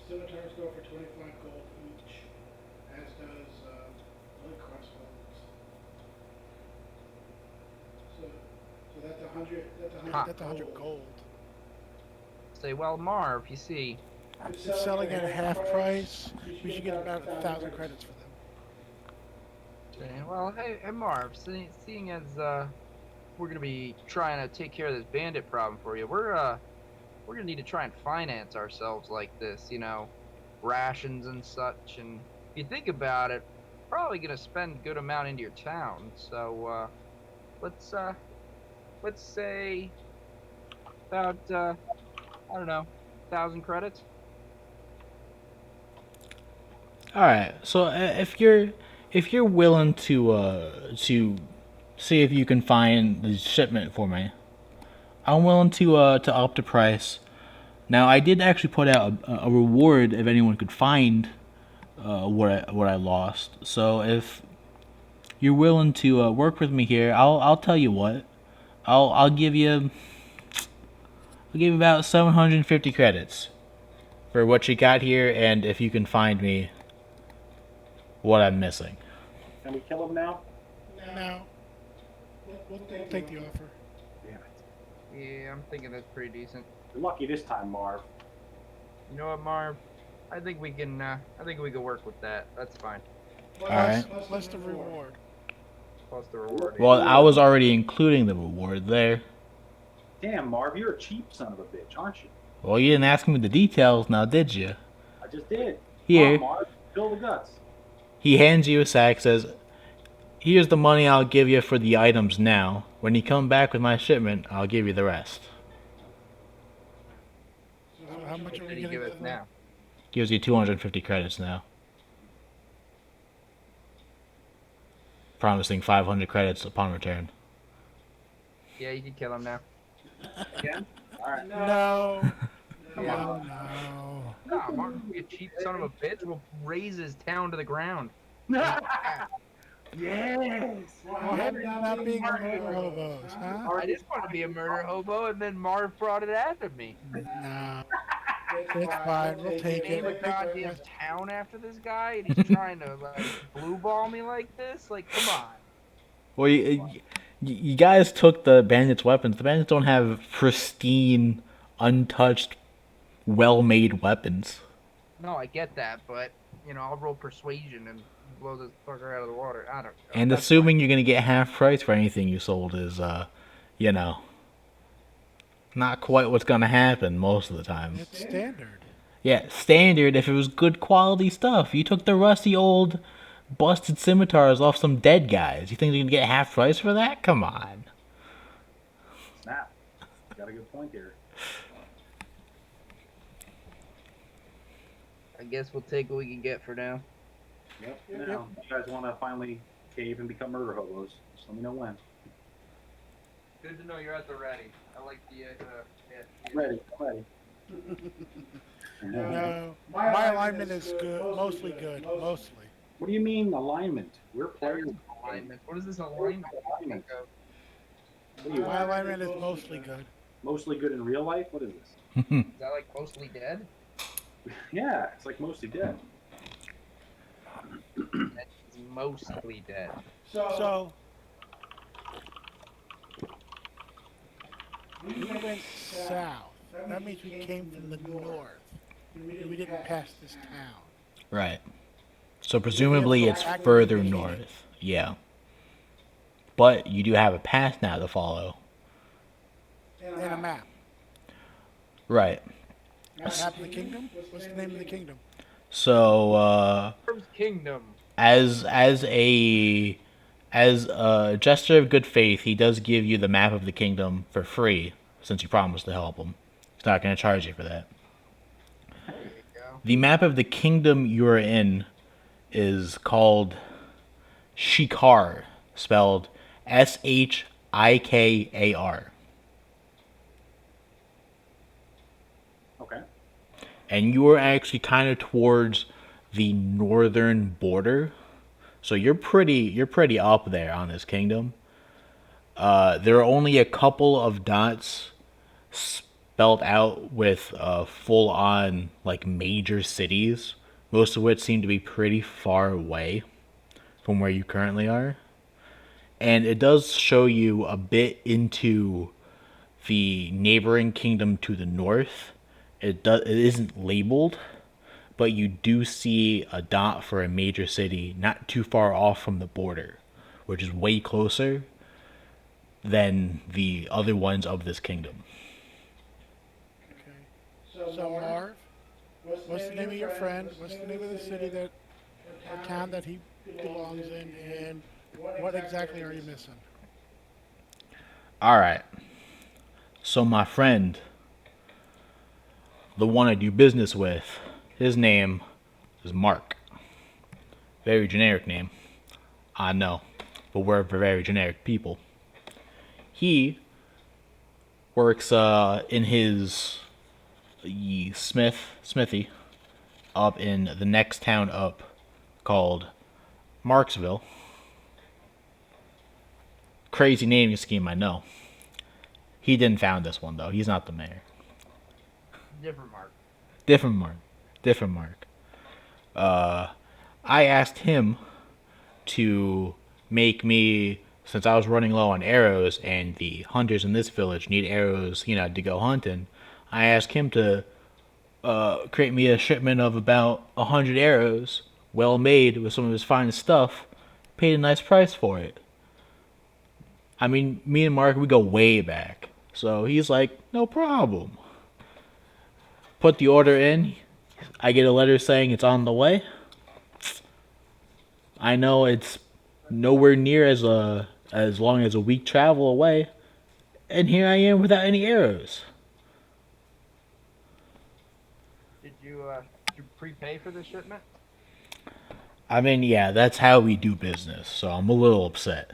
Scimitars go for 25 gold each, as does light crossbows. So that's 100. That's 100 gold. Say, well, Marv, you see, It's selling at half price. We should get about 1,000 credits for them. well, hey, Marv, seeing as we're gonna be trying to take care of this bandit problem for you, we're gonna need to try and finance ourselves like this, rations and such. And if you think about it, probably gonna spend a good amount into your town. So let's say about I don't know, 1,000 credits. All right. So if you're willing to see if you can find the shipment for me, I'm willing to up the price. Now I did actually put out a reward if anyone could find what I lost. So if you're willing to work with me here, I'll tell you what. I'll give you about 750 credits for what you got here, and if you can find me what I'm missing. Can we kill him now? No. We'll take the offer. Damn it. Yeah, I'm thinking that's pretty decent. You're lucky this time, Marv. You know what, Marv? I think we can work with that. That's fine. Alright. Plus the reward. Plus the reward. Well, I was already including the reward there. Damn, Marv, you're a cheap son of a bitch, aren't you? Well, you didn't ask me the details, now did you? I just did. Here. Come on, Marv, fill the guts. He hands you a sack, says, "Here's the money I'll give you for the items now. When you come back with my shipment, I'll give you the rest." So how much are What we did he gonna give us get now? Gives you 250 credits now. Promising 500 credits upon return. Yeah, you can kill him now. Again? All right. No. Come Yeah. on. No. Nah, Martin will be a cheap son of a bitch. We'll raise his town to the ground. Yes. Well, how about not being murder hobos, huh? I just want to be a murder hobo, and then Marv brought it after me. No. It's fine. We'll take Name a it. goddamn town after this guy, and he's trying to like blue ball me like this. Like, come on. Well, you guys took the bandits' weapons. The bandits don't have pristine, untouched, well-made weapons. No, I get that, but I'll roll persuasion and blow this fucker out of the water. I don't know. And That's assuming you're gonna get half price for anything you sold is, not quite what's gonna happen most of the time. It's standard. Yeah, standard if it was good quality stuff. You took the rusty old busted scimitars off some dead guys. You think you're gonna get half price for that? Come on. Snap. Got a good point there. I guess we'll take what we can get for now. Yep. Now, you guys want to finally cave and become murder hobos? Just let me know when. Good to know you're at the ready. I like the Ready. No. My alignment is good. Mostly good. Mostly. What do you mean alignment? We're players alignment. What is this alignment? you think of? What do you My alignment is mostly good. mostly good in real life? What is this? Is that like mostly dead? Yeah, it's like mostly dead. It's mostly dead. So we went south. That means we came from the north. We didn't pass this town. Right. So presumably it's further north. Yeah. But you do have a path now to follow. And a map. Right. Map of the kingdom? What's the name of the kingdom? So First Kingdom. as a gesture of good faith, he does give you the map of the kingdom for free, since you promised to help him. He's not going to charge you for that. There you go. The map of the kingdom you're in is called Shikar, spelled Shikar. Okay. And you are actually kind of towards the northern border. So you're pretty up there on this kingdom. There are only a couple of dots spelled out with full on like major cities, most of which seem to be pretty far away from where you currently are. And it does show you a bit into the neighboring kingdom to the north. It isn't labeled, but you do see a dot for a major city not too far off from the border, which is way closer than the other ones of this kingdom. Okay. So Marv, what's the name of your friend? What's the name of the city that, or town that he belongs in? And what exactly are you missing? All right. So my friend, the one I do business with, his name is Mark. Very generic name. I know, but we're very generic people. He works in his smithy up in the next town up called Marksville. Crazy naming scheme, I know. He didn't found this one though. He's not the mayor. Different Mark. Different Mark. Different Mark. I asked him to make me, since I was running low on arrows and the hunters in this village need arrows, to go hunting. I asked him to create me a shipment of about 100 arrows, well made with some of his finest stuff. Paid a nice price for it. I mean, me and Mark, we go way back. So he's like, no problem. Put the order in. I get a letter saying it's on the way. I know it's nowhere near as long as a week travel away, and here I am without any arrows. Did you prepay for this shipment? I mean, yeah, that's how we do business, so I'm a little upset.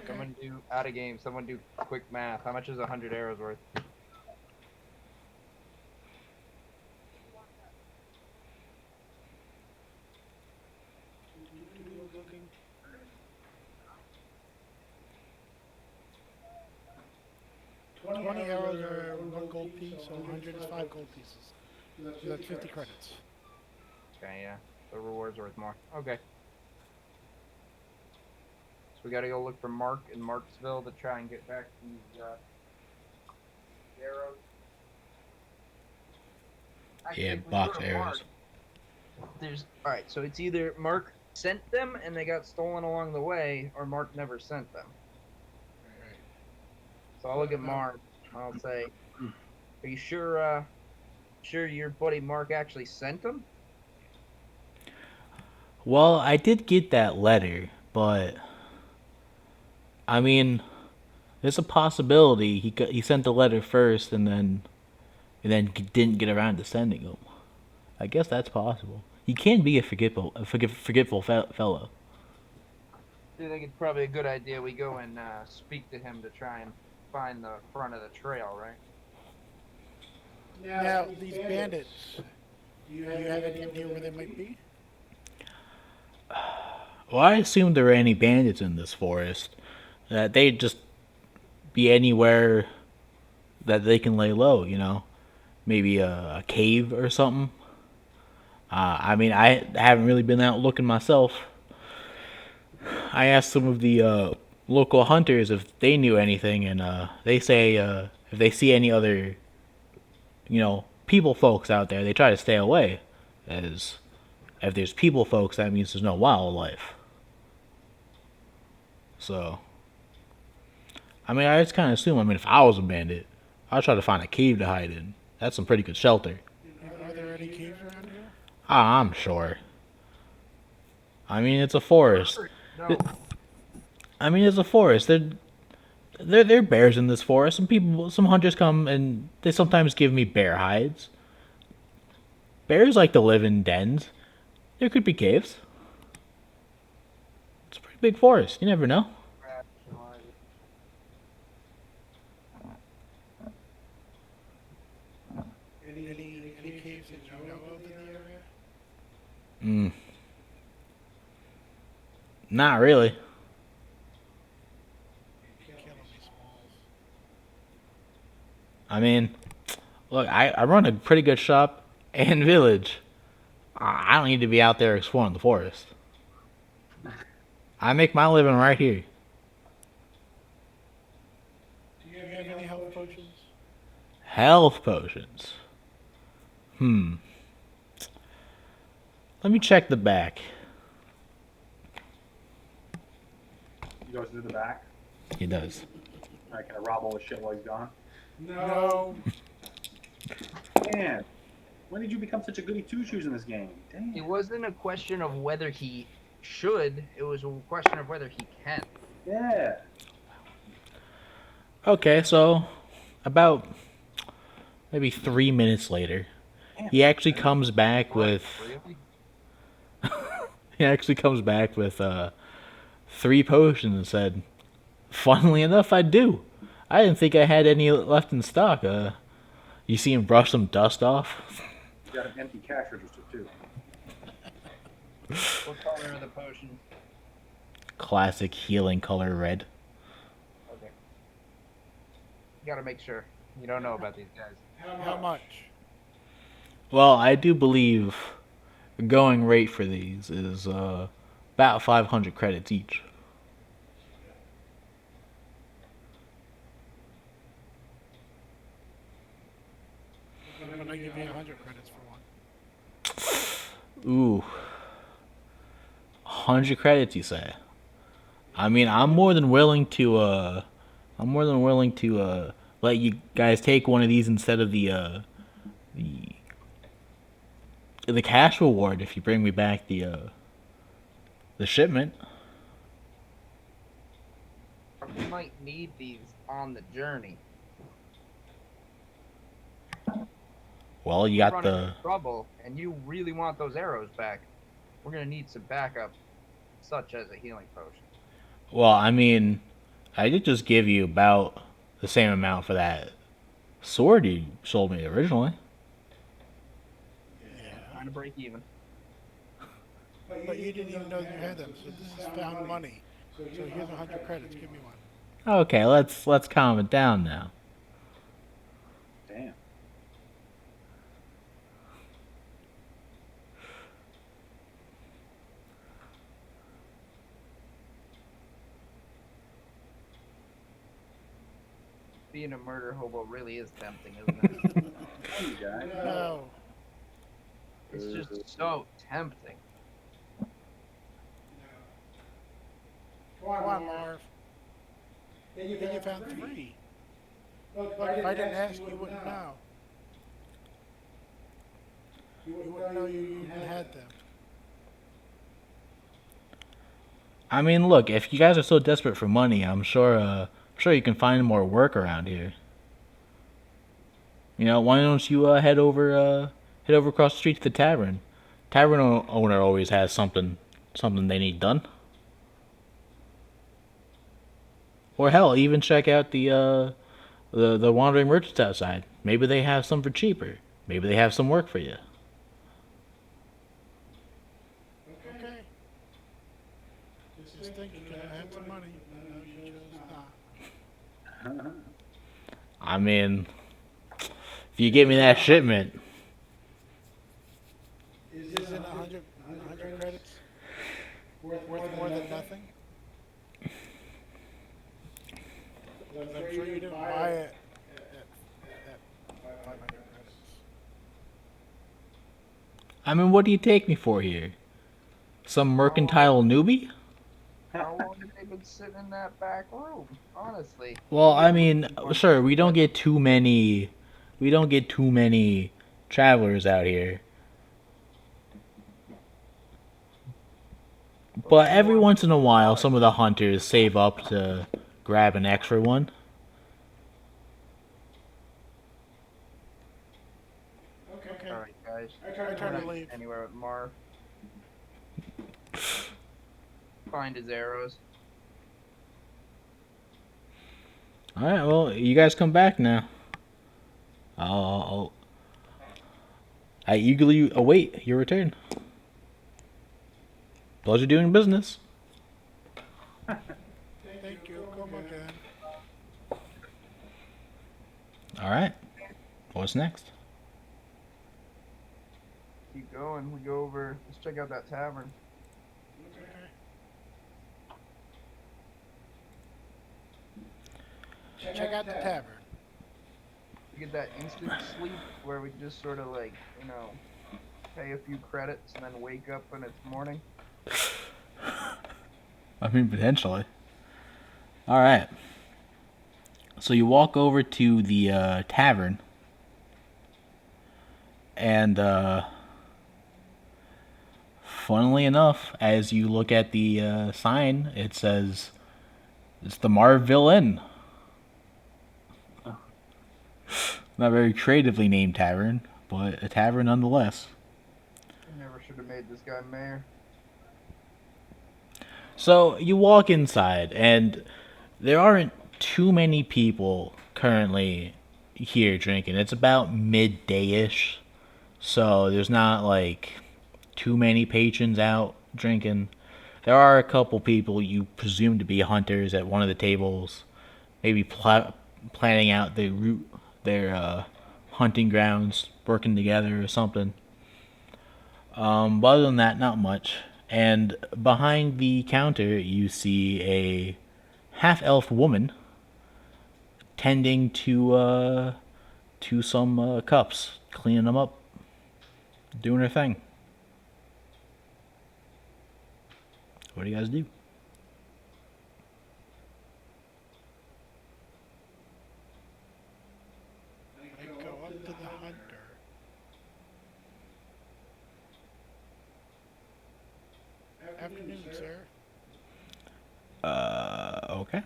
Someone do out of game. Someone do quick math. How much is 100 arrows worth? Twenty arrows are 1 gold piece, so 100 is 5 gold pieces. So that's 50 credits. Okay, yeah. The reward's worth more. Okay. So we gotta go look for Mark in Marksville to try and get back these arrows. Actually, Yeah, if we box go to arrows. Mark, alright, so it's either Mark sent them and they got stolen along the way, or Mark never sent them. So I'll look at Mark. I'll say, "Are you sure your buddy Mark actually sent them?" Well, I did get that letter, but I mean, there's a possibility he sent the letter first and then didn't get around to sending them. I guess that's possible. He can be a forgetful fellow. I think it's probably a good idea we go and speak to him to try and find the front of the trail, right? Now, these bandits, do you have any idea where they might be? Well, I assumed there were any bandits in this forest. That they'd just be anywhere that they can lay low, you know? Maybe a cave or something. I mean, I haven't really been out looking myself. I asked some of the local hunters if they knew anything, and they say if they see any other, people folks out there, they try to stay away. As if there's people folks, that means there's no wildlife. So, I mean, I just kind of assume. I mean, if I was a bandit, I'd try to find a cave to hide in. That's some pretty good shelter. Are there any caves around here? I'm sure. I mean, it's a forest. No. I mean, it's a forest. There are bears in this forest. Some hunters come and they sometimes give me bear hides. Bears like to live in dens. There could be caves. It's a pretty big forest. You never know. Any caves that you know of in the area? Mm, not really. Killing me, Smalls. I mean, look, I run a pretty good shop and village. I don't need to be out there exploring the forest. I make my living right here. Do you have any health potions? Health potions. Let me check the back. He goes into the back. He does. All right, can I rob all the shit while he's gone? No. Man, when did you become such a goody two-shoes in this game? It Damn. wasn't a question of whether he should. It was a question of whether he can. Yeah. Okay, so about maybe 3 minutes later, he actually comes back with. Really? He actually comes back with 3 potions and said, "Funnily enough, I do. I didn't think I had any left in stock. You see him brush some dust off." You got an empty cash register too. What color are the potions? Classic healing color red. Okay. You gotta make sure. You don't know about these guys. How much? Well, I do believe going rate for these is about 500 credits each. I'm gonna give you 100 credits for one. Ooh. 100 credits, you say? I mean, I'm more than willing to let you guys take one of these instead of the cash reward if you bring me back the shipment. We might need these on the journey. Well, you got Running the into trouble, and you really want those arrows back. We're gonna need some backup, such as a healing potion. well, I mean, I did just give you about the same amount for that sword you sold me originally. Trying to break even. But you didn't even know you had them, so this is found money. So here's 100 credits. Give me one. Okay, let's calm it down now. Damn. Being a murder hobo really is tempting, isn't it? Hey, you guys. No. It's just so tempting. Come on, Marv. Then you found 3. Look, if I didn't ask, you wouldn't know. You wouldn't know you even had them. I mean, look, if you guys are so desperate for money, I'm sure you can find more work around here. You know, why don't you head over across the street to the tavern? Owner always has something they need done. Or hell, even check out the wandering merchants outside. Maybe they have some for cheaper. Maybe they have some work for you. Okay. some money. No, you chose not. I mean, if you give me that shipment, Isn't 100 credits worth more than nothing? 'Cause I'm sure you didn't buy it at 500 credits. I mean, what do you take me for here? Some mercantile newbie? How long have they been sitting in that back room? Honestly. Well, I mean, sure, we don't get too many travelers out here. But every once in a while, some of the hunters save up to grab an extra one. Okay. Alright, guys. I turn We're to not leave. anywhere with Marv. Find his arrows. Alright, well, you guys come back now. I'll I eagerly await your return. Pleasure doing business. Thank you. Come again. Alright. What's next? Keep going. We go over. Let's check out that tavern. Okay. Check out the tavern. We get that instant sleep where we just sort of like, pay a few credits and then wake up when it's morning. I mean, potentially. Alright. So you walk over to the tavern. And, funnily enough, as you look at the sign, it says, it's the Marville Inn. Not very creatively named tavern, but a tavern nonetheless. I never should have made this guy mayor. So you walk inside, and there aren't too many people currently here drinking. It's about midday-ish, so there's not like too many patrons out drinking. There are a couple people you presume to be hunters at one of the tables, maybe planning out their hunting grounds, working together or something. But other than that, not much. And behind the counter, you see a half-elf woman tending to some cups, cleaning them up, doing her thing. What do you guys do? I go up to the hunter. Afternoon, sir. Okay.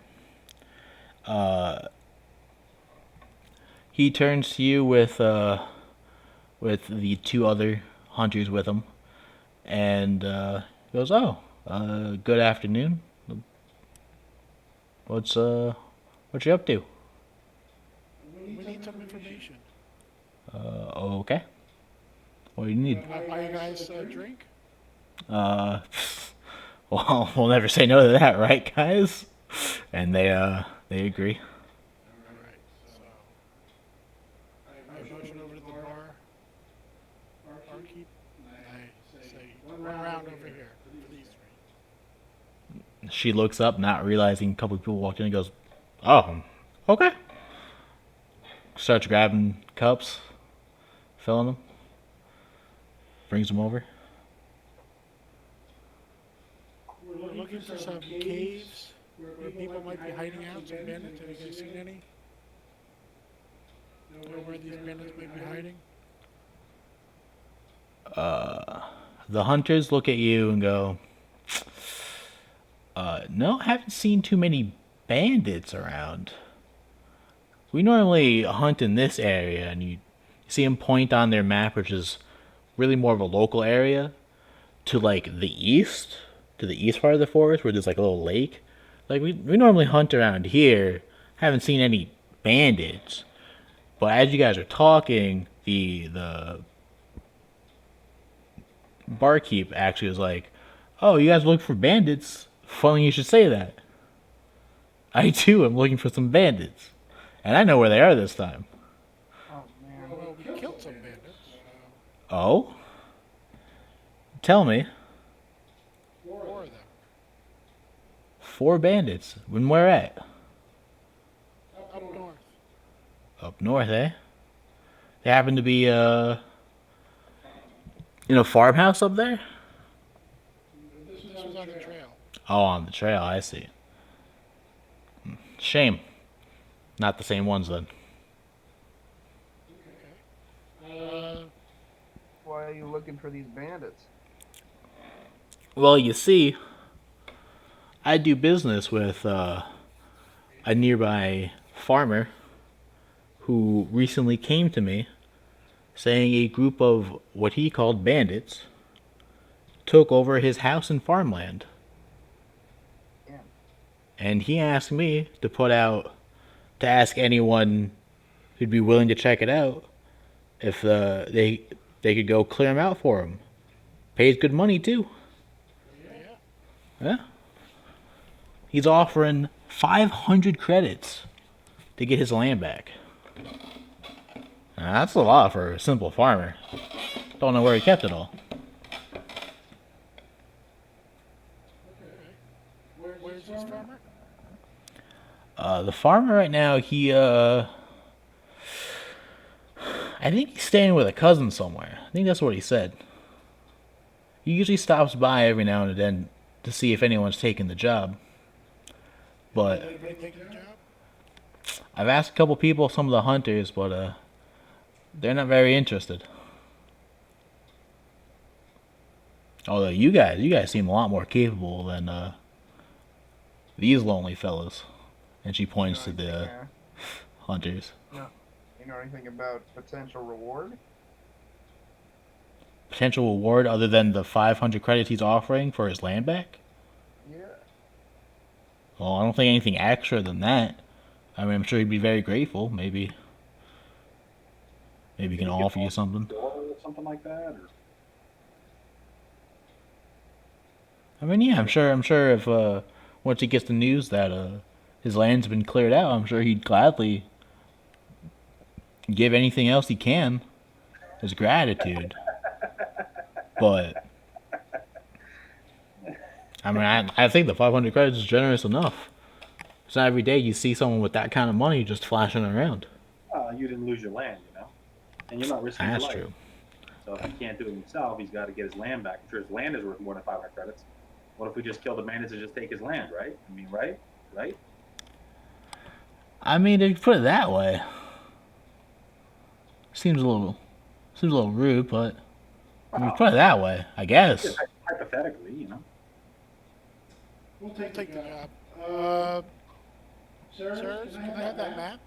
He turns to you with the two other hunters with him, and goes, "Oh, good afternoon. What you up to?" We need some information. Okay. What do you need? Can I buy you guys a drink? Uh, well, we'll never say no to that, right, guys? And they agree. Alright, so I motion over to the barkeep, and I say, one round over here for these three. She looks up, not realizing a couple of people walked in, and goes, "Oh, okay." Starts grabbing cups, filling them, brings them over. We're looking for some caves where people might be hiding out, some bandits. Have you guys seen any? Know where these bandits might be hiding? The hunters look at you and go, no, haven't seen too many bandits around. We normally hunt in this area, and you see them point on their map, which is really more of a local area, to like the east part of the forest, where there's like a little lake. Like we normally hunt around here. Haven't seen any bandits. But as you guys are talking, the barkeep actually was like, "Oh, you guys look for bandits? Funny you should say that." I too am looking for some bandits, and I know where they are this time. Oh man. Well, we killed some bandits. Oh? Tell me. 4 of them. 4 bandits. When where at? Up north. Up north, eh? They happen to be, in a farmhouse up there? This was on the trail. Oh, on the trail, I see. Shame. Not the same ones then. Why are you looking for these bandits? Well, you see, I do business with a nearby farmer who recently came to me saying a group of what he called bandits took over his house and farmland. Yeah. And he asked me to ask anyone who'd be willing to check it out if they could go clear him out for him. Pays good money too. Yeah. He's offering 500 credits to get his land back. Now, that's a lot for a simple farmer. Don't know where he kept it all. Where's this farmer? The farmer right now, I think he's staying with a cousin somewhere. I think that's what he said. He usually stops by every now and then to see if anyone's taking the job. But Anybody taking the job? I've asked a couple people, some of the hunters, but they're not very interested. Although you guys seem a lot more capable than these lonely fellas. And she points to the hunters. You know anything about potential reward? Potential reward other than the 500 credits he's offering for his land back? Yeah. Well, I don't think anything extra than that. I mean, I'm sure he'd be very grateful. Maybe he can offer you something. Or something like that. Or... I mean, yeah, I'm sure if once he gets the news that his land's been cleared out, I'm sure he'd gladly give anything else he can as gratitude. But I mean, I think the 500 credits is generous enough. It's not every day you see someone with that kind of money just flashing around. You didn't lose your land, and you're not risking your That's life. true. So if he can't do it himself, he's got to get his land back. I'm sure his land is worth more than 500 credits. What if we just kill the bandits and just take his land, right? I mean, right? I mean, if you put it that way, seems a little rude, but I mean, put it that way, I guess. Just hypothetically, We'll take the job. Sirs, can I have that map?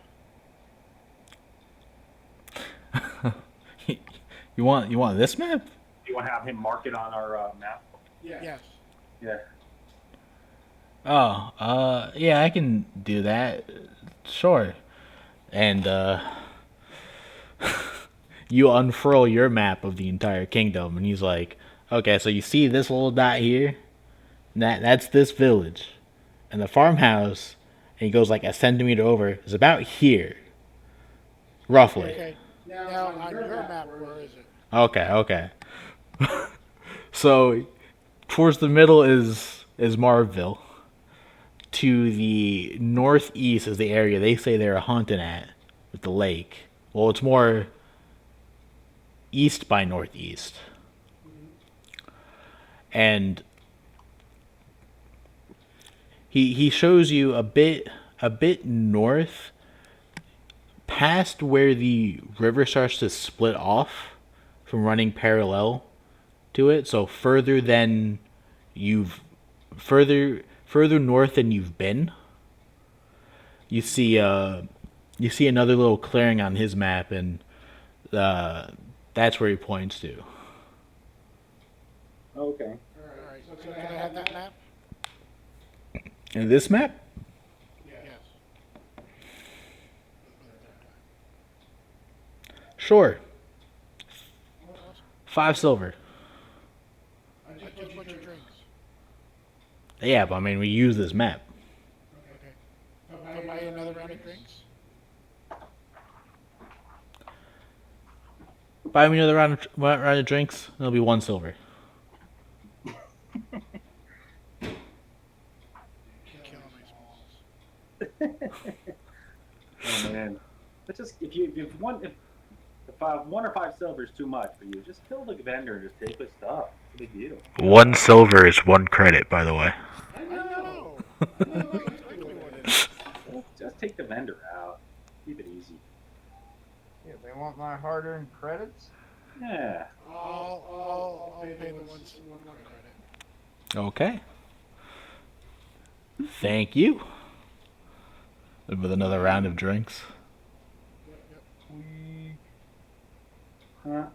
You want this map? Do you want to have him mark it on our map? Yes. Yeah. Oh, yeah, I can do that. Sure. And you unfurl your map of the entire kingdom, and he's like, okay, so you see this little dot here? That's this village. And the farmhouse, and he goes like a centimeter over, is about here. Roughly. Okay. Now, on your map, where is it? Okay. So, towards the middle is Marville. To the northeast is the area they say they're hunting at with the lake. Well, it's more east by northeast. And he shows you a bit north past where the river starts to split off from running parallel to it. So further north than you've been. You see another little clearing on his map, and that's where he points to. Okay. Alright, so can I have that map? And this map? Yes. Sure. Awesome. 5 silver. I just want your drinks. Yeah, but I mean, we use this map. Okay. buy another round of drinks? Buy me another round of drinks. It'll be 1 silver. Killing me, Smalls. Oh man, but just if one or 5 silver is too much for you, just kill the vendor and just take his stuff. It's a big deal. 1 silver is 1 credit, by the way. I know. I know exactly what it is. Just take the vendor out. Keep it easy. Yeah, they want my hard-earned credits. Yeah. I'll pay the one credit. Okay. Thank you. With another round of drinks. We, Huh?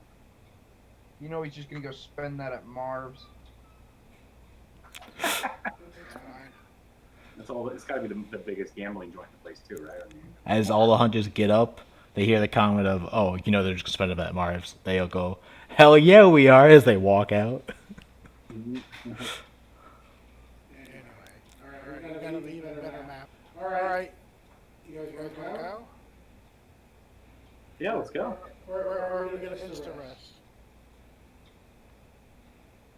you know, he's just gonna go spend that at Marv's. It's fine. That's all. It's got to be the biggest gambling joint in the place too, right? I mean, As all the hunters get up, they hear the comment of, "Oh, you know they're just gonna spend it at Marv's." They'll go, "Hell yeah, we are!" as they walk out. Anyway, alright, we gotta leave a better map. Alright, you guys wanna go? yeah, let's go. Or are we gonna insta rest?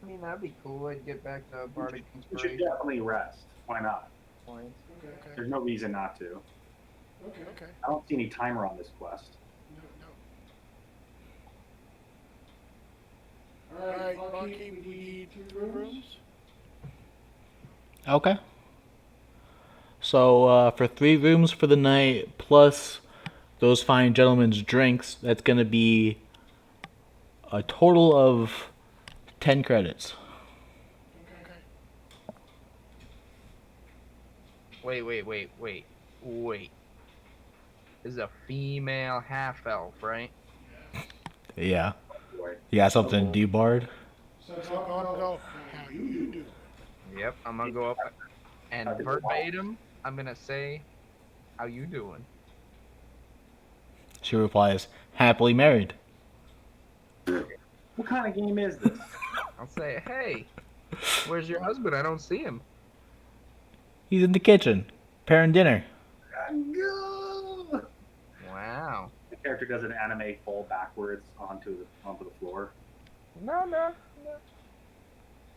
I mean, that'd be cool. I'd get back to Bardic We should Inspiration definitely rest. Why not? points. Okay. There's no reason not to. Okay. I don't see any timer on this quest. No. Alright, Bucky, we need 2 rooms. Okay. So for 3 rooms for the night, plus those fine gentlemen's drinks, that's gonna be a total of 10 credits. Okay. Wait. This is a female half elf, right? Yeah. Boy. You got something to do, Bard? So I'm gonna go, how you do? Yep. I'm gonna go up and How did you verbatim. I'm gonna say, "How you doing?" She replies, "Happily married." What kind of game is this? I'll say, "Hey, where's your husband? I don't see him." He's in the kitchen, preparing dinner. Go! Wow. The character does an anime fall backwards onto the floor. No.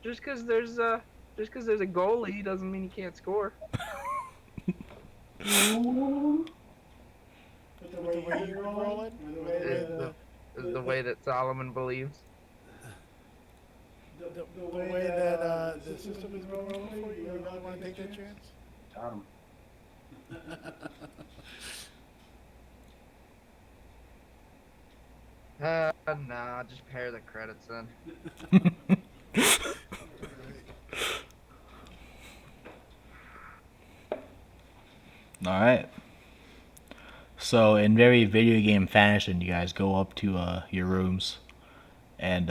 Just because there's a goalie doesn't mean he can't score. With the way you're rolling? Is the way that Solomon believes. The way that the system is rolling for you? You really wanna take that chance? Got him. Nah, just pair the credits then. Alright. So, in very video game fashion, you guys go up to your rooms, and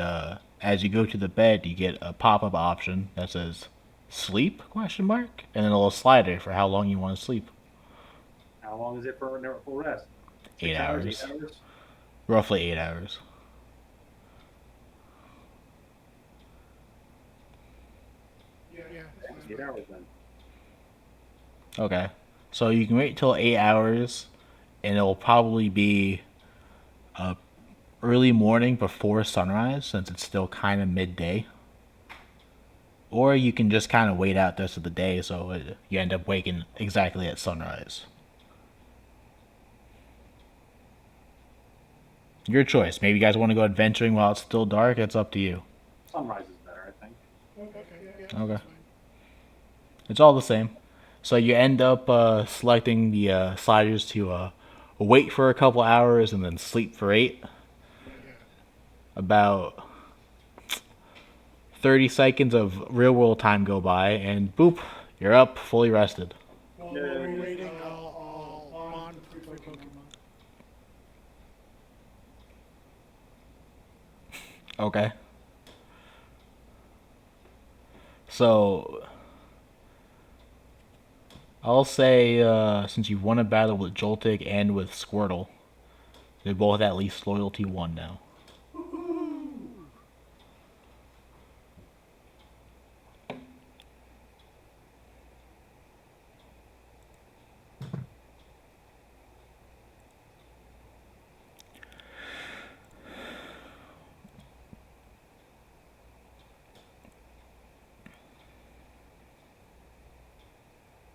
as you go to the bed, you get a pop-up option that says "sleep?" question mark, and then a little slider for how long you want to sleep. How long is it for full rest? 8 6 hours. 8 hours? Roughly 8 hours. Yeah. 8 hours then. Okay. So you can wait till 8 hours, and it'll probably be early morning before sunrise, since it's still kind of midday. Or you can just kind of wait out the rest of the day, so you end up waking exactly at sunrise. Your choice. Maybe you guys want to go adventuring while it's still dark. It's up to you. Sunrise is better, I think. Okay. Okay. That's fine. It's all the same. So you end up selecting the sliders to wait for a couple hours and then sleep for 8. About 30 seconds of real world time go by, and boop, you're up, fully rested. While we're waiting, I'll bond with my Pokemon. Okay. So I'll say since you've won a battle with Joltik and with Squirtle, they're both at least loyalty 1 now.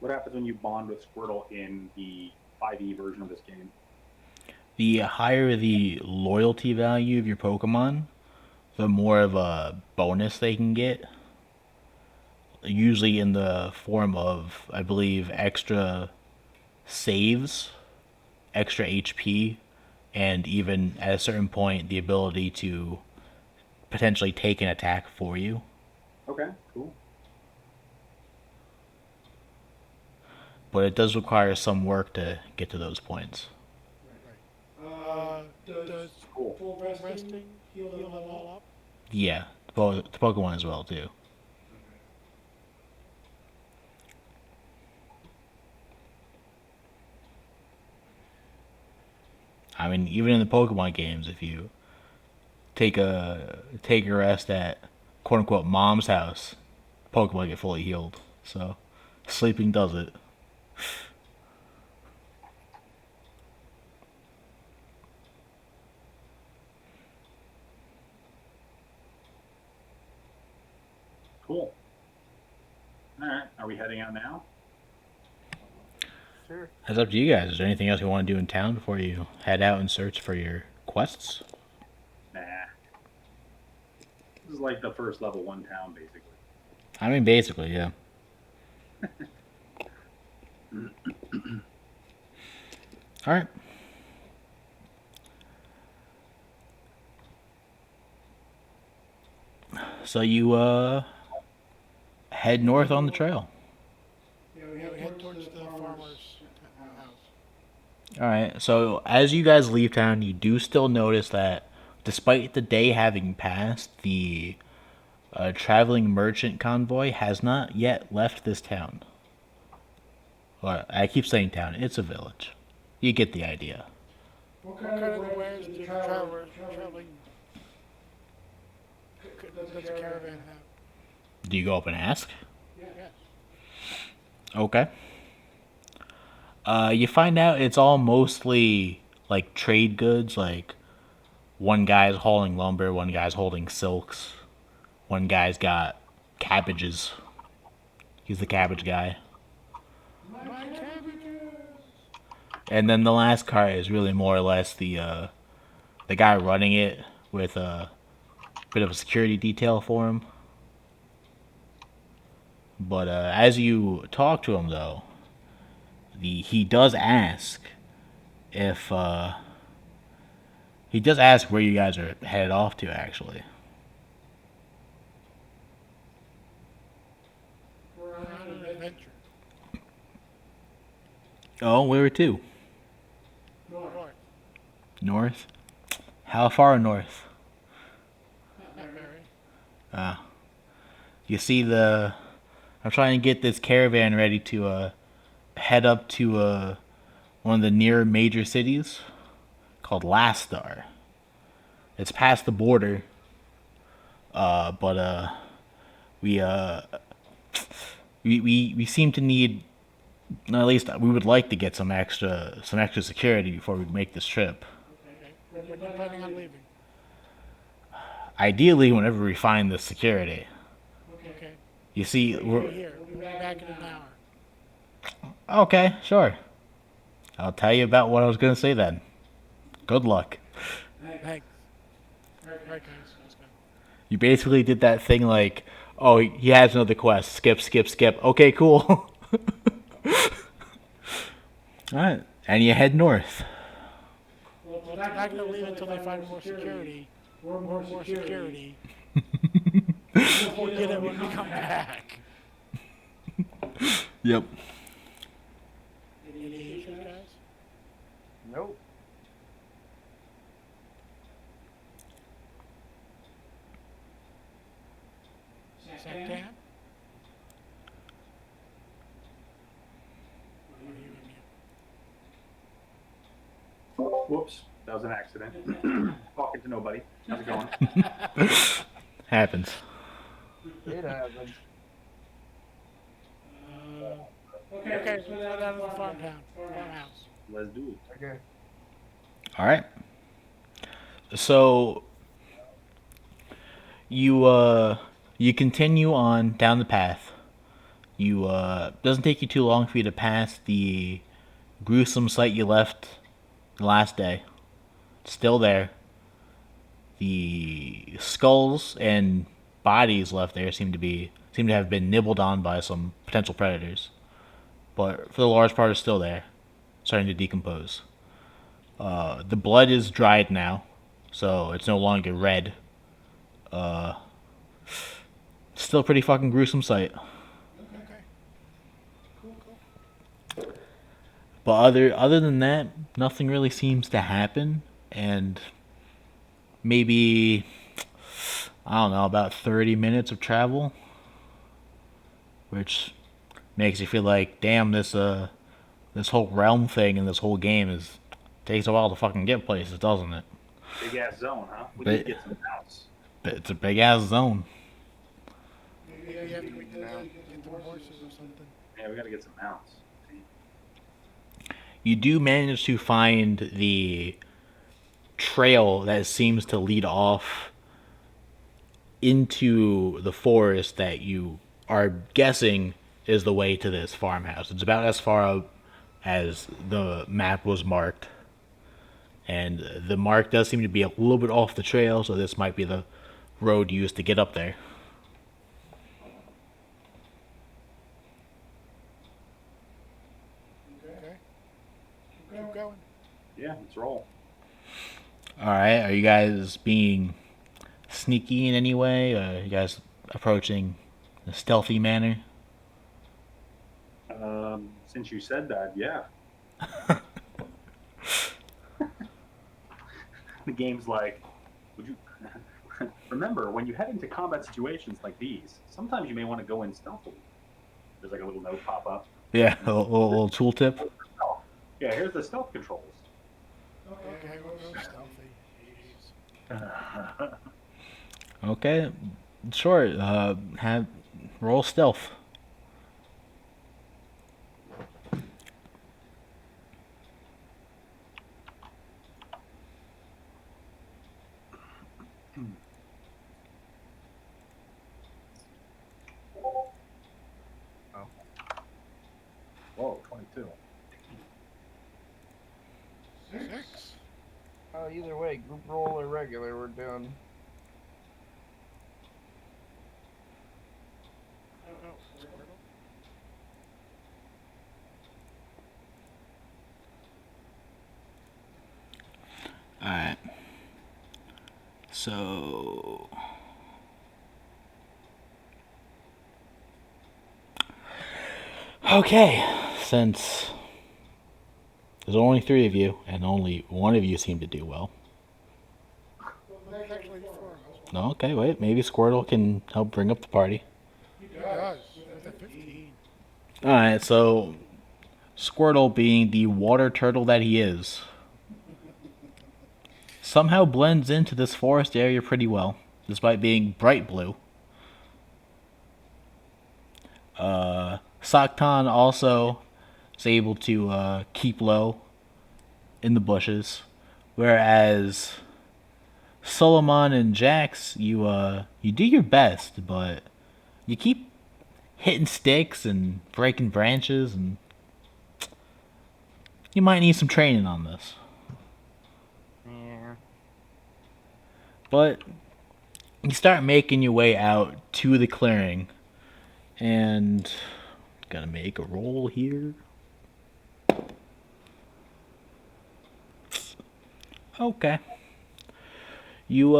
What happens when you bond with Squirtle in the 5e version of this game? The higher the loyalty value of your Pokemon, the more of a bonus they can get. Usually in the form of, I believe, extra saves, extra HP, and even at a certain point, the ability to potentially take an attack for you. Okay, cool. But it does require some work to get to those points. Does Cool. full resting heal them all up? Yeah, the Pokemon as well too. I mean, even in the Pokemon games, if you take a rest at quote unquote mom's house, Pokemon get fully healed. So sleeping does it. Cool. All right. Are we heading out now? Sure. It's up to you guys. Is there anything else you want to do in town before you head out and search for your quests? Nah. This is like the first level 1 town, basically. I mean, basically, yeah. All right. So you head north on the trail. Yeah, we head towards the farmer's house. All right. So as you guys leave town, you do still notice that, despite the day having passed, the traveling merchant convoy has not yet left this town. Well, I keep saying town. It's a village. You get the idea. What kind of wares do the traveling does the caravan have? Do you go up and ask? Yes. Okay. You find out it's all mostly like trade goods. Like one guy's hauling lumber, one guy's holding silks, one guy's got cabbages. He's the cabbage guy. My cabbages! And then the last car is really more or less the guy running it with a bit of a security detail for him. But as you talk to him, though, he does ask if he does ask where you guys are headed off to. Actually, We're on an adventure. oh, where to? North. North. How far north? Not very. You see the. I'm trying to get this caravan ready to head up to one of the near major cities called Lastar. It's past the border, but we we seem to need, at least we would like to get some extra security before we make this trip. Okay. When are you planning on leaving? Ideally, whenever we find the security. Okay. You see, We're here. We'll be back in an hour. okay, sure. I'll tell you about what I was gonna say then. Good luck. Thanks. Right, guys. Let's go. You basically did that thing like, oh, he has another quest. Skip, skip, skip. Okay, cool. Alright. And you head north. Well, we're not going to leave until they find more security. More security. We'll get it when we come back. Yep. Any issues, guys? Nope. Santan? Or are you in mute? Whoops. That was an accident. Talking to nobody. How's it going? Happens. It happens. Okay, so we're down to the farmhouse. Let's do it. Okay. Alright. So you continue on down the path You doesn't take you too long for you to pass the gruesome site you left the last day. It's still there. The skulls and bodies left there seem to have been nibbled on by some potential predators, but for the large part, it's still there, starting to decompose. The blood is dried now, so it's no longer red. Still a pretty fucking gruesome sight. Okay. Cool. But other than that, nothing really seems to happen, and maybe I don't know, about 30 minutes of travel, which makes you feel like, damn, this whole realm thing and this whole game takes a while to fucking get places, doesn't it? Big ass zone, huh? We But- need to get some mounts. But it's a big ass zone. Maybe you have to get the horses or something. Yeah, we gotta get some mounts. You do manage to find the trail that seems to lead off into the forest that you are guessing is the way to this farmhouse. It's about as far out as the map was marked. And the mark does seem to be a little bit off the trail, so this might be the road used to get up there. Okay. Keep going. Yeah, let's roll. Alright, are you guys being sneaky in any way? Are you guys approaching in a stealthy manner? Since you said that, yeah. The game's like, would you remember when you head into combat situations like these? Sometimes you may want to go in stealthily. There's like a little note pop up. Yeah, a little tooltip. Oh, yeah, here's the stealth controls. Okay, we'll go stealthy. Jeez. Okay, sure. Have roll stealth. Whoa, 22. 6. Either way, group roll or regular, we're doing. Alright. So. Okay, since there's only 3 of you, and only one of you seem to do well. There's actually 4 of us. No, okay, wait. Maybe Squirtle can help bring up the party. He does. With a 15. Alright, so Squirtle, being the water turtle that he is, somehow blends into this forest area pretty well, despite being bright blue. Saktan also is able to keep low in the bushes, whereas Solomon and Jax, you do your best, but you keep hitting sticks and breaking branches, and you might need some training on this. Yeah. But you start making your way out to the clearing, and gotta make a roll here. Okay. You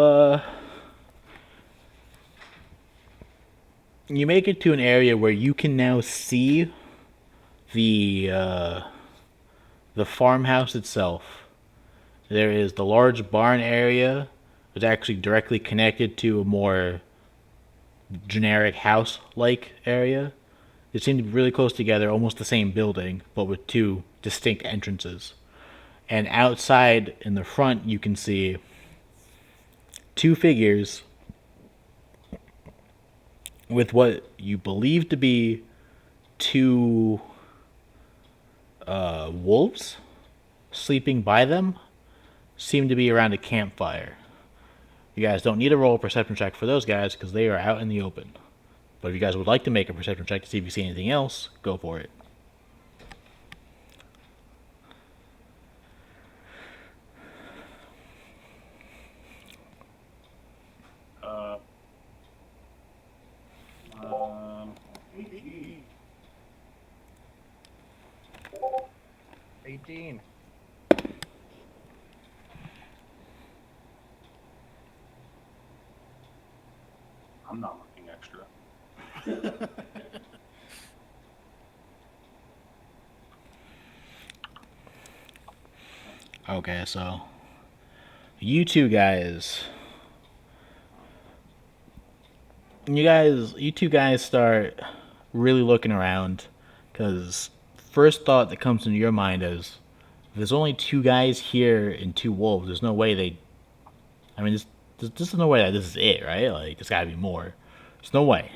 make it to an area where you can now see the farmhouse itself. There is the large barn area, which is actually directly connected to a more generic house-like area. They seem to be really close together, almost the same building, but with 2 distinct entrances. And outside in the front, you can see 2 figures with what you believe to be 2 wolves sleeping by them. Seem to be around a campfire. You guys don't need to roll a perception check for those guys because they are out in the open. But if you guys would like to make a perception check to see if you see anything else, go for it. Uh, um, 18. I'm not looking extra. Okay, so you two guys, you two guys start really looking around, because first thought that comes into your mind is, if there's only two guys here and two wolves, there's no way they. I mean, there's no way that this is it, right? Like, there's got to be more. There's no way.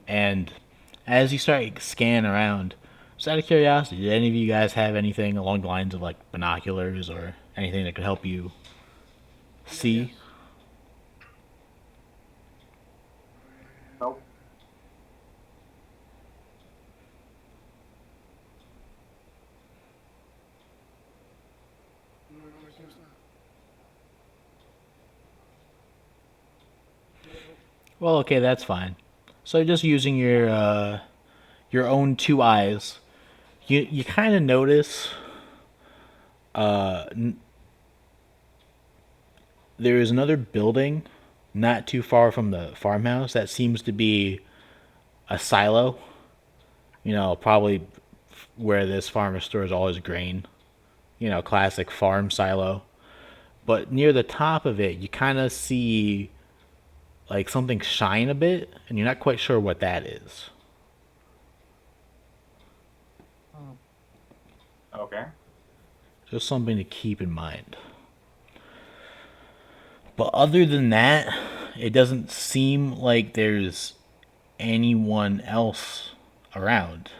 And as you start scanning around, just out of curiosity, did any of you guys have anything along the lines of like binoculars or anything that could help you see? Nope. No, I guess not. Well, okay, that's fine. So just using your own two eyes, you kind of notice uh, n- there is another building not too far from the farmhouse that seems to be a silo. You know, probably where this farmer stores all his grain. You know, classic farm silo. But near the top of it, you kind of see like something shine a bit, and you're not quite sure what that is. Okay. Just something to keep in mind. But other than that, it doesn't seem like there's anyone else around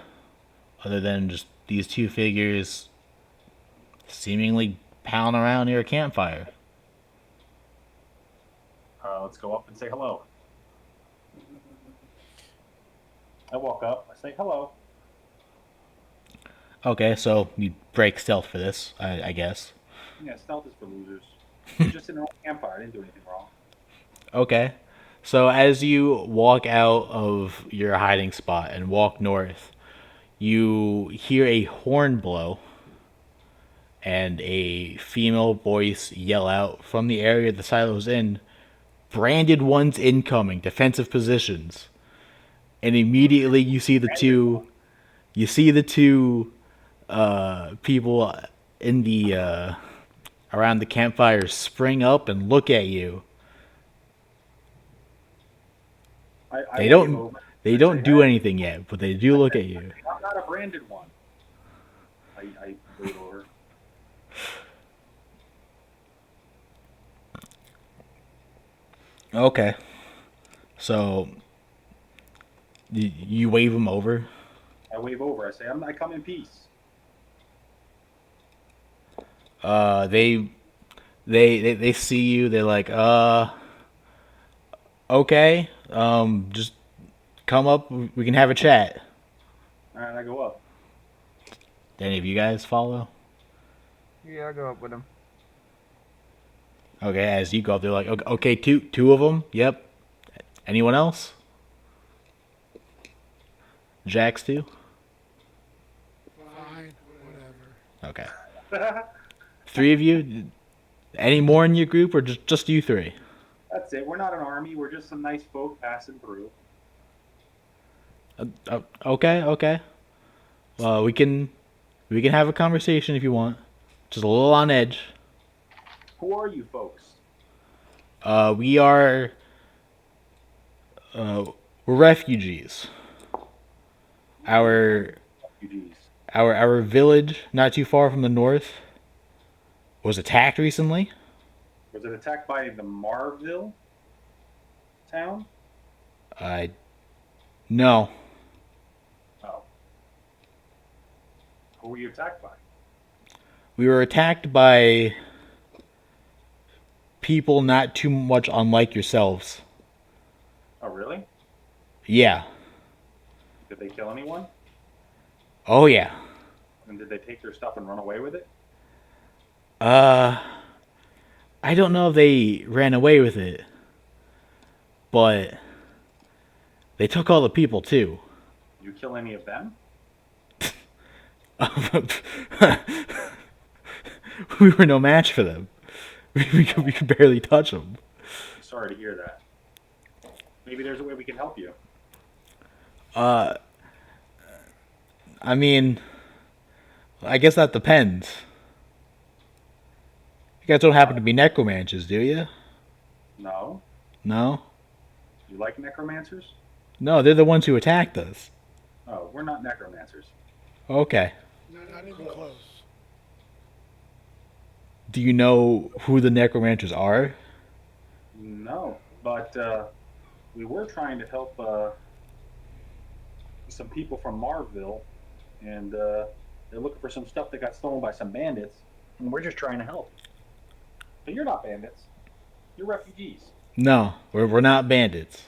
other than just these two figures seemingly pounding around near a campfire. Let's go up and say hello. I walk up. I say hello. Okay, so you break stealth for this, I guess. Yeah, stealth is for losers. I'm just in a campfire. I didn't do anything wrong. Okay. So as you walk out of your hiding spot and walk north, you hear a horn blow and a female voice yell out from the area the silo's in, "Branded ones incoming, defensive positions." And immediately you see the two people in the around the campfire spring up and look at you. I They wave don't over. they I don't say, do "Hey, anything yet, but they do look at you. I'm not a branded one. I wave over. Okay. So you wave them over. I wave over. I say, I come in peace. They they see you. They're like, okay. Just come up. We can have a chat. All right, I go up. Do any of you guys follow? Yeah, I'll go up with him. Okay, as you go up, they're like, okay, okay, two of them. Yep. Anyone else? Jax too. Fine, whatever. Okay. Three of you. Any more in your group, or just you three? That's it. We're not an army. We're just some nice folk passing through. Okay, okay. Well, we can have a conversation if you want. Just a little on edge. Who are you folks? We are we're refugees. Our Refugees. our village, not too far from the north, was attacked recently. Was it attacked by the Marville town? I no. Oh. Who were you attacked by? We were attacked by people not too much unlike yourselves. Oh, really? Yeah. Did they kill anyone? Oh yeah. And did they take their stuff and run away with it? Uh, I don't know if they ran away with it, but they took all the people too. You kill any of them? We were no match for them. We could barely touch them. I'm sorry to hear that. Maybe there's a way we can help you. Uh, I mean, I guess that depends. You guys don't happen to be necromancers, do you? No? No? You like necromancers? No, they're the ones who attacked us. Oh, we're not necromancers. Okay. Not even close. Do you know who the necromancers are? No, but we were trying to help some people from Marville, and they're looking for some stuff that got stolen by some bandits, and we're just trying to help. But you're not bandits. You're refugees. No, we're not bandits.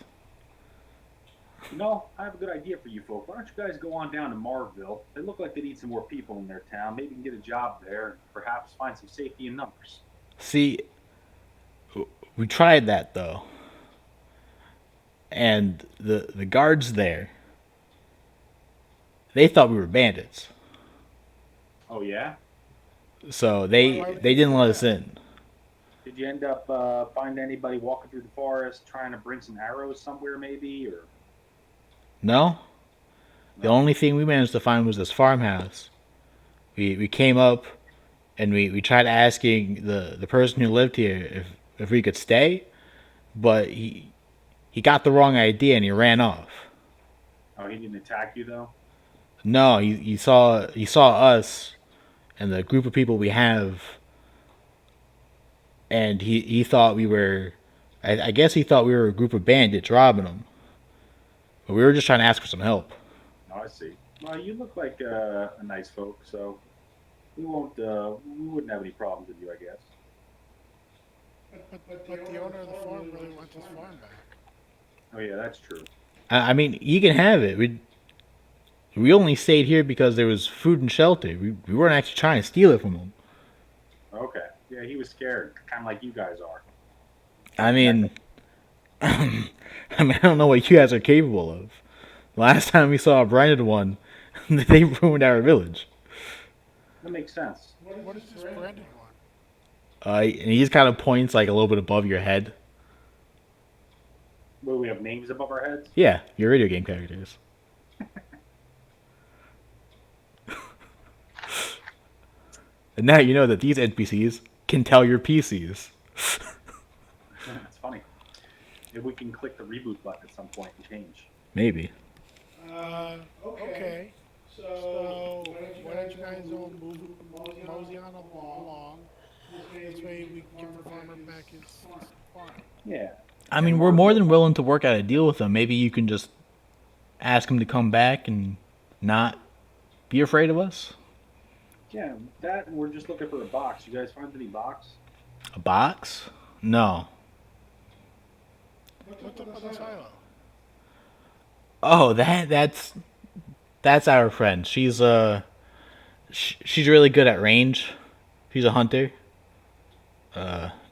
You know, I have a good idea for you folk. Why don't you guys go on down to Marville? They look like they need some more people in their town. Maybe you can get a job there and perhaps find some safety in numbers. See, we tried that though. And the guards there, they thought we were bandits. Oh, yeah? So they didn't let us in. Did you end up finding anybody walking through the forest trying to bring some arrows somewhere, maybe? Or No? The only thing we managed to find was this farmhouse. We came up and we tried asking the person who lived here if we could stay, but he got the wrong idea and he ran off. Oh, he didn't attack you though? No, he saw us and the group of people we have, and he thought we were. I guess he thought we were a group of bandits robbing him, but we were just trying to ask for some help. Oh, I see. Well, you look like a nice folk, so we wouldn't have any problems with you, I guess. But the owner of the farm really wants his farm back. Oh yeah, that's true. I mean, you can have it. We only stayed here because there was food and shelter. We weren't actually trying to steal it from him. Okay. Yeah, he was scared, kind of like you guys are. I mean, I don't know what you guys are capable of. Last time we saw a branded one, they ruined our village. That makes sense. What is this branded one? And he just kind of points like a little bit above your head. Well, we have names above our heads. Yeah, your video game characters. And now you know that these NPCs can tell your PCs. That's funny. Maybe we can click the reboot button at some point and change. Maybe. Okay. So why don't you guys all mosey on along? This way we can give the farmer back his farm. Yeah. I mean, we're more than willing to work out a deal with him. Maybe you can just ask him to come back and not be afraid of us. Yeah, that and we're just looking for a box. You guys find any box? A box? No. What's up with the silo? Oh, that's our friend. She's she's really good at range. She's a hunter.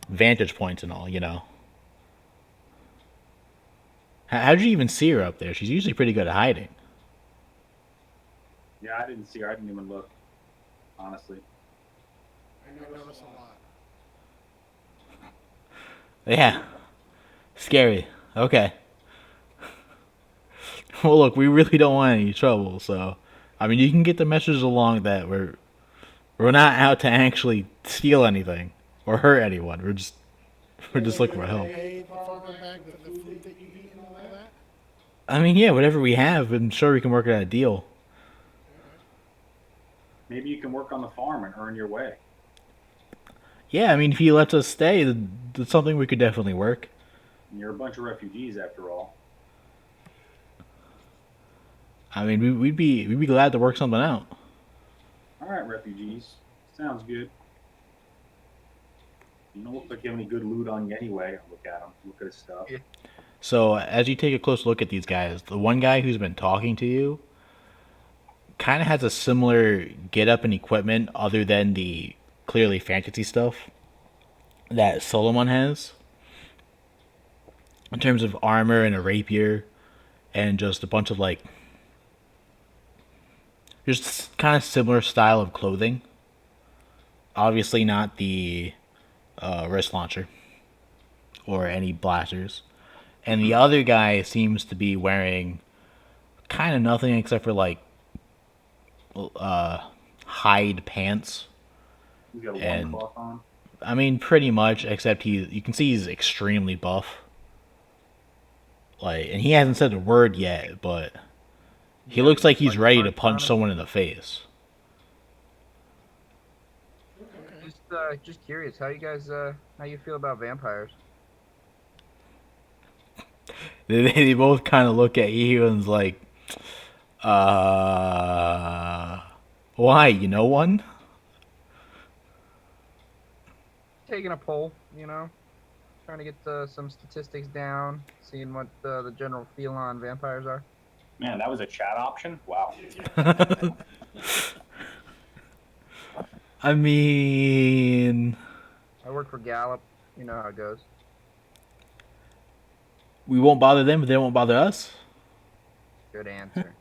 Vantage points and all, you know. How'd you even see her up there? She's usually pretty good at hiding. Yeah, I didn't see her. I didn't even look. Honestly. I notice a lot. Yeah. Scary. Okay. Well, look, we really don't want any trouble, so I mean, you can get the message along that we're not out to actually steal anything or hurt anyone. We're just looking for help. Pay the farmer back for the food that you eat and all that? I mean, yeah, whatever we have, I'm sure we can work out a deal. Maybe you can work on the farm and earn your way. Yeah, I mean, if he lets us stay, that's something we could definitely work. And you're a bunch of refugees after all. I mean, we'd be glad to work something out. All right, refugees. Sounds good. You don't look like you have any good loot on you anyway. Look at him. Look at his stuff. Yeah. So as you take a close look at these guys, the one guy who's been talking to you kind of has a similar get up and equipment other than the clearly fantasy stuff that Solomon has in terms of armor and a rapier and just a bunch of like just kind of similar style of clothing. Obviously not the wrist launcher or any blasters. And the other guy seems to be wearing kind of nothing except for like hide pants. He's got a And- loincloth on. I mean, pretty much, except you can see he's extremely buff. Like, and he hasn't said a word yet, but he Yeah, looks like he's like ready to punch punch on him. someone in the face. Just curious, how you guys how you feel about vampires? They both kind of look at you and is like, why? You know one? Taking a poll, you know, trying to get some statistics down, seeing what the general feel on vampires are. Man, that was a chat option. Wow. I mean, I work for Gallup, you know how it goes. we won't bother them, but they won't bother us. Good answer.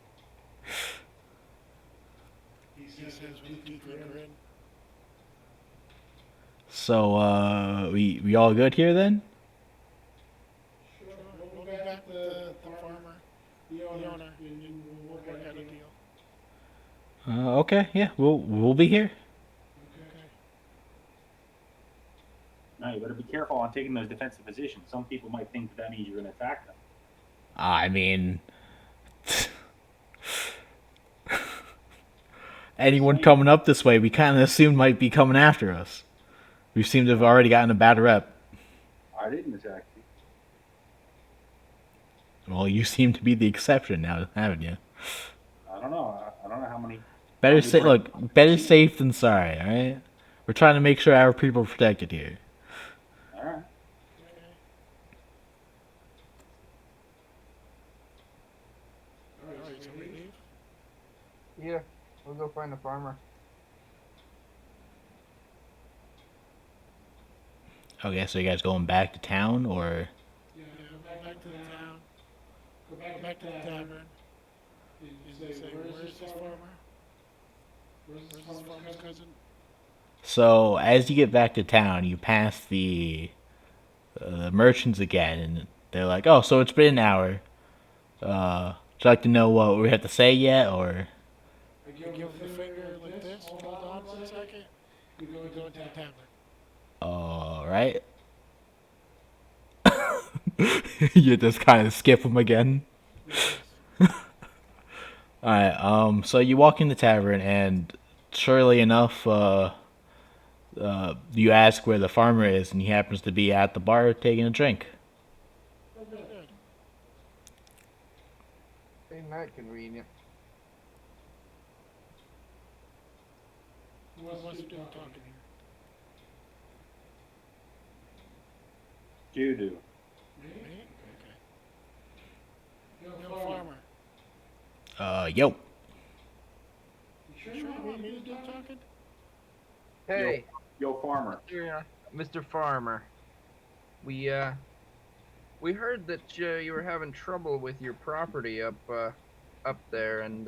He says we keep grin. So, we all good here then? Sure. We'll go back to the farmer, the owner, and we'll work out a deal. Okay, yeah, we'll be here. Okay. No, you better be careful on taking those defensive positions. Some people might think that means you're going to attack them. I mean, anyone coming up this way, we kind of assumed might be coming after us. We seem to have already gotten a bad rep. I didn't attack you. Well, you seem to be the exception now, haven't you? I don't know. I don't know how many. Better Probably say, right. look, better safe than sorry. All right, we're trying to make sure our people are protected here. All right. Alright, so we leave? Yeah, we'll go find the farmer. Okay, so you guys going back to town, or Yeah, go back to the town. Go back to the tavern. You say, where's this farmer? Where's this farmer's cousin? so as you get back to town, you pass the merchants again, and they're like, "Oh, so it's been an hour. Would you like to know what we have to say yet, or?" I give the finger like this. Hold on 1 second. We go into the tavern. All right. You just kind of skip them again. All right. So you walk in the tavern, and surely enough, you ask where the farmer is, and he happens to be at the bar taking a drink. Ain't that convenient? Who wants to do talking here? You do. Me? Okay. Yo, farmer. Yo. You sure you want me to do talking? Hey, Yo, farmer. Mr. Farmer. We heard that you were having trouble with your property up there, and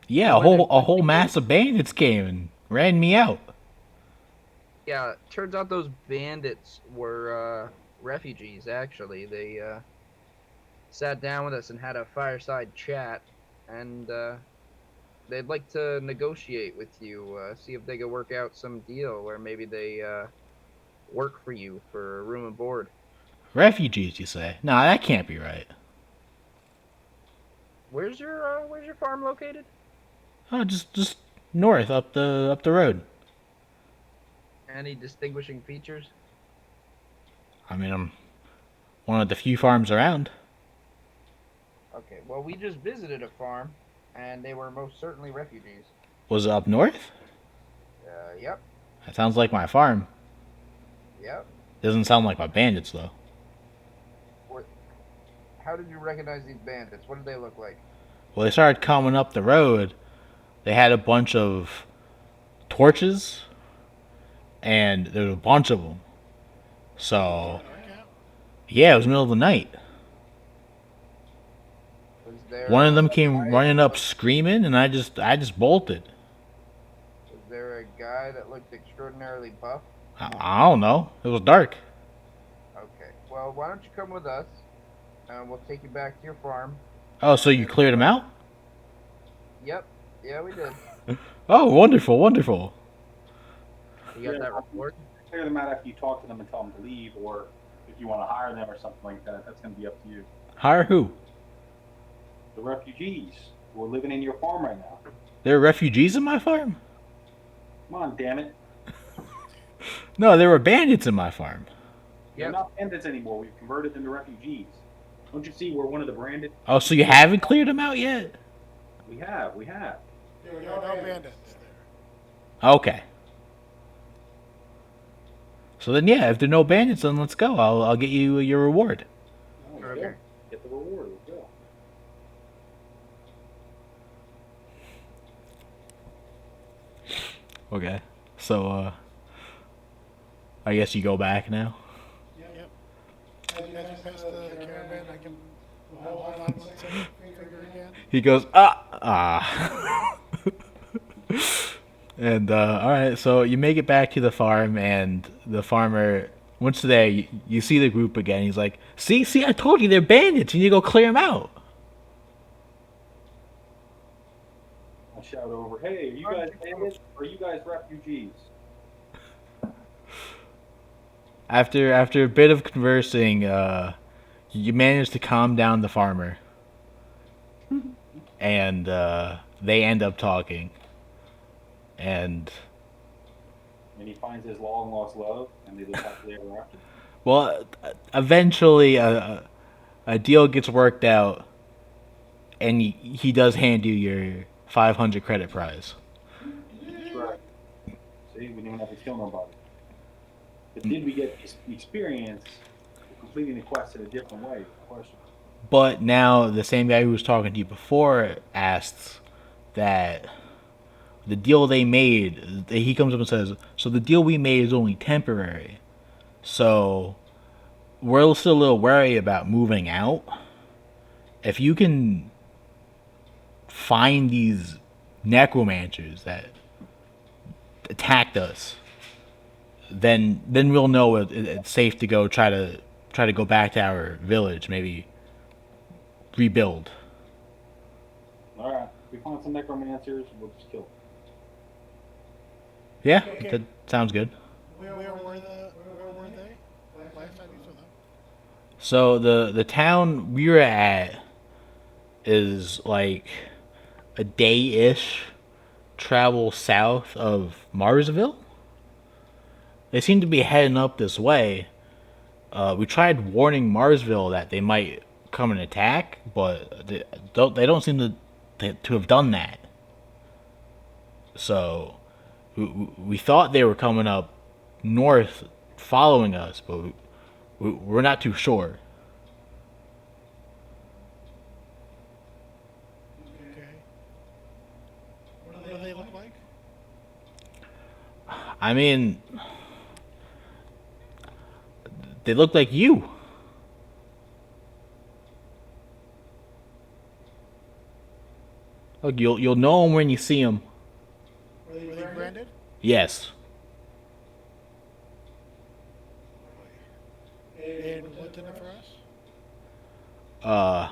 Yeah, a whole mass of bandits came and ran me out. yeah, turns out those bandits were refugees. Actually, they sat down with us and had a fireside chat, and they'd like to negotiate with you, see if they could work out some deal where maybe they work for you for room and board. Refugees, you say? Nah, that can't be right. Where's your farm located? Oh, just north up the road. Any distinguishing features? I mean, I'm one of the few farms around. Okay, well, we just visited a farm, and they were most certainly refugees. Was it up north? Yep, That sounds like my farm. yep. Doesn't sound like my bandits though. how did you recognize these bandits? What did they look like? Well, they started coming up the road. They had a bunch of torches, and there was a bunch of them. So, Dark out? yeah, it was middle of the night. Was there One of them a came guy running that up looked- screaming, and I just bolted. Was there a guy that looked extraordinarily buff? I don't know. It was dark. Okay. Well, why don't you come with us? We'll take you back to your farm. Oh, so you cleared them out? Yep. Yeah, we did. Oh, wonderful, wonderful. You got Yeah. that report? Clear them out after you talk to them and tell them to leave, or if you want to hire them or something like that, that's going to be up to you. Hire who? The refugees who are living in your farm right now. There are refugees in my farm? Come on, damn it. No, there were bandits in my farm. They're Yep. not bandits anymore. We've converted them to refugees. Don't you see we're one of the branded? Oh, so you haven't cleared them out yet? We have, we have. There are no bandits there. Okay. So then, yeah, if there are no bandits, then let's go. I'll get you your reward. Oh, let's Okay. go. Get the reward. Let's go. Okay. So, I guess you go back now. Yep. As you pass the caravan, I can hold on one second, finger again. He goes, ah. And, all right, so you make it back to the farm, and the farmer, once there, you see the group again. He's like, see, I told you they're bandits. You need to go clear them out. I'll shout over, hey, are you guys bandits or are you guys refugees? After a bit of conversing, you manage to calm down the farmer, and they end up talking. And And he finds his long lost love and they live happily ever after. well, eventually a deal gets worked out, and he does hand you your 500 credit prize. That's right. See, we didn't even have to kill nobody. But did we get the experience of completing the quest in a different way? Question. But now the same guy who was talking to you before asks that the deal they made, he comes up and says, so the deal we made is only temporary. So we're still a little wary about moving out. If you can find these necromancers that attacked us, then we'll know it's safe to go try to go back to our village, maybe rebuild. All right. If we find some necromancers, we'll just kill them. Yeah, Okay. that sounds good. Where were they? Last time you saw them? So the town we were at is like a day-ish travel south of Marsville. They seem to be heading up this way. We tried warning Marsville that they might come and attack, but they don't seem to have done that. So we thought they were coming up north following us, but we're not too sure. Okay. What do they look like? I mean, they look like you. Look, you'll know them when you see them. Were they branded? Yes. And what's in it for us?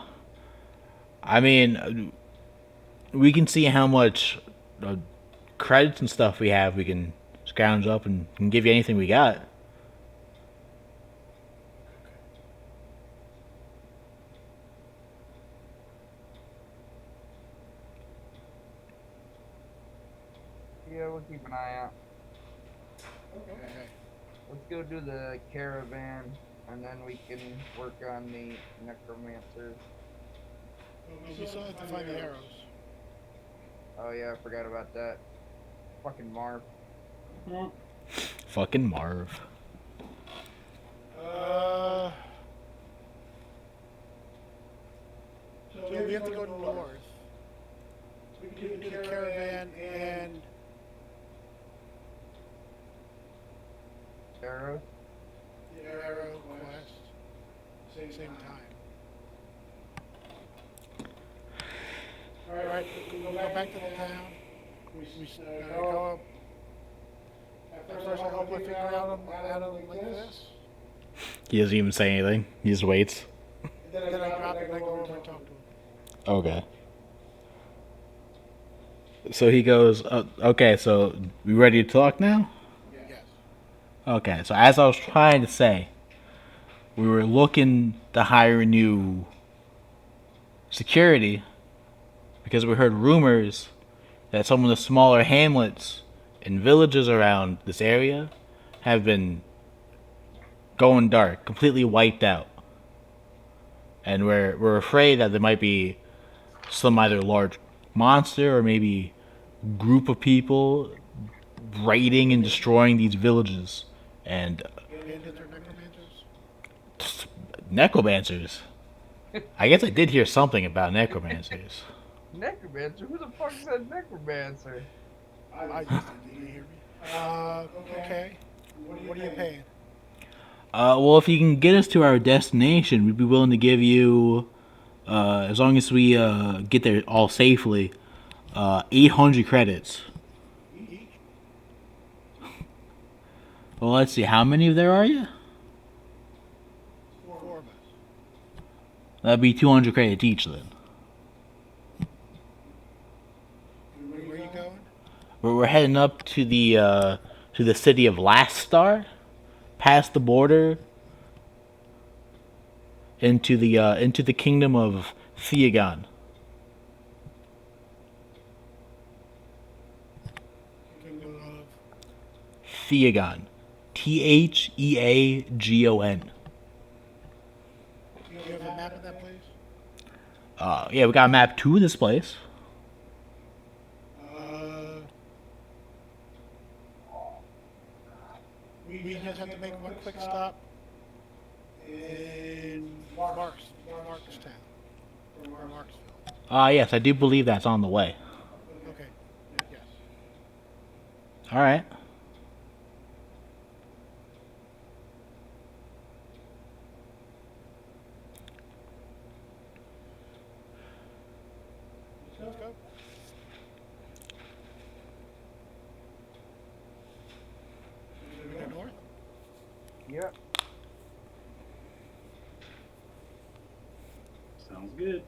I mean, we can see how much credits and stuff we have. We can scrounge up and can give you anything we got. Yeah, we'll keep an eye out. Okay. Let's go do the caravan, and then we can work on the necromancers. We still have to find the arrows. Oh yeah, I forgot about that. Fucking Marv. Fucking Marv. we have to go north. We can do the caravan and Arrow. the arrow quest same time. All right, we go back to the town. We go up. At first, I hope I figure out like this. He doesn't even say anything. He just waits. Then I drop it and I go over and talk to him. Okay. So he goes, okay, so we ready to talk now? Yes. Okay, so as I was trying to say, we were looking to hire new security because we heard rumors that some of the smaller hamlets and villages around this area have been going dark, completely wiped out. And we're afraid that there might be some either large monster or maybe group of people raiding and destroying these villages. And Bandits or necromancers? necromancers. I guess I did hear something about necromancers. Necromancer? Who the fuck said necromancer? I just didn't hear me. Okay. What are you paying? Well, if you can get us to our destination, we'd be willing to give you, as long as we get there all safely, 800 credits. Each? Well, let's see. How many of there are you? 4 of us. That'd be 200 credits each then. Where are you going? We're heading up to the city of Last Star, past the border, into the kingdom of Theagon. Kingdom of. Theagon. Theagon. Do you have a map of that place? Yeah, we got a map to this place. We just have to make one quick stop in Markstown. Or Marksville. Yes, I do believe that's on the way. Okay. Yes. All right. Let's go. Should we go north? Yep. Sounds good.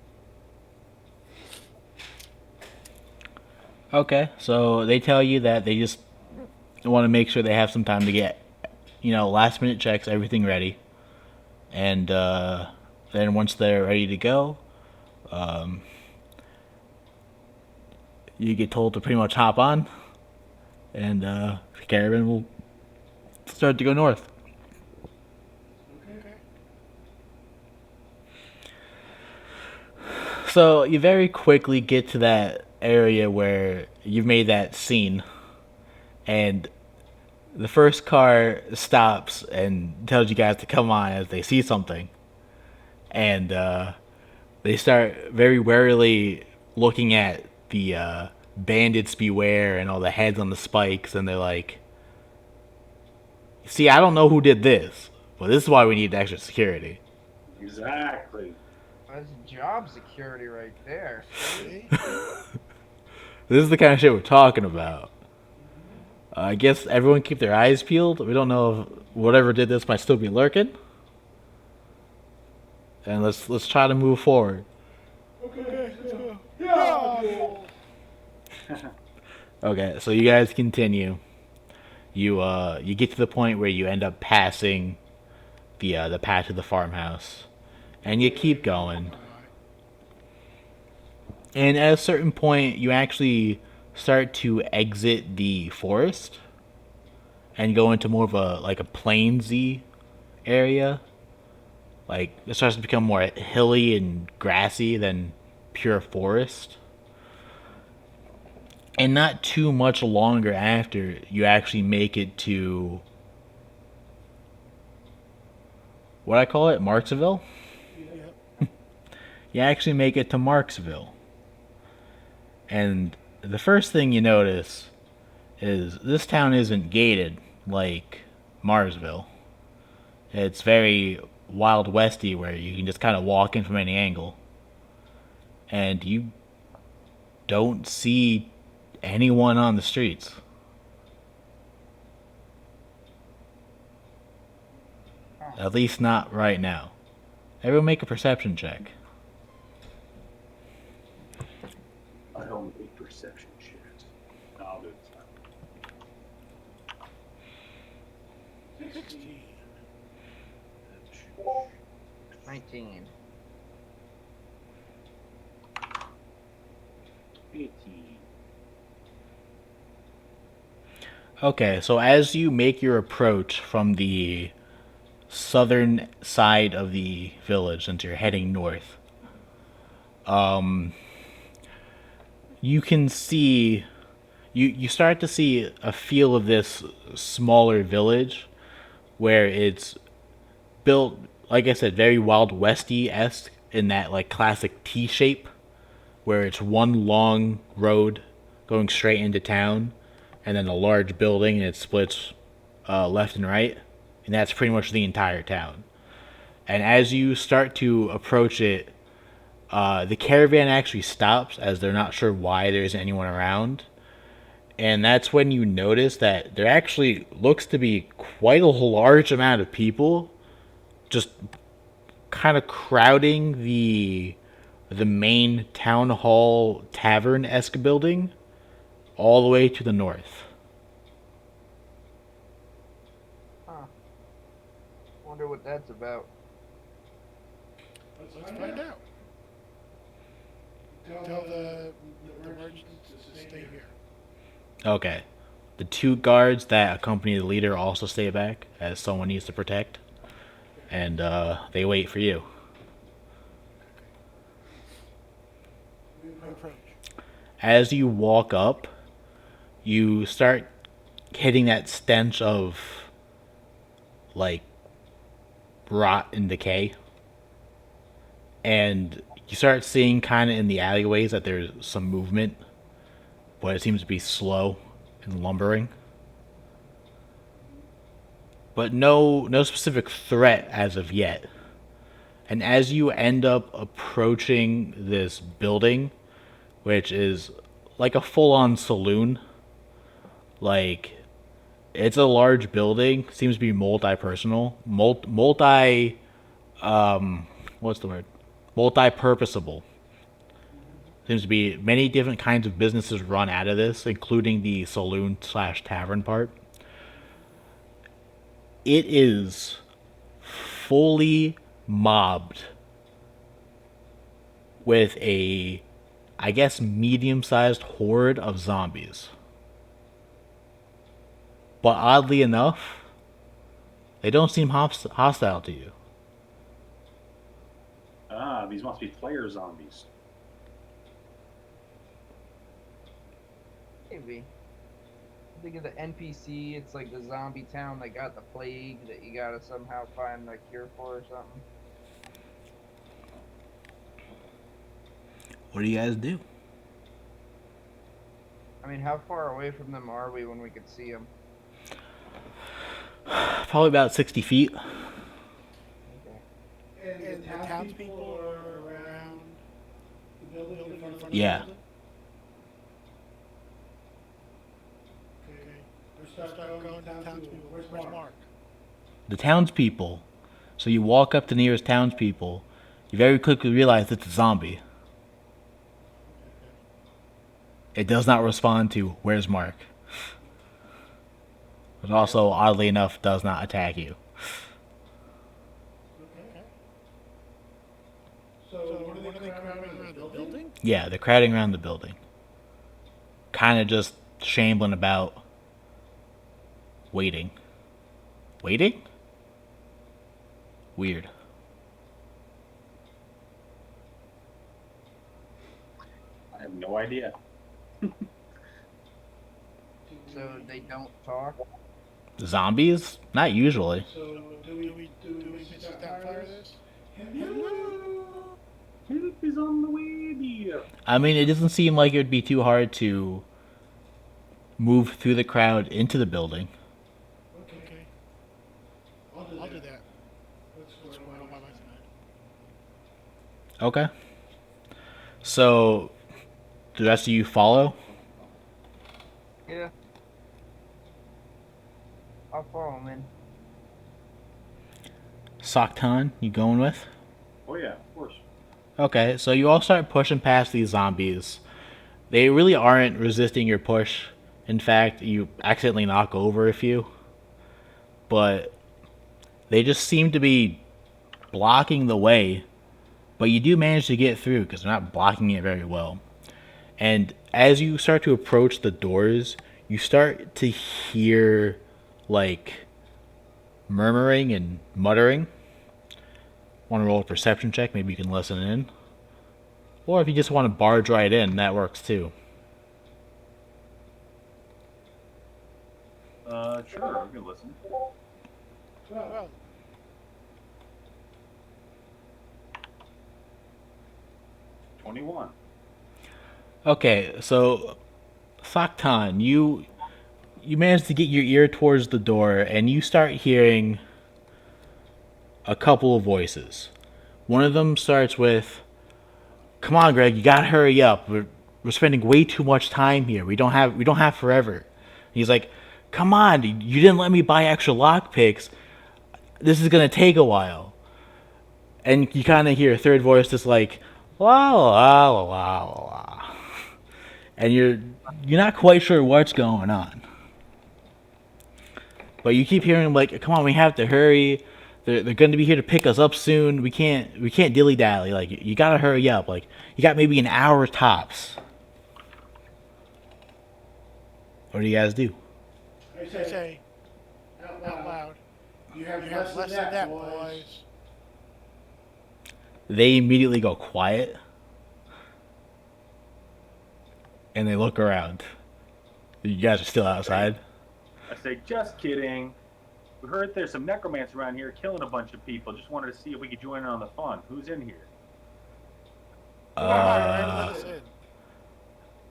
Okay, so they tell you that they just want to make sure they have some time to get, last minute checks, everything ready. And then once they're ready to go, you get told to pretty much hop on, and the caravan will start to go north. Okay. So you very quickly get to that area where you've made that scene, and the first car stops and tells you guys to come on as they see something, and they start very warily looking at the bandits beware and all the heads on the spikes, and they're like, see, I don't know who did this, but this is why we need extra security. Exactly. That's job security right there. See? This is the kind of shit we're talking about. I guess everyone keep their eyes peeled. We don't know if whatever did this might still be lurking. And let's try to move forward. Okay, let's go. Yeah! Okay, so you guys continue. You get to the point where you end up passing the path to the farmhouse, and you keep going. And at a certain point, you actually start to exit the forest and go into more of a plainsy area. Like, it starts to become more hilly and grassy than pure forest. And not too much longer after, you actually make it to what I call it, Marksville. Yep. you actually make it to Marksville. And the first thing you notice is this town isn't gated like Marsville. It's very Wild Westy where you can just kind of walk in from any angle. And you don't see anyone on the streets. At least not right now. Everyone make a perception check. I don't make perception shit. I'll do it. 16. 19. 18. Okay, so as you make your approach from the southern side of the village, since you're heading north, you can see you start to see a feel of this smaller village where it's built, like I said, very Wild Westy-esque in that like classic T shape where it's one long road going straight into town and then a large building and it splits left and right, and that's pretty much the entire town. And as you start to approach it, the caravan actually stops as they're not sure why there isn't anyone around. And that's when you notice that there actually looks to be quite a large amount of people just kind of crowding the main town hall tavern-esque building all the way to the north. Huh. Wonder what that's about. Let's find out. Tell the merchants to stay here. Okay. The two guards that accompany the leader also stay back, as someone needs to protect. And they wait for you. Approach. As you walk up, you start hitting that stench of, like, rot and decay. And you start seeing kind of in the alleyways that there's some movement, but it seems to be slow and lumbering. But no specific threat as of yet. And as you end up approaching this building, which is like a full-on saloon, like it's a large building, seems to be multi-personal, what's the word? Multi-purposable. Seems to be many different kinds of businesses run out of this, including the saloon slash tavern part. It is fully mobbed with a, I guess, medium-sized horde of zombies. But oddly enough, they don't seem hostile to you. Ah, these must be player zombies. Maybe. Think of the NPC, it's like the zombie town that got the plague that you gotta somehow find a cure for or something. What do you guys do? I mean, how far away from them are we when we could see them? Probably about 60 feet. And the townspeople are around the building in front of Yeah. the building? Okay. Start going to townspeople. Where's Mark? The townspeople. So you walk up to the nearest townspeople. You very quickly realize it's a zombie. It does not respond to "Where's Mark?" But also, oddly enough, does not attack you. Okay. So what are they crowding around the building? Yeah, they're crowding around the building. Kind of just shambling about. Waiting. Waiting? Weird. I have no idea. So they don't talk? Zombies? Not usually. So do we sit down fire this? Hello? Help is on the way, dear. I mean, it doesn't seem like it would be too hard to move through the crowd into the building. Okay. I'll do that. What's going on by my side? Okay. So, the rest of you follow? Yeah. I'll follow him in. Soktan, you going with? Oh yeah, of course. Okay, so you all start pushing past these zombies. They really aren't resisting your push. In fact, you accidentally knock over a few. But they just seem to be blocking the way. But you do manage to get through because they're not blocking it very well. And as you start to approach the doors, you start to hear, like, murmuring and muttering. Want to roll a perception check? Maybe you can listen in. Or if you just want to barge right in, that works too. Sure, you can listen. Well, 21. Okay, so Saktan, you manage to get your ear towards the door and you start hearing a couple of voices. One of them starts with, "Come on, Greg, you gotta hurry up. We're spending way too much time here. We don't have forever." He's like, "Come on, you didn't let me buy extra lockpicks. This is gonna take a while." And you kind of hear a third voice just like, "La la la la la la," and you're not quite sure what's going on. But you keep hearing like, "Come on, we have to hurry. They're going to be here to pick us up soon. We can't dilly dally. Like you gotta hurry up. Like you got maybe an hour tops." What do you guys do? I say out loud. You have less than that, boys. They immediately go quiet and they look around. You guys are still outside. I say, just kidding. We heard there's some necromancer around here killing a bunch of people. Just wanted to see if we could join in on the fun. Who's in here? Come on, Greg, let us in.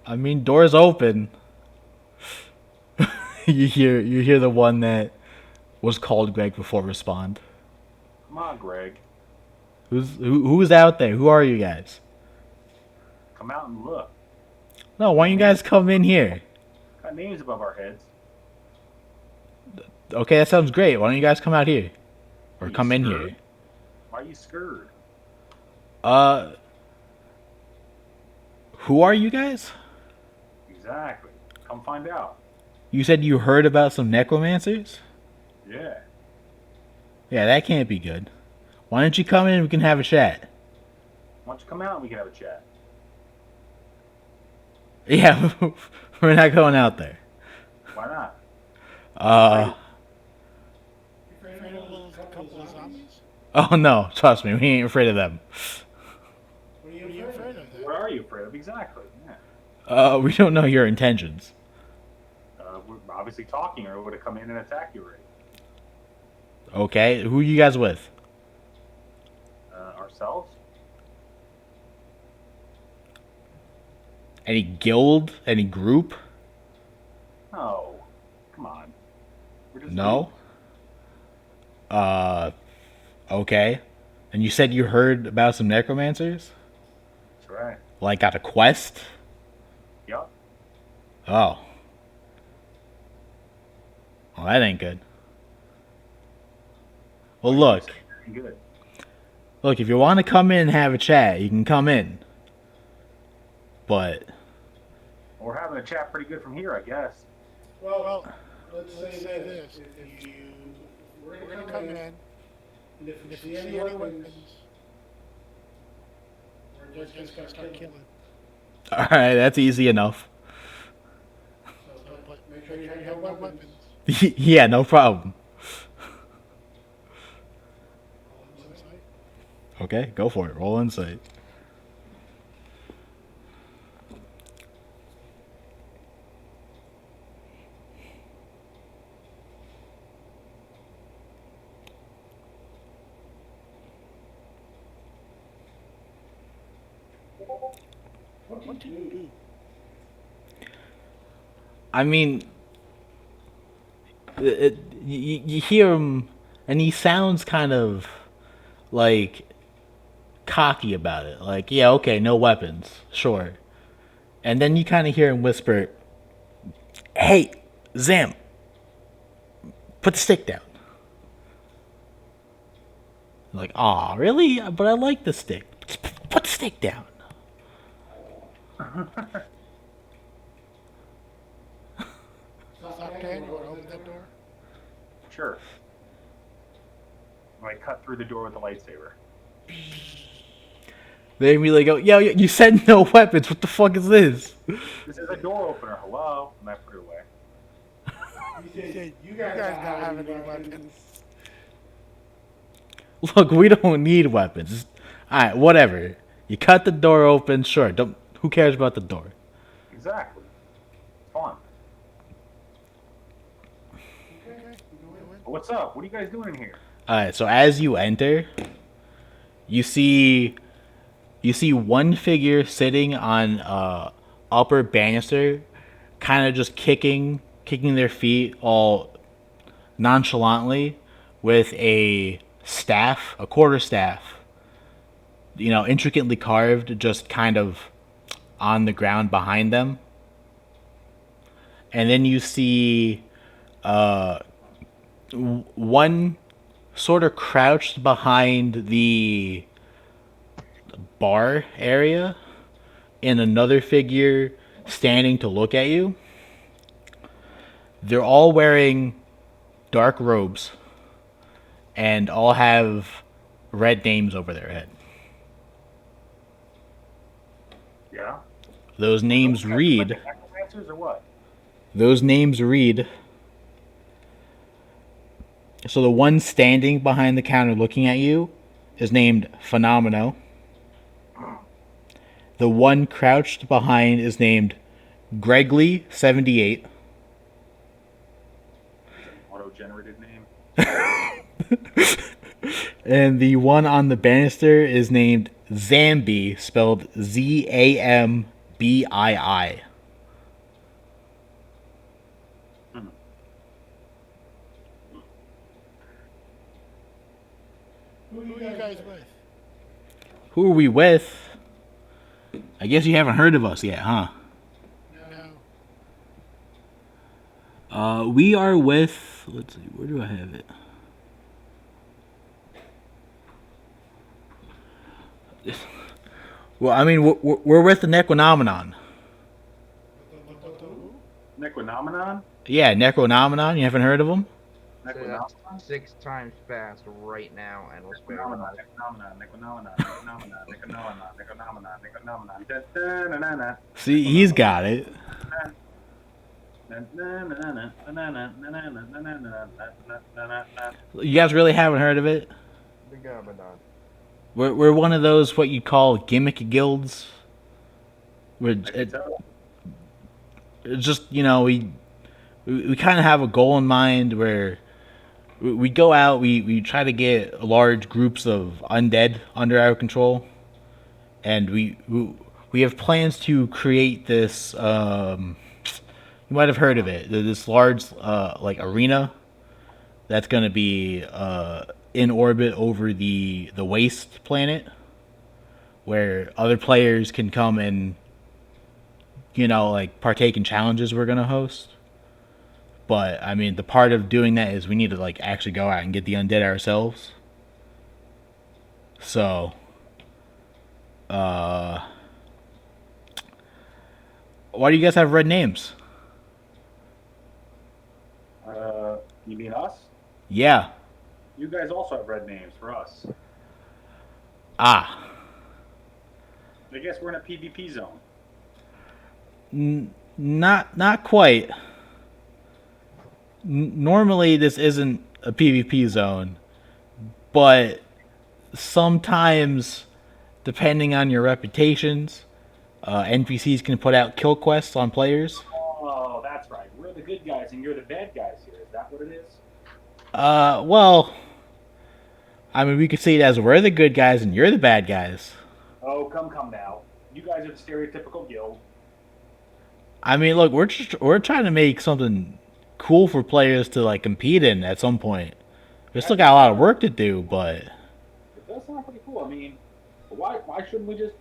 I mean, doors open. you hear the one that was called Greg before respond. Come on, Greg. Who's out there? Who are you guys? Come out and look. No, why don't you guys come in here? Got names above our heads. Okay, that sounds great. Why don't you guys come out here? Or You come in scared? here. Why are you scared? Uh, who are you guys? Exactly. Come find out. You said you heard about some necromancers? Yeah. Yeah, that can't be good. Why don't you come in and we can have a chat? Why don't you come out and we can have a chat? Yeah, we're not going out there. Why not? You afraid of a little couple of zombies? Oh no, trust me, we ain't afraid of them. What are you afraid of then? What are you afraid of? Exactly. Yeah. We don't know your intentions. We're obviously talking or it would have come in and attacked you already. Okay, who are you guys with? Ourselves? Any guild? Any group? No. Come on. We're just No? Okay. And you said you heard about some necromancers? That's right. Like, got a quest? Yup. Oh. Well, that ain't good. Well, look. Good. Look, if you want to come in and have a chat, you can come in. But, Well, we're having a chat pretty good from here, I guess. Well, let's say this. If we're going to come in, and if we see any weapons, we're just going to start killing. alright, that's easy enough. But make sure you have weapons. Yeah, no problem. Okay, go for it. Roll insight. What do you do? I mean, you hear him, and he sounds kind of like cocky about it. Like, yeah, okay, no weapons, sure. And then you kind of hear him whisper, "Hey, Zam, put the stick down." Like, aw, really? But I like the stick. Put the stick down. Okay, you want to open that door? Sure. I cut through the door with the lightsaber. They immediately go, yo, you said no weapons. What the fuck is this? This is a door opener. Hello? And I put it away. He said, you guys don't have any weapons. Look, we don't need weapons. Alright, whatever. You cut the door open, sure. Don't. Who cares about the door? Exactly. Fun. Okay, you go in. What's up? What are you guys doing in here? Alright, so as you enter, you see one figure sitting on upper banister, kind of just kicking their feet all nonchalantly with a staff, a quarter staff, intricately carved, just kind of on the ground behind them. And then you see one sort of crouched behind the bar area, and another figure standing to look at you. They're all wearing dark robes and all have red names over their head. Yeah? Those names read. Necromancers or what? Those names read. So the one standing behind the counter looking at you is named Phenomeno. The one crouched behind is named Gregly78. Auto-generated name. And the one on the banister is named Zambii, spelled Zambii. Who are you guys with? Who are we with? I guess you haven't heard of us yet, huh? No. We are with. Let's see, where do I have it? Well, I mean, we're with the Necronomenon. Necronomenon? Yeah, Necronomenon. You haven't heard of them? Say Necronomenon? that 6 times fast right now, and we'll spare you. Necronomenon, Necronomenon, Necronomenon, Necronomenon, Necronomenon, Necronomenon, Necronomenon. See, he's got it. You guys really haven't heard of it? The Gabadan. We're one of those what you'd call gimmick guilds. It's just we kind of have a goal in mind where we go out, we try to get large groups of undead under our control, and we have plans to create this. You might have heard of it. This large like arena that's going to be in orbit over the waste planet, where other players can come and like partake in challenges we're going to host. But I mean, the part of doing that is we need to like actually go out and get the undead ourselves. So why do you guys have red names? You mean us? Yeah. You guys also have red names for us. Ah. I guess we're in a PvP zone. Not quite. Normally this isn't a PvP zone, but sometimes, depending on your reputations, NPCs can put out kill quests on players. Oh, that's right. We're the good guys and you're the bad guys here. Is that what it is? Well, I mean, we could see it as we're the good guys and you're the bad guys. Oh, come now. You guys are the stereotypical guild. I mean, look, we're trying to make something cool for players to like compete in at some point. We still got a lot of work to do, but It does sound pretty cool. I mean, why shouldn't we just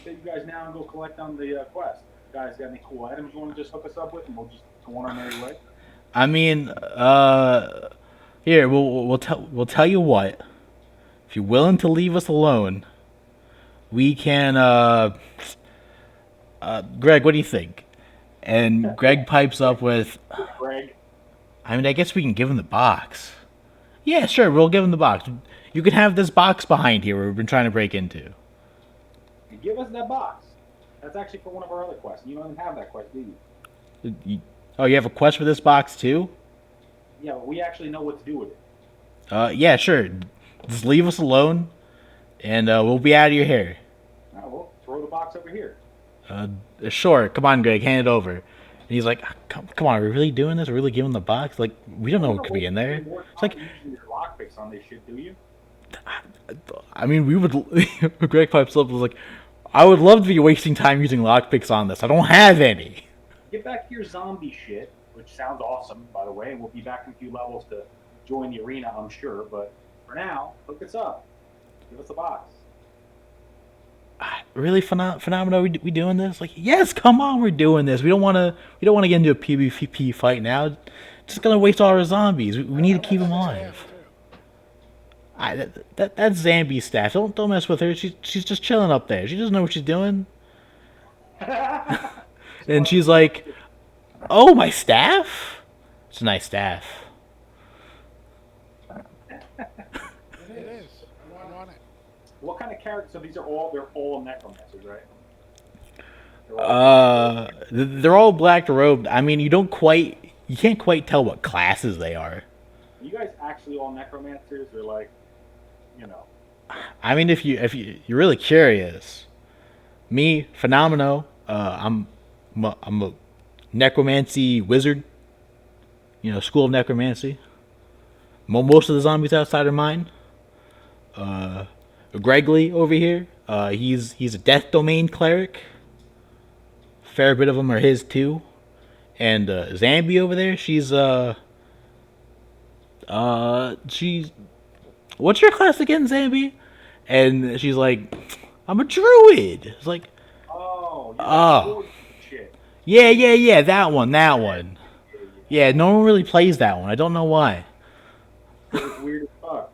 take you guys now and go collect on the quest? You guys got any cool items you want to just hook us up with, and we'll just go on our merry way? I mean, here we'll tell you what. If you're willing to leave us alone, we can. Greg, what do you think? And Greg pipes up with, Greg, I mean, I guess we can give him the box. Yeah, sure, we'll give him the box. You can have this box behind here we've been trying to break into. give us that box. That's actually for one of our other quests. You don't even have that quest, do you? Oh, you have a quest for this box too? Yeah, but we actually know what to do with it. Yeah, sure. Just leave us alone, and we'll be out of your hair. All right, well, throw the box over here. Sure. Come on, Greg, hand it over. And he's like, come on, are we really doing this? Are we really giving the box? Like, we don't know what could be in there. It's like, using your lockpicks on this shit, do you? I mean, we would. Greg pipes up was like, I would love to be wasting time using lockpicks on this. I don't have any. Get back to your zombie shit, which sounds awesome, by the way, and we'll be back in a few levels to join the arena, I'm sure. But for now, hook us up. Give us a box. Really, Phenomena? We doing this? Like, yes, come on, we're doing this. We don't want to get into a PvP fight now. Just gonna waste all our zombies. We need to keep them alive. That's Zambi's staff. Don't mess with her. She's just chilling up there. She doesn't know what she's doing. And she's like, "Oh, my staff? It's a nice staff." It is. I want it. What kind of characters? So they're all necromancers, right? They're all black robed. I mean, you can't quite tell what classes they are. Are you guys actually all necromancers, or like, I mean, if you're really curious, me, Phenomeno, I'm a necromancy wizard. School of necromancy. Most of the zombies outside are mine. Gregley over here, he's a death domain cleric. Fair bit of them are his too. And Zambi over there, she's what's your class again, Zambi? And she's like, I'm a druid. It's like, oh, shit. Yeah, that one. Yeah, no one really plays that one. I don't know why. It's weird as fuck.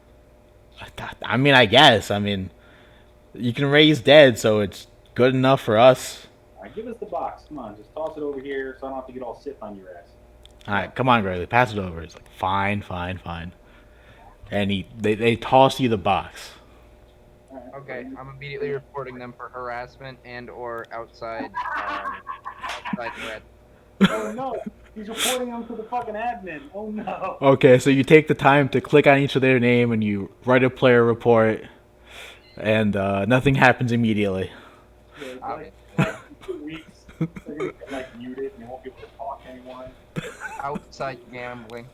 I mean, I guess. I mean, you can raise dead, so it's good enough for us. All right, give us the box. Come on, just toss it over here so I don't have to get all Sith on your ass. All right, come on, Gregley, pass it over. It's like, fine. And they toss you the box. Okay, I'm immediately reporting them for harassment and or outside threat. Oh no, he's reporting them to the fucking admin. Oh no. Okay, so you take the time to click on each of their name and you write a player report, and nothing happens immediately. Yeah, it's like 2 weeks. They're gonna get muted and they won't be able to talk to anyone. Outside gambling.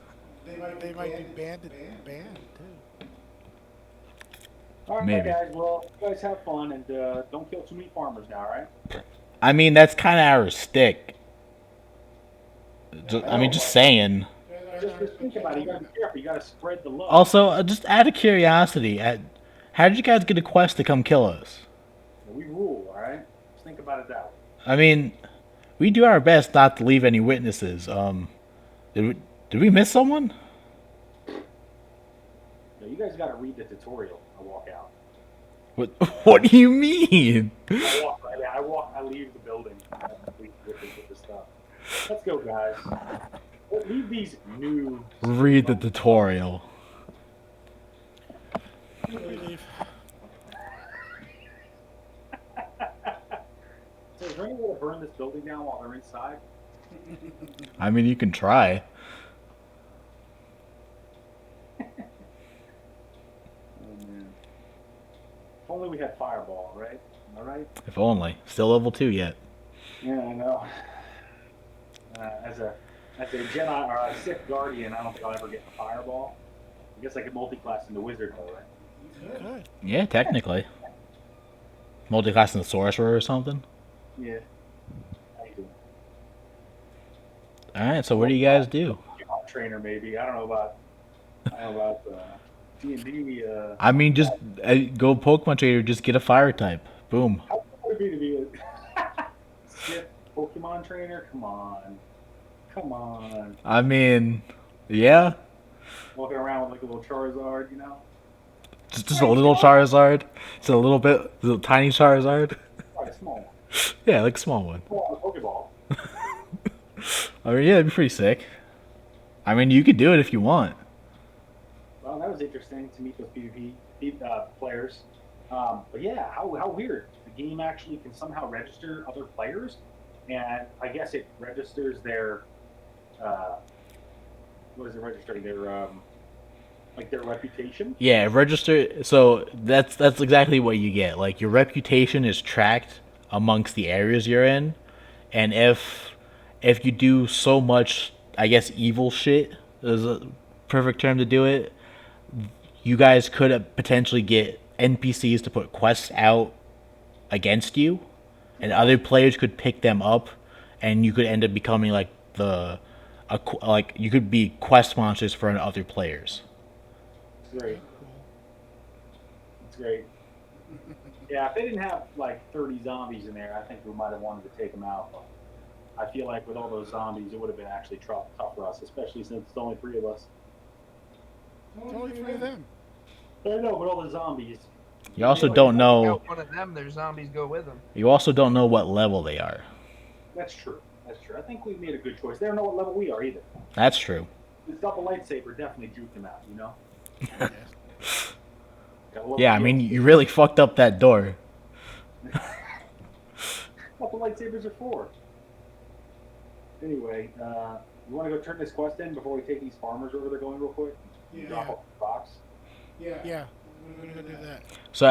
They might be banned too. All right, Maybe. guys. Well, you guys have fun and don't kill too many farmers now, all right? I mean, that's kind of our stick. Just saying. Just think about it. You gotta be careful. You gotta spread the love. Also, just out of curiosity, how did you guys get a quest to come kill us? We rule, all right? Just think about it that way. I mean, we do our best not to leave any witnesses. Did we miss someone? Yeah, you guys gotta read the tutorial. I walk out. What do you mean? I leave the building. With the stuff. Let's go, guys. Leave these noobs. Read the tutorial. Leave. So is there any way to burn this building down while they're inside? I mean, you can try. Oh man. If only we had Fireball, right? Am I right? If only. Still level 2 yet. Yeah, I know. As a Jedi or a Sith Guardian, I don't think I'll ever get a Fireball. I guess I could multi-class into Wizard though, right? Good. Yeah, technically. Multi-class in the Sorcerer or something? Yeah. How you doing? Alright, so what do you guys do? Pokemon trainer, maybe. I don't know about. I don't know about D&D. I mean, just go Pokemon Trader, just get a fire type. Boom. How cool would it be to be a Sith Pokemon trainer? Come on. Come on. I mean, yeah. Walking around with like a little Charizard, you know? Just a little Charizard. It's a little tiny Charizard. Right, a small one. Yeah, like a small one. Small Pokeball. I mean, yeah, it'd be pretty sick. I mean, you could do it if you want. Well, that was interesting to meet those PvP players. But yeah, how weird. The game actually can somehow register other players, and I guess it registers their what is it registering? Their like their reputation. Yeah, register. So that's exactly what you get. Like your reputation is tracked amongst the areas you're in, and if you do so much, I guess evil shit is a perfect term to do it. You guys could potentially get NPCs to put quests out against you, and other players could pick them up, and you could end up becoming like like you could be quest monsters for other players. It's great. It's great. Yeah, if they didn't have like 30 zombies in there, I think we might have wanted to take them out. But I feel like with all those zombies, it would have been actually tough for us, especially since it's only 3 of us. It's only 3 of them. I know, with all the zombies. You also don't know. Out one of them, their zombies go with them. You also don't know what level they are. That's true. That's true. I think we made a good choice. They don't know what level we are either. That's true. This double lightsaber definitely juked them out, you know? Gotta love Yeah, I the mean, deal. you really fucked up that door. What the lightsabers are for. Anyway, you want to go turn this quest in before we take these farmers over there going real quick? Drop off the box. Yeah, we're gonna do that. So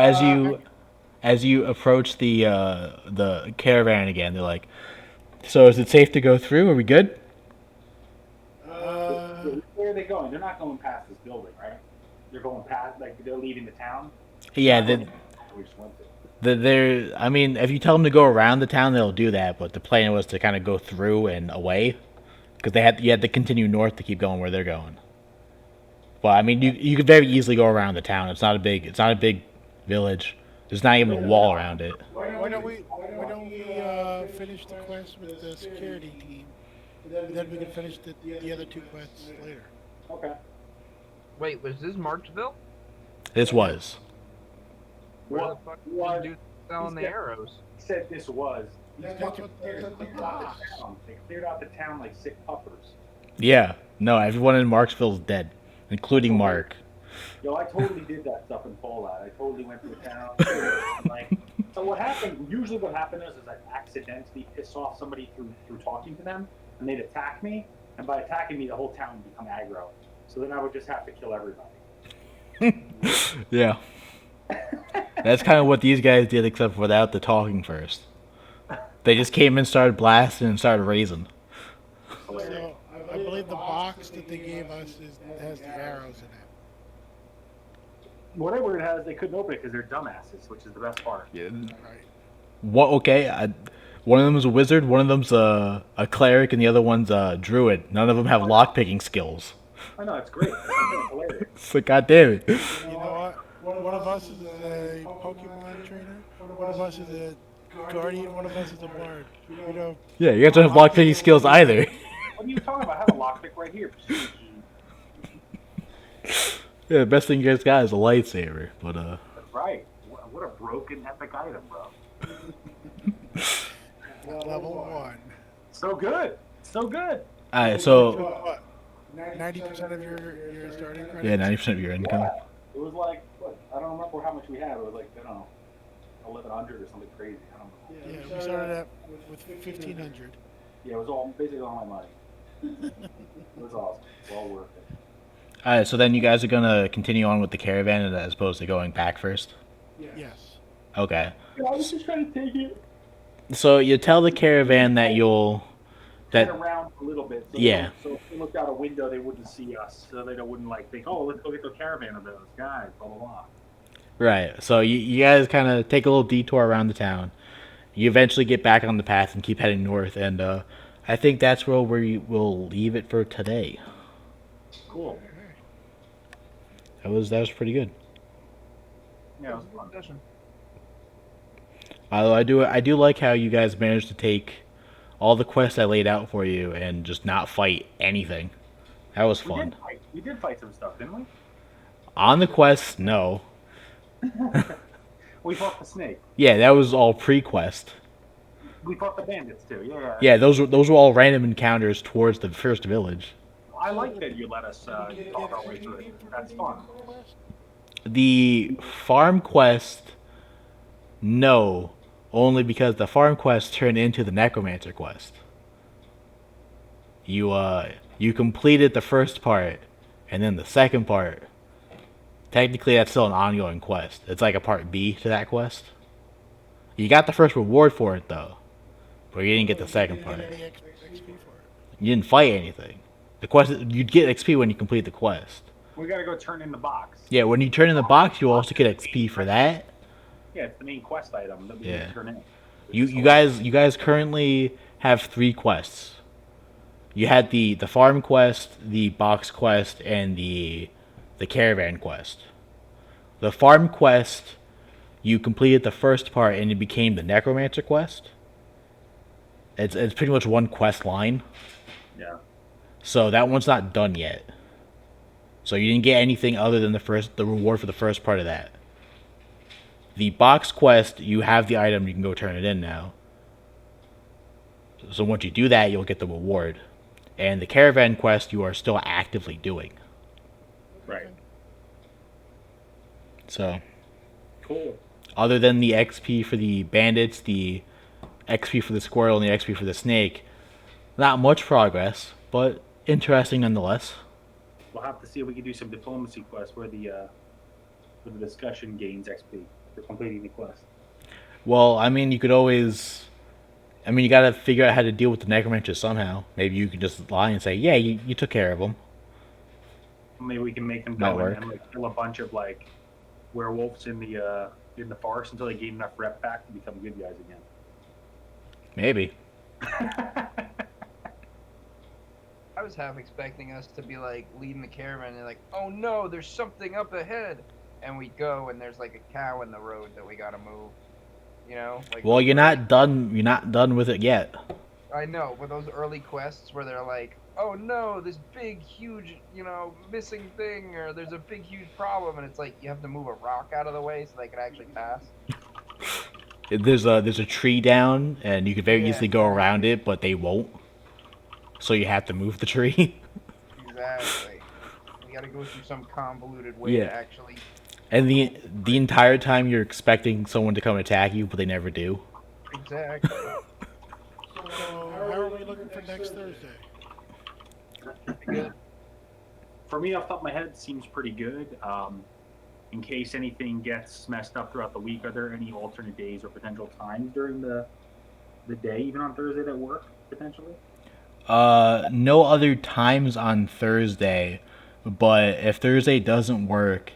as you approach the caravan again, they're like, "So is it safe to go through? Are we good?" Where are they going? They're not going past this building, right? They're going past, like, they're leaving the town. Yeah, We just went to. they're. I mean, if you tell them to go around the town, they'll do that. But the plan was to kind of go through and away, because you had to continue north to keep going where they're going. Well, I mean, you could very easily go around the town. It's not a big village. There's not even a wall around it. Why don't we finish the quest with the security team, and then we can finish the other 2 quests later. Okay. Wait, was this Marchville? This was. Where the What? fuck What? is this dude selling the arrows? He said this was. That's Fucking what players that's cleared the out box. the town. They cleared out the town like sick puppers. Yeah. No, everyone in Marksville's dead, including Mark. Yo, I totally did that stuff in Fallout. I totally went to the town. Like, so what happened? Usually, what happened is I accidentally piss off somebody through talking to them, and they'd attack me. And by attacking me, the whole town would become aggro. So then I would just have to kill everybody. Yeah. That's kind of what these guys did, except without the talking first. They just came in, started blasting, and started raising. Hilarious. So I believe the box that they gave us has the arrows in it. Whatever it has, they couldn't open it because they're dumbasses, which is the best part. Right. What? Okay, one of them's a wizard, one of them's a cleric, and the other one's a druid. None of them have lockpicking skills. I know, it's great. It's hilarious. It's like, god damn it. You know what? One of us is a Pokemon trainer. One of us is a guardian. One of us is a bard. You know. Yeah, you guys don't have lockpicking skills either. What are you talking about? I have a lockpick right here. Yeah, the best thing you guys got is a lightsaber, but That's right. What a broken epic item, bro. Level 1. So good. So good. alright, so What? 90% of your starting credits? yeah, 90% of your income. Yeah. It was like, what? I don't remember how much we had. It was like, I don't know, 1,100 or something crazy. I don't know. Yeah, we started out with 1,500. Yeah, it was all basically all my money. It was awesome. Well worth it. Alright, so then you guys are gonna continue on with the caravan as opposed to going back first? Yes. Okay. Yeah, I was just trying to take it. So you tell the caravan that Turn around a little bit. So Yeah. So if they looked out a window, they wouldn't see us. So they wouldn't like think, oh, let's go get the caravan of those guys. Blah blah blah. Right. So you guys kind of take a little detour around the town. You eventually get back on the path and keep heading north. And I think that's where we will leave it for today. Cool. That was pretty good. Yeah, it was fun. Discussion. Although I do like how you guys managed to take all the quests I laid out for you and just not fight anything. That was fun. We did fight some stuff, didn't we? On the quests, no. We fought the snake. Yeah, that was all pre-quest. We fought the bandits too. Yeah. Yeah, those were all random encounters towards the first village. I like that you let us talk our way through it. That's fun. The farm quest, no, only because the farm quest turned into the necromancer quest. You completed the first part, and then the second part. Technically, that's still an ongoing quest. It's like a part B to that quest. You got the first reward for it though, but you didn't get the second part. Any XP for it. You didn't fight anything. The quest you'd get XP when you complete the quest. We gotta go turn in the box. Yeah, when you turn in the box, you also get XP for that. Yeah, it's the main quest item that we Yeah. need to turn in. You guys currently have 3 quests. You had the farm quest, the box quest, and the caravan quest. The farm quest, you completed the first part and it became the necromancer quest. It's pretty much one quest line. Yeah. So that one's not done yet. So you didn't get anything other than the reward for the first part of that. The box quest, you have the item, you can go turn it in now. So once you do that, you'll get the reward. And the caravan quest, you are still actively doing. Right. So, Cool. other than the XP for the bandits, the XP for the squirrel, and the XP for the snake, not much progress, but interesting nonetheless. We'll have to see if we can do some diplomacy quests where the discussion gains XP for completing the quest. Well, I mean, you could always. I mean, you gotta figure out how to deal with the necromancers somehow. Maybe you can just lie and say, yeah, you took care of them. Maybe we can make them Might go work. and like kill a bunch of like werewolves in the forest until they gain enough rep back to become good guys again. Maybe. I was half expecting us to be like leading the caravan and like, oh no, there's something up ahead, and we go and there's like a cow in the road that we gotta move. You know? Like Well, you're not done. You're not done with it yet. I know, but those early quests where they're like, oh no, this big, huge, missing thing, or there's a big, huge problem, and it's like you have to move a rock out of the way so they can actually pass. There's a tree down, and you could very Yeah. easily go around it, but they won't. So you have to move the tree. Exactly. You gotta go through some convoluted way Yeah. to actually. And the entire time you're expecting someone to come attack you, but they never do. Exactly. So how are we looking for next Thursday? Good. For me, off the top of my head, seems pretty good. In case anything gets messed up throughout the week, are there any alternate days or potential times during the day, even on Thursday, that work potentially? No other times on Thursday, but if Thursday doesn't work,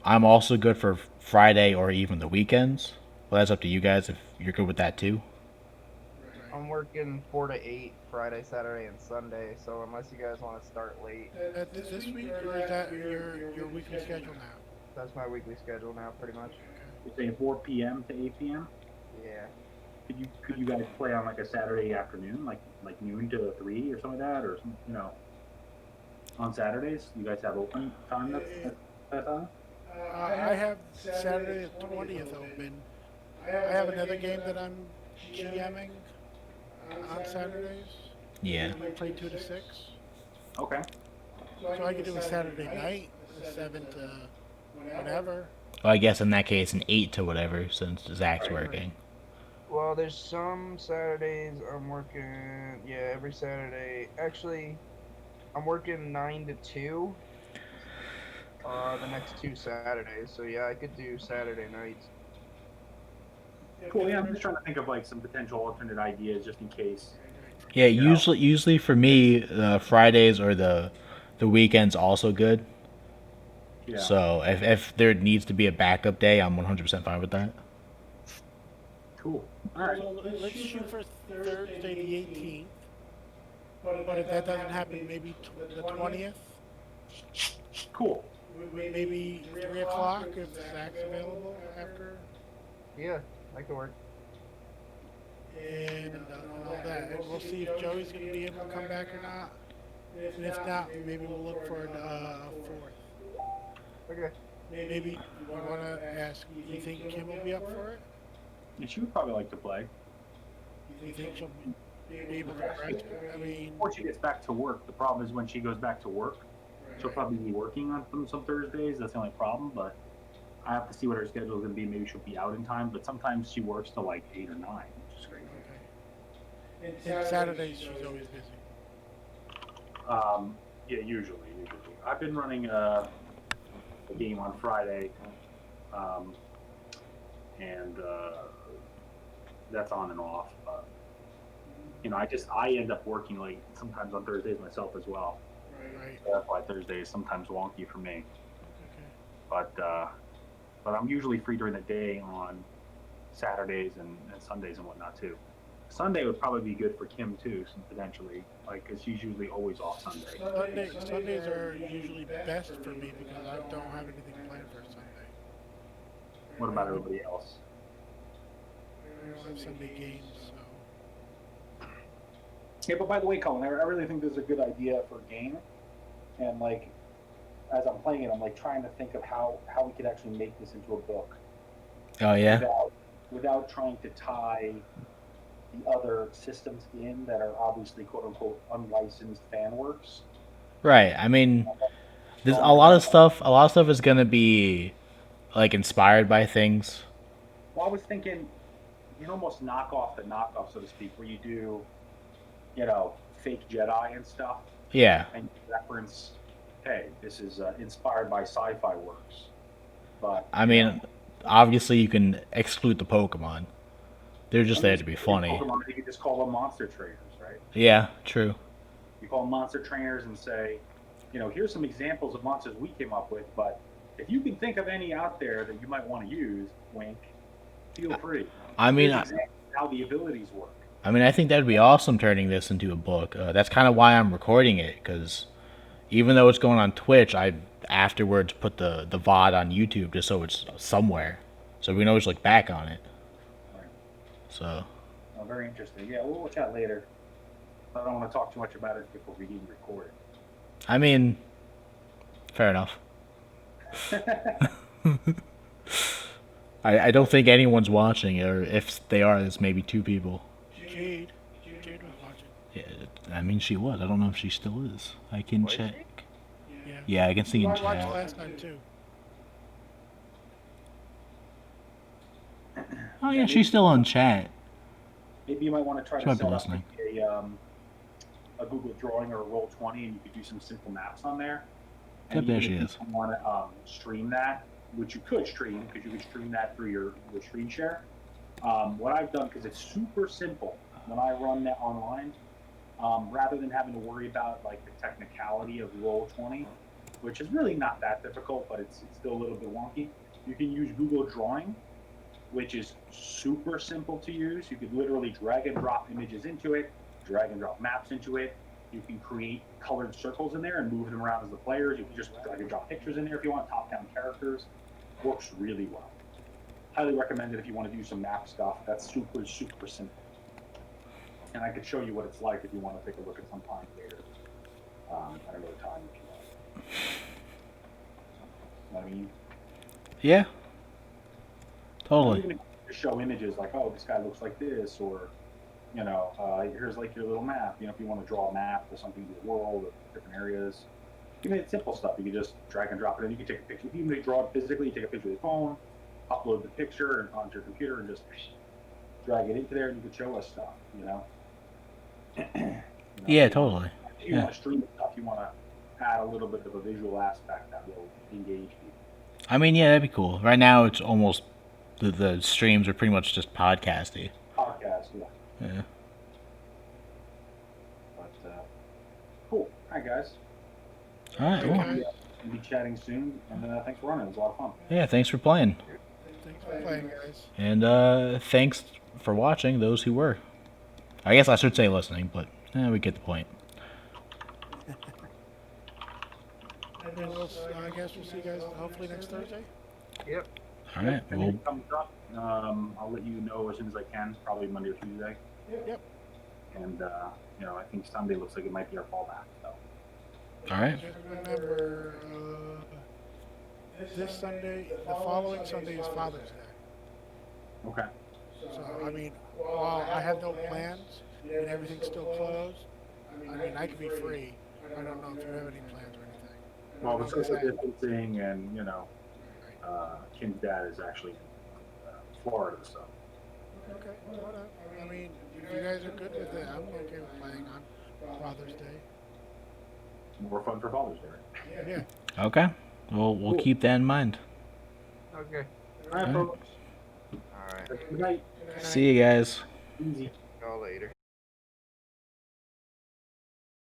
I'm also good for Friday or even the weekends. Well, that's up to you guys if you're good with that too. I'm working 4 to 8 Friday, Saturday, and Sunday. So unless you guys want to start late, This week, or is that your weekly schedule now? that's my weekly schedule now, pretty much. You're saying 4 p.m. to 8 p.m. Yeah. Could you guys play on like a Saturday afternoon, like noon to 3 or something like that, or on Saturdays? You guys have open time that time? I have Saturday the 20th open. I have another game that I'm GMing on Saturdays. Yeah. We play 2 to 6. Okay. So I could do a Saturday night, 7 to whatever. Well, I guess in that case, an 8 to whatever, since Zach's working. Well, there's some Saturdays I'm working. Yeah, every Saturday. Actually, I'm working 9 to 2. The next 2 Saturdays. So yeah, I could do Saturday nights. Cool. Yeah, I'm just trying to think of like some potential alternate ideas just in case. Yeah, Yeah. usually for me, Fridays or the weekends also good. Yeah. So if there needs to be a backup day, I'm 100% fine with that. Cool. All right. So let's shoot for Thursday the 18th. But if that doesn't happen, maybe the 20th. Cool. Maybe 3 o'clock if Zach's available after. Yeah, that could work. And all that. And we'll see if Joey's going to be able to come back or not. And if not, maybe we'll look for a fourth. Okay. Maybe you want to ask, you think Kim will be up for it? And she would probably like to play. You think she'll be able to rest? I mean, Before she gets back to work, the problem is when she goes back to work, she'll probably be working on some Thursdays. That's the only problem. But I have to see what her schedule is going to be. Maybe she'll be out in time. But sometimes she works till like 8 or 9, which is crazy. okay. And Saturdays she's always busy. Yeah, usually. I've been running a game on Friday, and that's on and off. But, I end up working late sometimes on Thursdays myself as well. Right. So that's why Thursday is sometimes wonky for me. Okay. But I'm usually free during the day on Saturdays and Sundays and whatnot too. Sunday would probably be good for Kim too, potentially, because she's usually always off Sunday. Sundays are usually best for me because I don't have anything planned for Sunday. What about everybody else? I don't have Sunday games, so. Yeah, but by the way, Colin, I really think this is a good idea for a game. And like, as I'm playing it, I'm like trying to think of how we could actually make this into a book Oh yeah. without trying to tie the other systems in that are obviously quote unquote unlicensed fan works. Right. I mean, there's a lot of stuff. A lot of stuff is gonna be like inspired by things. Well, I was thinking you can almost knock off the knockoff, so to speak, where you do, fake Jedi and stuff, Yeah. and you reference, hey, this is inspired by sci-fi works. But I mean, obviously you can exclude the Pokemon. They're just there to be funny. Pokemon, you could just call them monster trainers, right? Yeah. True. You call them monster trainers and say, here's some examples of monsters we came up with, but if you can think of any out there that you might want to use, wink, feel free. I mean, Here's examples of how the abilities work. I think that'd be awesome turning this into a book. That's kind of why I'm recording it, because even though it's going on Twitch, I afterwards put the VOD on YouTube just so it's somewhere, so we can always look back on it. Right. So. Oh, very interesting. Yeah, we'll chat later. I don't want to talk too much about it before we even record it. I mean, fair enough. I don't think anyone's watching, or if they are, it's maybe 2 people. Jade was watching. Yeah, I mean, she was. I don't know if she still is. I can Was she? check. Yeah. Yeah, I can see in I watched chat. last time too. Oh yeah, she's still on chat. Maybe you might want to try She to might be set up listening. a Google Drawing or a Roll20, and you could do some simple maps on there. Yep, And there even she if is. you want to stream that, which you could stream, because you could stream that through your screen share. What I've done, because it's super simple, when I run that online, rather than having to worry about like the technicality of Roll20, which is really not that difficult, but it's still a little bit wonky. You can use Google Drawing, which is super simple to use. You could literally drag and drop images into it, drag and drop maps into it. You can create colored circles in there and move them around as the players. You can just drag and drop pictures in there if you want, top-down characters. Works really well. Highly recommend it if you want to do some map stuff. That's super, super simple. And I could show you what it's like if you want to take a look at some time later. At another time if you want. You know what I mean? Yeah. Or Totally. even if you just show images like, oh, this guy looks like this, or here's like your little map. If you want to draw a map of something in the world or different areas. Even it's simple stuff. You can just drag and drop it in. You can take a picture. Even if you draw it physically, you take a picture with your phone, upload the picture onto your computer, and just drag it into there, and you can show us stuff. Yeah, totally. If you want to stream stuff, you want to add a little bit of a visual aspect that will engage people. I mean, yeah, that'd be cool. Right now, it's almost the streams are pretty much just podcasty. Podcast, yeah. Yeah. But cool. All right, guys. All right. Okay. Well, We'll be chatting soon, and thanks for running. It was a lot of fun. Yeah, thanks for playing. Thanks for playing, guys. And thanks for watching, those who were. I guess I should say listening, but we get the point. And then I guess we'll see you guys hopefully next Thursday. Yep. All right. If Well, anything comes up, I'll let you know as soon as I can, probably Monday or Tuesday. Yep. And, I think Sunday looks like it might be our fallback. So. all right. Just remember, this Sunday, the following Sunday is Father's Day. Okay. So, I mean, while I have no plans and everything's still closed, I mean, I could be free. I don't know if you have any plans or anything. Well, I with don't know social if that- distancing and, Kim's dad is actually in Florida, so. Okay, whatever. I mean, if you guys are good with it, I'm okay with playing on Father's Day. More fun for Father's Day, right? Yeah. Okay. Well, we'll keep that in mind. Okay. All right, All right. folks. All right. Good night. See you guys. Easy. Y'all later.